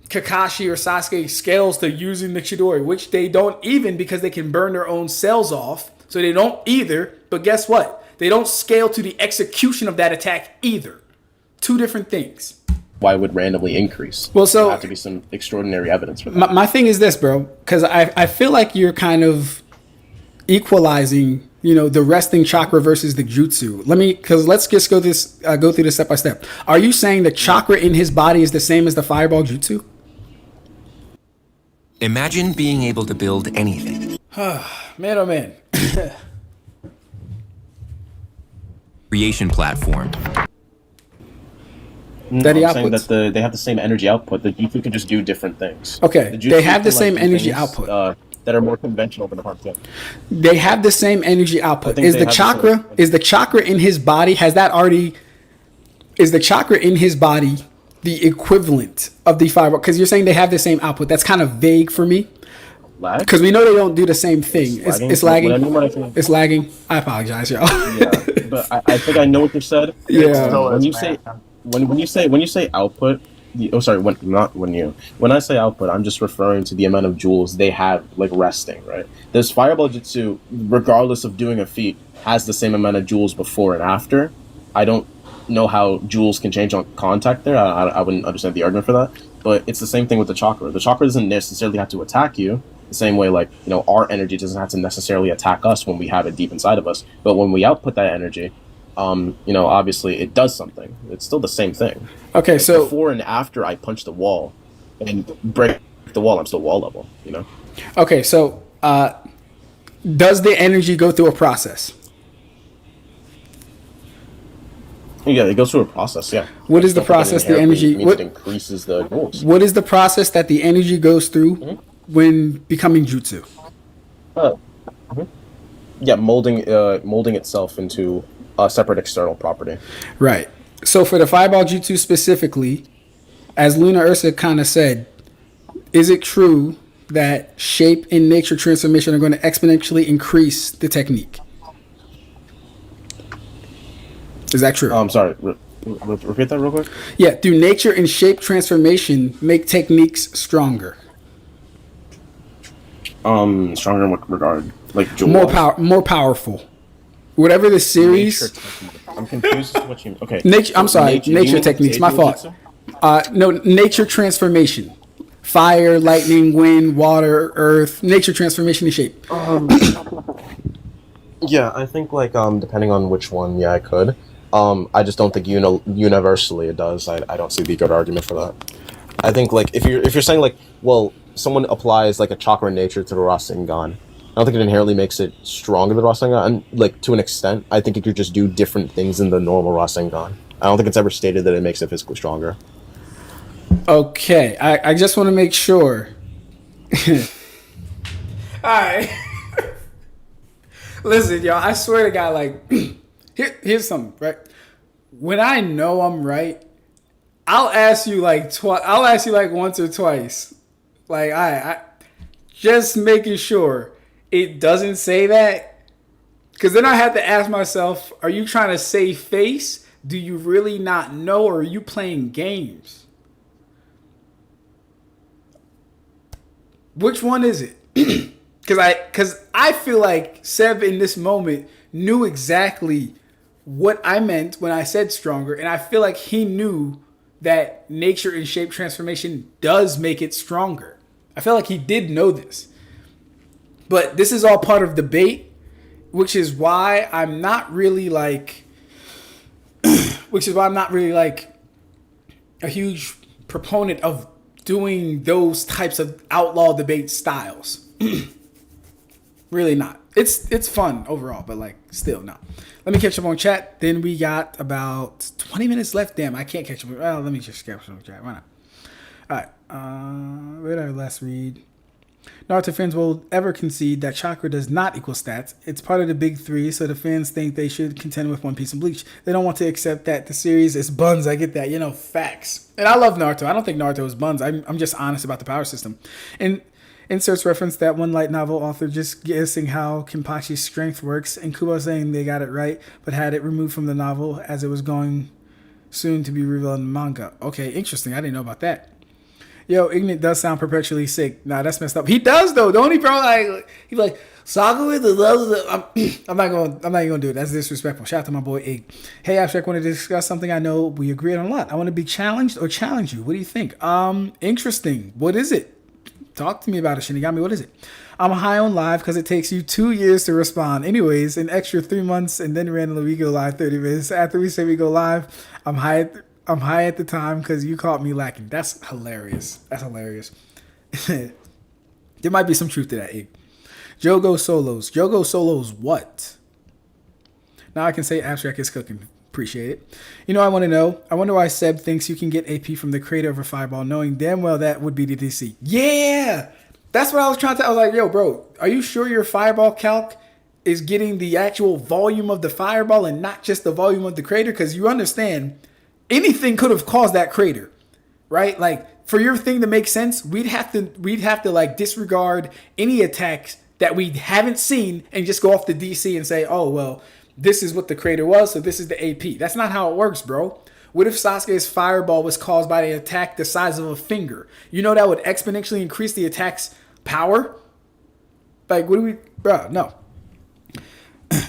Kakashi or Sasuke scales to using the Chidori, which they don't even, because they can burn their own cells off. So they don't either. But guess what? They don't scale to the execution of that attack either. Two different things. Why would randomly increase? Well, so there have to be some extraordinary evidence for that. My thing is this, bro, because I feel like you're kind of equalizing, the resting chakra versus the jutsu. Let's just go through this step by step. Are you saying the chakra in his body is the same as the fireball jutsu? Imagine being able to build anything. Man, oh man. Creation platform. That he I'm saying outputs. that they have the same energy output. The jutsu can just do different things. Okay, The jutsu they have the can, same do energy things, output. that are more conventional than the hard thing. They have the same energy output. think Is they the have the chakra same- is the chakra in his body, is the chakra in his body the equivalent of the fireball? Because you're saying they have the same output. That's kind of vague for me. Lag? Because we know they don't do the same thing. It's lagging. What I mean when I say- It's lagging. I apologize, y'all. Yeah, but I think I know what you said. Yeah. When you say output, when I say output, I'm just referring to the amount of joules they have like resting, right? This fireball jutsu, regardless of doing a feat, has the same amount of joules before and after. I don't know how joules can change on contact there. I wouldn't understand the argument for that. But it's the same thing with the chakra. The chakra doesn't necessarily have to attack you. The same way, like, our energy doesn't have to necessarily attack us when we have it deep inside of us. But when we output that energy, obviously it does something. It's still the same thing. Okay, so Before and after I punch the wall and break the wall, I'm still wall level, okay, so does the energy go through a process? Yeah, it goes through a process, yeah. What is the I don't think it process the inherently energy- means what- it increases the joules. What is the process that the energy goes through when becoming jutsu? Yeah, molding itself into a separate external property. Right. So for the fireball jutsu specifically, as Lunar Ursa kind of said, is it true that shape and nature transformation are going to exponentially increase the technique. Is that true? I'm sorry. Repeat that real quick. Yeah, do nature and shape transformation make techniques stronger? Stronger in what regard? Like jewel More powerful. Whatever the series. I'm confused as to what you mean. Okay. Nature. I'm sorry. Nature techniques. My fault. No, nature transformation. Fire, lightning, wind, water, earth. Nature transformation and shape. Yeah, I think like depending on which one, yeah, I could. I just don't think universally it does. I don't see the good argument for that. I think like if you're saying like, well, someone applies like a chakra nature to the Rasengan, I don't think it inherently makes it stronger than Rasengan. And like to an extent, I think it could just do different things than the normal Rasengan. I don't think it's ever stated that it makes it physically stronger. Okay, I just want to make sure. Alright. Listen, y'all, I swear to God, like, here's something, right? When I know I'm right, I'll ask you like once or twice. Like, I just making sure it doesn't say that. Because then I have to ask myself, are you trying to save face? Do you really not know, or are you playing games? Which one is it? Because I feel like Seb in this moment knew exactly what I meant when I said stronger, and I feel like he knew that nature and shape transformation does make it stronger. I feel like he did know this. But this is all part of debate, which is why I'm not really like a huge proponent of doing those types of outlaw debate styles. Really not. It's fun overall, but like still not. Let me catch up on chat. Then we got about 20 minutes left. Damn, I can't catch up. Well, let me just catch up on chat. Why not? All right. Where did I last read? Naruto fans will ever concede that Chakra does not equal stats. It's part of the big three, so the fans think they should contend with One Piece and Bleach. They don't want to accept that the series is buns. I get that, facts. And I love Naruto. I don't think Naruto is buns. I'm just honest about the power system. And inserts reference that one light novel author just guessing how Kenpachi's strength works, and Kubo saying they got it right, but had it removed from the novel as it was going soon to be revealed in the manga. Okay, interesting. I didn't know about that. Yo, Ignorant does sound perpetually sick. Nah, that's messed up. He does though, don't he, bro? Like he's like Sakura. I'm not gonna do it. That's disrespectful. Shout out to my boy Ig. Hey, Ab-Stract, want to discuss something I know we agreed on a lot. I want to be challenged or challenge you. What do you think? Interesting. What is it? Talk to me about it, Shinigami. What is it? I'm high on live because it takes you 2 years to respond. Anyways, an extra 3 months, and then randomly we go live 30 minutes after we say we go live. I'm high at the time because you caught me lacking. That's hilarious. There might be some truth to that, Ig. Jogo Solos. Jogo Solos what? Now I can say Ab-Stract is cooking. Appreciate it. I want to know. I wonder why Seb thinks you can get AP from the creator of a fireball, knowing damn well that would be the DC. Yeah! That's what I was trying to... I was like, yo, bro, are you sure your fireball calc is getting the actual volume of the fireball and not just the volume of the crater? Because you understand... anything could have caused that crater, right? Like for your thing to make sense, we'd have to like disregard any attacks that we haven't seen and just go off the DC and say, oh, well, this is what the crater was, so this is the AP. That's not how it works, bro. What if Sasuke's fireball was caused by an attack the size of a finger? That would exponentially increase the attack's power? Like, what do we... Bro, no.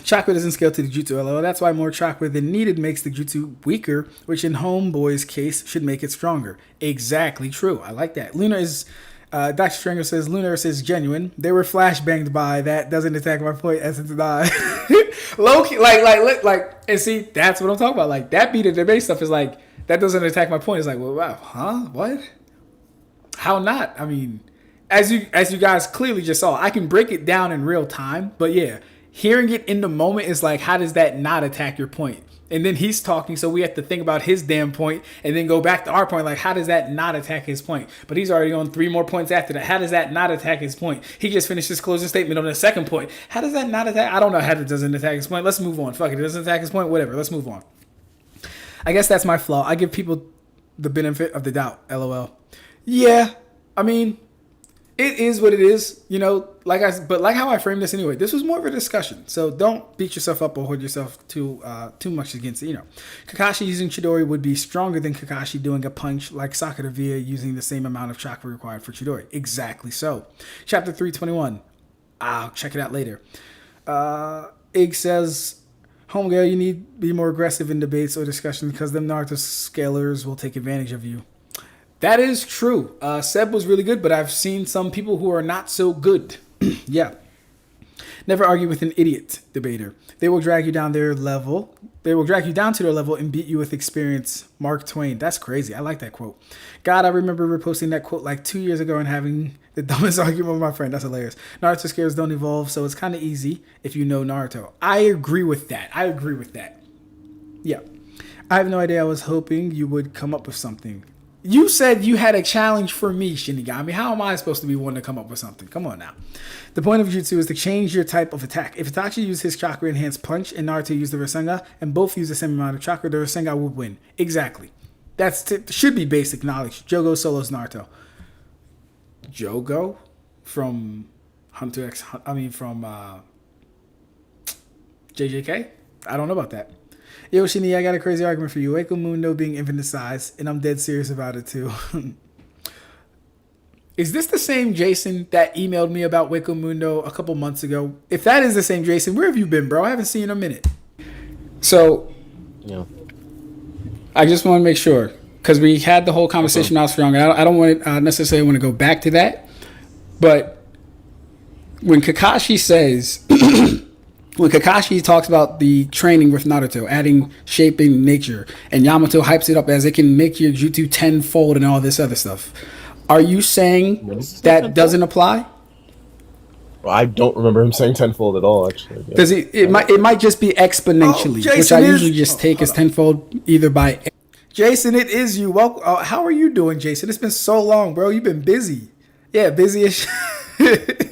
Chakra doesn't scale to the jutsu, LOL. That's why more chakra than needed makes the jutsu weaker, which in Homeboy's case should make it stronger. Exactly true. I like that. Lunar is... Dr. Stringer says, Lunar is genuine. They were flashbanged by that. Doesn't attack my point. Essence die. Low-key, like, and see, that's what I'm talking about. Like, that beat of debate stuff is like, that doesn't attack my point. It's like, well, wow, huh? What? How not? I mean, as you guys clearly just saw, I can break it down in real time, but yeah, hearing it in the moment is like, how does that not attack your point? And then he's talking, so we have to think about his damn point and then go back to our point. Like, how does that not attack his point? But he's already on 3 more points after that. How does that not attack his point? He just finished his closing statement on the second point. How does that not attack? I don't know how it doesn't attack his point. Let's move on. Fuck it. It doesn't attack his point. Whatever. Let's move on. I guess that's my flaw. I give people the benefit of the doubt. LOL. Yeah. I mean, It is what it is, but like how I framed this anyway, this was more of a discussion. So don't beat yourself up or hold yourself too much against it. Kakashi using Chidori would be stronger than Kakashi doing a punch like Sakura via using the same amount of chakra required for Chidori. Exactly so. Chapter 321. I'll check it out later. Ig says, homegirl, you need to be more aggressive in debates or discussions because them Naruto scalers will take advantage of you. That is true. Seb was really good, but I've seen some people who are not so good. Yeah. Never argue with an idiot debater. They will drag you down their level. They will drag you down to their level and beat you with experience. Mark Twain. That's crazy. I like that quote. God, I remember reposting that quote like 2 years ago and having the dumbest argument with my friend. That's hilarious. Naruto scales don't evolve, so it's kind of easy if you know Naruto. I agree with that. Yeah. I have no idea. I was hoping you would come up with something. You said you had a challenge for me, Shinigami. How am I supposed to be one to come up with something? Come on now. The point of Jutsu is to change your type of attack. If Itachi used his chakra enhanced punch and Naruto used the Rasengan and both use the same amount of chakra, the Rasengan would win. Exactly. Should be basic knowledge. Jogo solos Naruto. Jogo from Hunter X. From JJK. I don't know about that. Yo, Shini, I got a crazy argument for you. Wako Mundo being infinite size, and I'm dead serious about it too. Is this the same Jason that emailed me about Wako Mundo a couple months ago? If that is the same Jason, where have you been, bro? I haven't seen you in a minute. So, yeah. I just want to make sure, because we had the whole conversation I was wrong. I don't want to necessarily want to go back to that, but when Kakashi says... When Kakashi talks about the training with Naruto, adding shaping nature, and Yamato hypes it up as it can make your jutsu tenfold and all this other stuff, are you saying that doesn't apply? Well, I don't remember him saying tenfold at all, actually. Because it might just be exponentially, which I usually just take as tenfold either by... Jason, it is you. Well, how are you doing, Jason? It's been so long, bro. You've been busy. Yeah, busy as shit.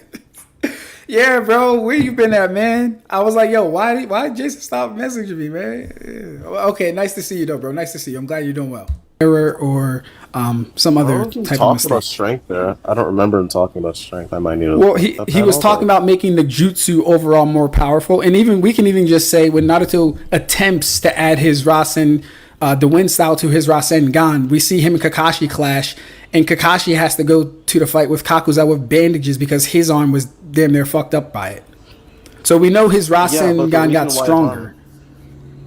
Yeah, bro, where you been at, man? I was like, yo, why did Jason stop messaging me, man? Yeah. Okay, nice to see you, though, bro. Nice to see you. I'm glad you're doing well. Error or some other type of mistake. About strength there. I don't remember him talking about strength. I might need to. Well, he was talking about making the jutsu overall more powerful, and we can even just say when Naruto attempts to add his Rasen, the wind style to his Rasengan, we see him and Kakashi clash. And Kakashi has to go to the fight with Kakuza with bandages because his arm was damn near fucked up by it. So we know his Rasengan got stronger.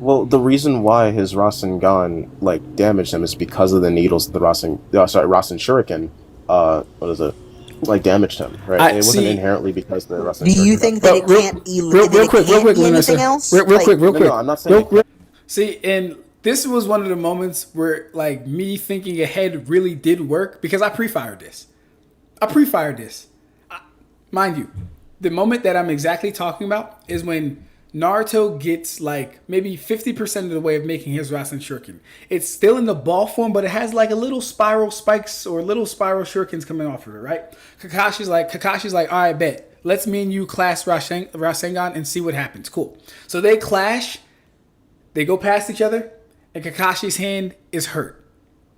Well, the reason why his Rasengan damaged him is because of the needles. The Rasenshuriken, damaged him. Right? It wasn't inherently because the Rasenshuriken. Do you think that it can't be anything else? Real quick. No, I'm not saying. See, and this was one of the moments where, me thinking ahead really did work because I pre-fired this. Mind you, the moment that I'm exactly talking about is when Naruto gets, maybe 50% of the way of making his Rasenshuriken. It's still in the ball form, but it has, a little spiral spikes or little spiral shurikens coming off of it, right? Kakashi's like, all right, bet. Let's me and you clash Rasengan and see what happens. Cool. So they clash. They go past each other. And Kakashi's hand is hurt,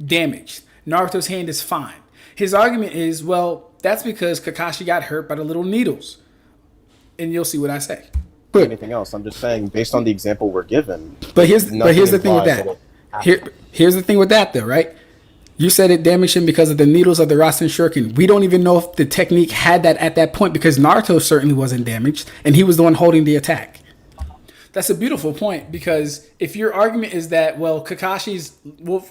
damaged. Naruto's hand is fine. His argument is, well, that's because Kakashi got hurt by the little needles. And you'll see what I say. Anything else? I'm just saying, based on the example we're given. But here's the thing with that. Here's the thing with that, though, right? You said it damaged him because of the needles of the Rasenshuriken. We don't even know if the technique had that at that point because Naruto certainly wasn't damaged, and he was the one holding the attack. That's a beautiful point because if your argument is that,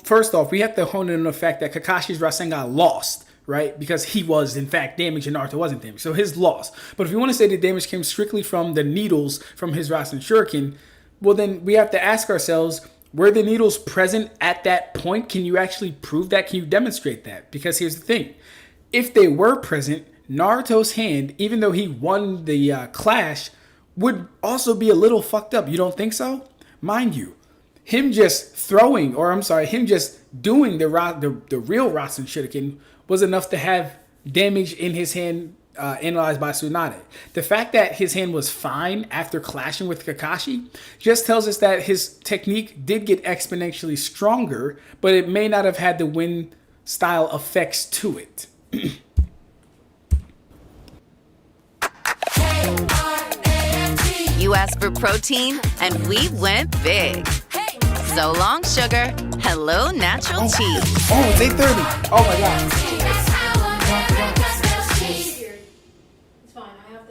first off, we have to hone in on the fact that Kakashi's Rasengan lost, right? Because he was, in fact, damaged and Naruto wasn't damaged. So his loss. But if you want to say the damage came strictly from the needles from his Rasenshuriken, well, then we have to ask ourselves, were the needles present at that point? Can you actually prove that? Can you demonstrate that? Because here's the thing. If they were present, Naruto's hand, even though he won the clash, would also be a little fucked up. You don't think so? Mind you, him just doing the real Rasenshuriken was enough to have damage in his hand analyzed by Tsunade. The fact that his hand was fine after clashing with Kakashi just tells us that his technique did get exponentially stronger, but it may not have had the wind style effects to it. You asked for protein, and we went big. So long, sugar. Hello, natural cheese. Oh, it's 8:30. Oh my god.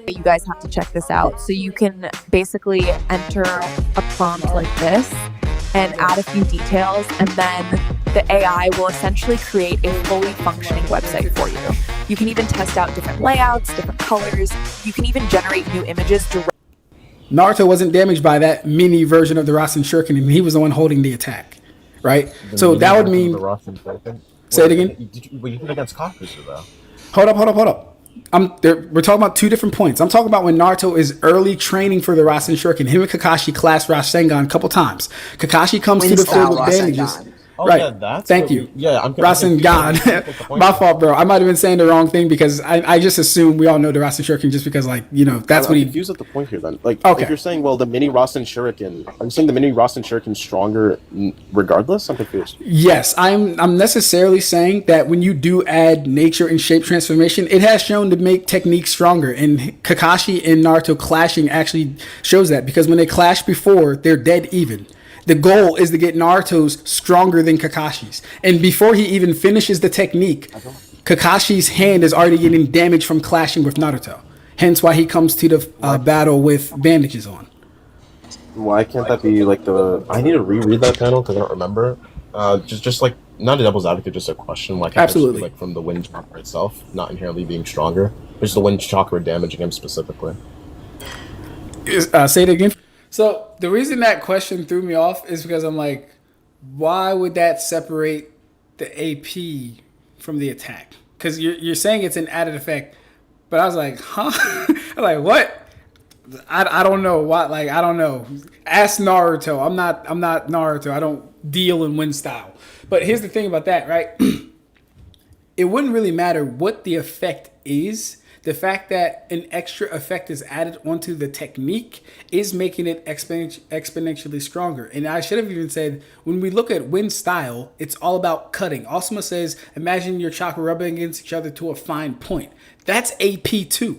You guys have to check this out. So you can basically enter a prompt like this and add a few details, and then the AI will essentially create a fully functioning website for you. You can even test out different layouts, different colors. You can even generate new images directly. Naruto wasn't damaged by that mini version of the Rasenshuriken, and he was the one holding the attack, right? So that would mean. Say it again. But you did against Kakuya, though. Hold up. We're talking about two different points. I'm talking about when Naruto is early training for the Rasenshuriken. Him and Kakashi class Rasengan a couple times. Kakashi comes to the field with bandages. Oh, right. Yeah, that's Thank you. I'm Rasengan. My fault, bro. I might have been saying the wrong thing because I just assume we all know the Rasenshuriken just because, like, you know, that's what he. I'm confused at the point here then. Like, if you're saying, well, the mini Rasenshuriken, are you saying the mini Rasenshuriken stronger regardless? I'm confused. Yes, I'm necessarily saying that when you do add nature and shape transformation, it has shown to make techniques stronger. And Kakashi and Naruto clashing actually shows that because when they clash before, they're dead even. The goal is to get Naruto's stronger than Kakashi's. And before he even finishes the technique, Kakashi's hand is already getting damaged from clashing with Naruto. Hence why he comes to the battle with bandages on. Why can't that be like the... I need to reread that panel because I don't remember. Just like, not a devil's advocate, just a question. Why can't it just be like from the wind chakra itself, not inherently being stronger, but just the wind chakra damaging him specifically? Say it again. So the reason that question threw me off is because I'm like, why would that separate the AP from the attack? Because you're saying it's an added effect, but I was like, huh? I'm like, what? I don't know what. Like, I don't know. Ask Naruto. I'm not Naruto. I don't deal in wind style. But here's the thing about that, right? It wouldn't really matter what the effect is. The fact that an extra effect is added onto the technique is making it exponentially stronger. And I should have even said, when we look at wind style, it's all about cutting. Asuma says, imagine your chakra rubbing against each other to a fine point. That's AP2.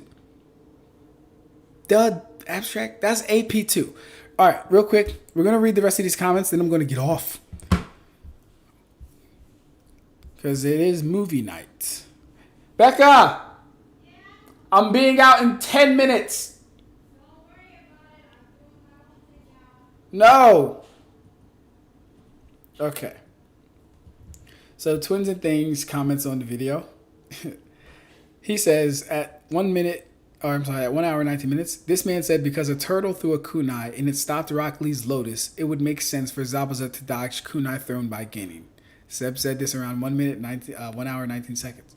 The Ab-Stract, that's AP2. All right, real quick, we're going to read the rest of these comments, then I'm going to get off. Because it is movie night. Becca! I'm being out in 10 minutes. No. Okay. So Twins and Things comments on the video. He says at 1 hour 19 minutes, this man said because a turtle threw a kunai and it stopped Rock Lee's Lotus, it would make sense for Zabuza to dodge kunai thrown by genin. Seb said this around 1 hour 19 seconds.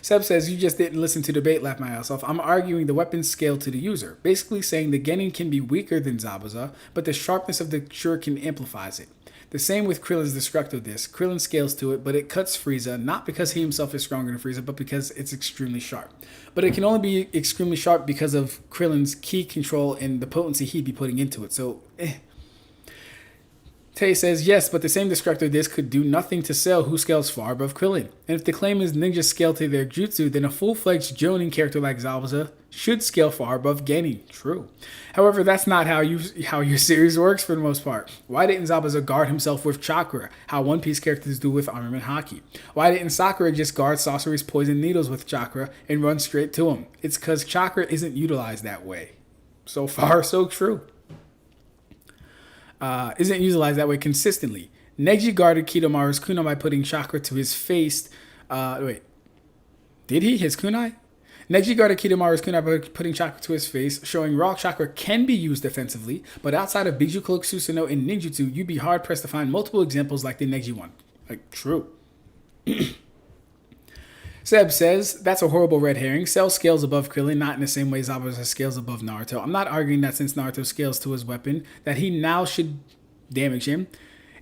Seb says, you just didn't listen to debate, laugh my ass off. I'm arguing the weapons scale to the user. Basically saying the genin can be weaker than Zabuza, but the sharpness of the shuriken amplifies it. The same with Krillin's Destructo Disc. Krillin scales to it, but it cuts Frieza, not because he himself is stronger than Frieza, but because it's extremely sharp. But it can only be extremely sharp because of Krillin's ki control and the potency he'd be putting into it. So, Tay says, yes, but the same Destructo Disc could do nothing to Cell, who scales far above Krillin. And if the claim is ninjas scale to their jutsu, then a full-fledged Jonin character like Zabuza should scale far above genin. True. However, that's not how your series works for the most part. Why didn't Zabuza guard himself with Chakra, how One Piece characters do with armament haki? Why didn't Sakura just guard Sasori's poison needles with Chakra and run straight to him? It's because Chakra isn't utilized that way. So far, so true. Isn't utilized that way consistently. Neji guarded Kidomaru's kunai by putting Chakra to his face. Did he? His kunai? Neji guarded Kidomaru's kunai by putting Chakra to his face, showing raw Chakra can be used defensively, but outside of Biju Cloak, Susanoo, and Ninjutsu, you'd be hard-pressed to find multiple examples like the Neji one. Like, true. Seb says, that's a horrible red herring. Cell scales above Krillin, not in the same way Zabuza scales above Naruto. I'm not arguing that since Naruto scales to his weapon, that he now should damage him.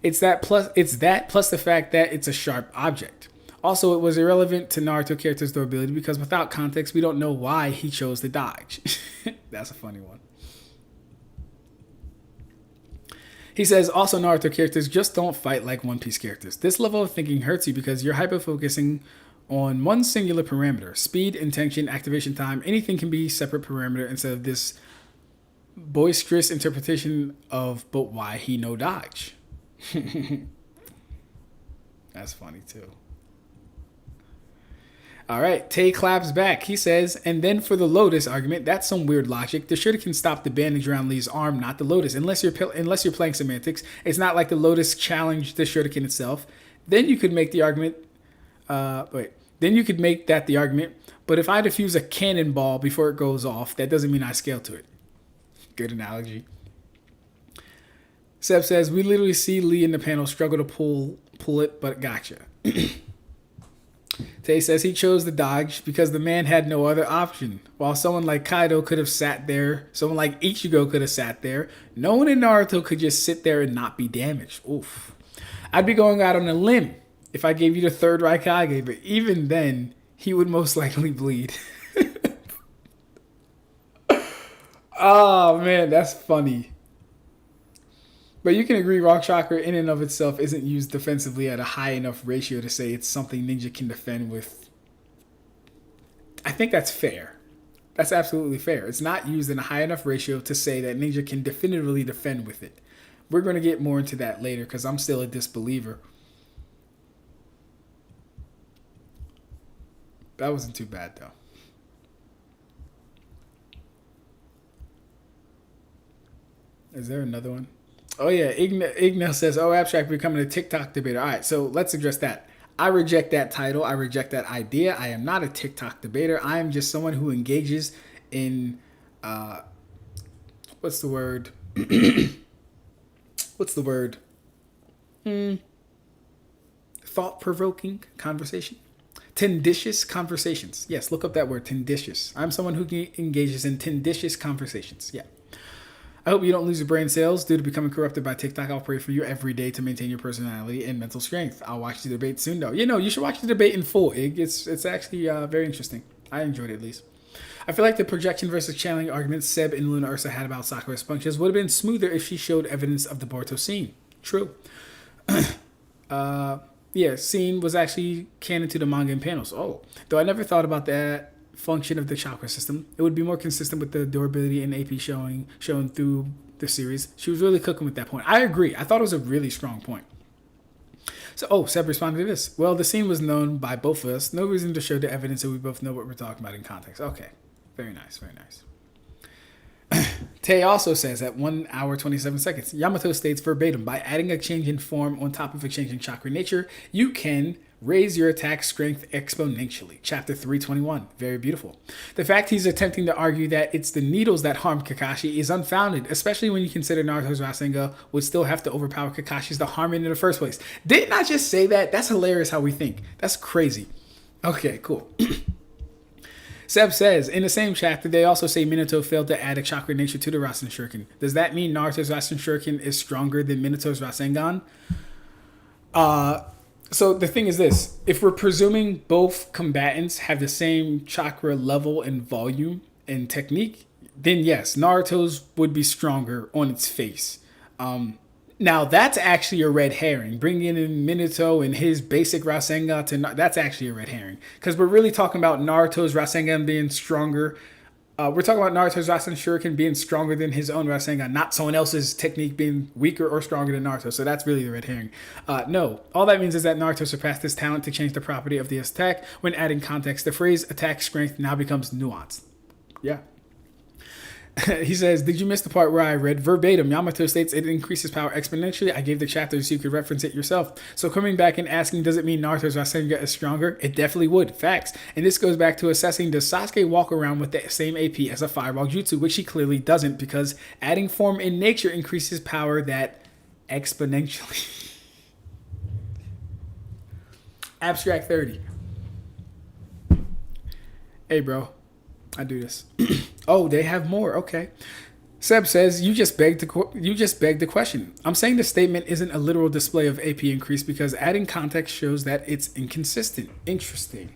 It's that plus the fact that it's a sharp object. Also, it was irrelevant to Naruto character's durability because without context, we don't know why he chose to dodge. That's a funny one. He says, also Naruto characters just don't fight like One Piece characters. This level of thinking hurts you because you're hyper-focusing on one singular parameter. Speed, intention, activation time, anything can be separate parameter instead of this boisterous interpretation of, but why he no dodge? That's funny too. All right, Tay claps back. He says, and then for the Lotus argument, that's some weird logic. The Shuriken stopped the bandage around Lee's arm, not the Lotus. Unless you're playing semantics, it's not like the Lotus challenged the Shuriken itself. Then you could make the argument. Then you could make that the argument. But if I defuse a cannonball before it goes off, that doesn't mean I scale to it. Good analogy. Seb says, we literally see Lee in the panel struggle to pull it, but gotcha. Tay says he chose the dodge because the man had no other option. While someone like Kaido could have sat there, someone like Ichigo could have sat there, no one in Naruto could just sit there and not be damaged. Oof. I'd be going out on a limb if I gave you the third Raikage, but even then, he would most likely bleed. Oh, man, that's funny. But you can agree Rock Chakra in and of itself isn't used defensively at a high enough ratio to say it's something Ninja can defend with. I think that's fair. That's absolutely fair. It's not used in a high enough ratio to say that Ninja can definitively defend with it. We're going to get more into that later because I'm still a disbeliever. That wasn't too bad, though. Is there another one? Oh, yeah. Igna says, oh, Ab-Stract becoming a TikTok debater. All right, so let's address that. I reject that title. I reject that idea. I am not a TikTok debater. I am just someone who engages in, what's the word? Thought-provoking conversation. Tenditious conversations. Yes, look up that word, tenditious. I'm someone who engages in tenditious conversations. Yeah. I hope you don't lose your brain cells due to becoming corrupted by TikTok. I'll pray for you every day to maintain your personality and mental strength. I'll watch the debate soon, though. You should watch the debate in full, Ig. It's actually very interesting. I enjoyed it, at least. I feel like the projection versus channeling arguments Seb and Lunar Ursa had about Sakura's functions would have been smoother if she showed evidence of the Boruto scene. True. Yeah, scene was actually canon to the manga and panels. Oh, though I never thought about that function of the chakra system. It would be more consistent with the durability and AP shown through the series. She was really cooking with that point. I agree. I thought it was a really strong point. So, Seb responded to this. Well, the scene was known by both of us. No reason to show the evidence that we both know what we're talking about in context. Okay. Very nice. Very nice. Tay also says at 1 hour 27 seconds, Yamato states verbatim, by adding a change in form on top of a change in chakra nature, you can raise your attack strength exponentially. Chapter 321. Very beautiful. The fact he's attempting to argue that it's the needles that harm Kakashi is unfounded, especially when you consider Naruto's Rasengan would still have to overpower Kakashi's to harm it in the first place. Didn't I just say that? That's hilarious how we think. That's crazy. Okay, cool. Seb says, in the same chapter, they also say Minato failed to add a chakra nature to the Rasenshuriken. Does that mean Naruto's Rasenshuriken is stronger than Minato's Rasengan? So the thing is this. If we're presuming both combatants have the same chakra level and volume and technique, then yes, Naruto's would be stronger on its face. Now, that's actually a red herring. Bringing in Minato and his basic Rasengan that's actually a red herring. Because we're really talking about Naruto's Rasengan being stronger. We're talking about Naruto's Rasenshuriken being stronger than his own Rasengan, not someone else's technique being weaker or stronger than Naruto. So that's really the red herring. No, all that means is that Naruto surpassed his talent to change the property of the attack. When adding context, the phrase attack strength now becomes nuanced. Yeah. He says, did you miss the part where I read verbatim? Yamato states it increases power exponentially. I gave the chapter so you could reference it yourself. So coming back and asking, does it mean Naruto's Rasengan is stronger? It definitely would. Facts. And this goes back to assessing, does Sasuke walk around with the same AP as a fireball jutsu, which he clearly doesn't, because adding form in nature increases power that exponentially. Ab-Stract 30. Hey, bro. I do this. Oh, they have more. Okay. Seb says, you just begged the question. I'm saying the statement isn't a literal display of AP increase because adding context shows that it's inconsistent. Interesting.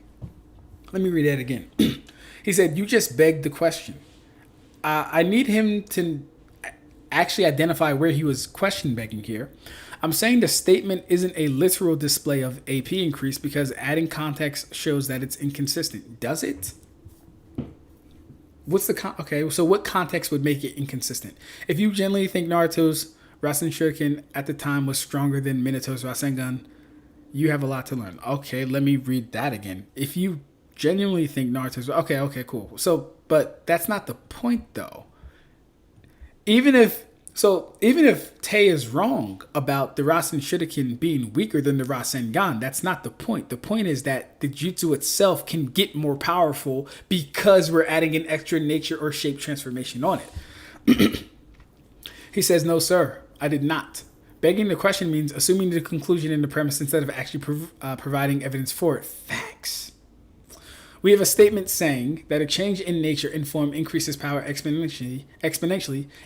Let me read that again. He said, you just begged the question. I need him to actually identify where he was question begging here. I'm saying the statement isn't a literal display of AP increase because adding context shows that it's inconsistent. Does it? what's the okay? So what context would make it inconsistent? If you genuinely think Naruto's Rasenshuriken at the time was stronger than Minato's Rasengan, you have a lot to learn. Okay, let me read that again. If you genuinely think Naruto's okay, cool. So, but that's not the point though. Even if Tay is wrong about the Rasenshuriken being weaker than the Rasengan, that's not the point. The point is that the jutsu itself can get more powerful because we're adding an extra nature or shape transformation on it. He says, no, sir, I did not. Begging the question means assuming the conclusion in the premise instead of actually providing evidence for it. Facts. We have a statement saying that a change in nature and form increases power exponentially,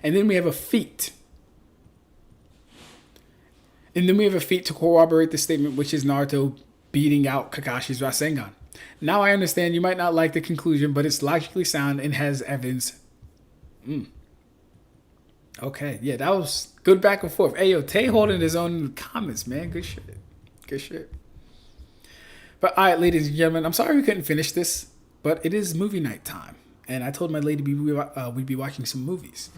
and then we have a feat. And then we have a feat to corroborate the statement, which is Naruto beating out Kakashi's Rasengan. Now I understand you might not like the conclusion, but it's logically sound and has evidence. Okay, yeah, that was good back and forth. Hey, yo, Tay holding his own in the comments, man. Good shit. Good shit. But all right, ladies and gentlemen, I'm sorry we couldn't finish this, but it is movie night time. And I told my lady we'd be watching some movies.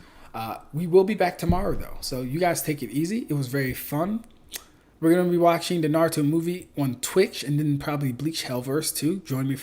We will be back tomorrow, though. So you guys take it easy. It was very fun. We're going to be watching the Naruto movie on Twitch and then probably Bleach Hellverse, too. Join me for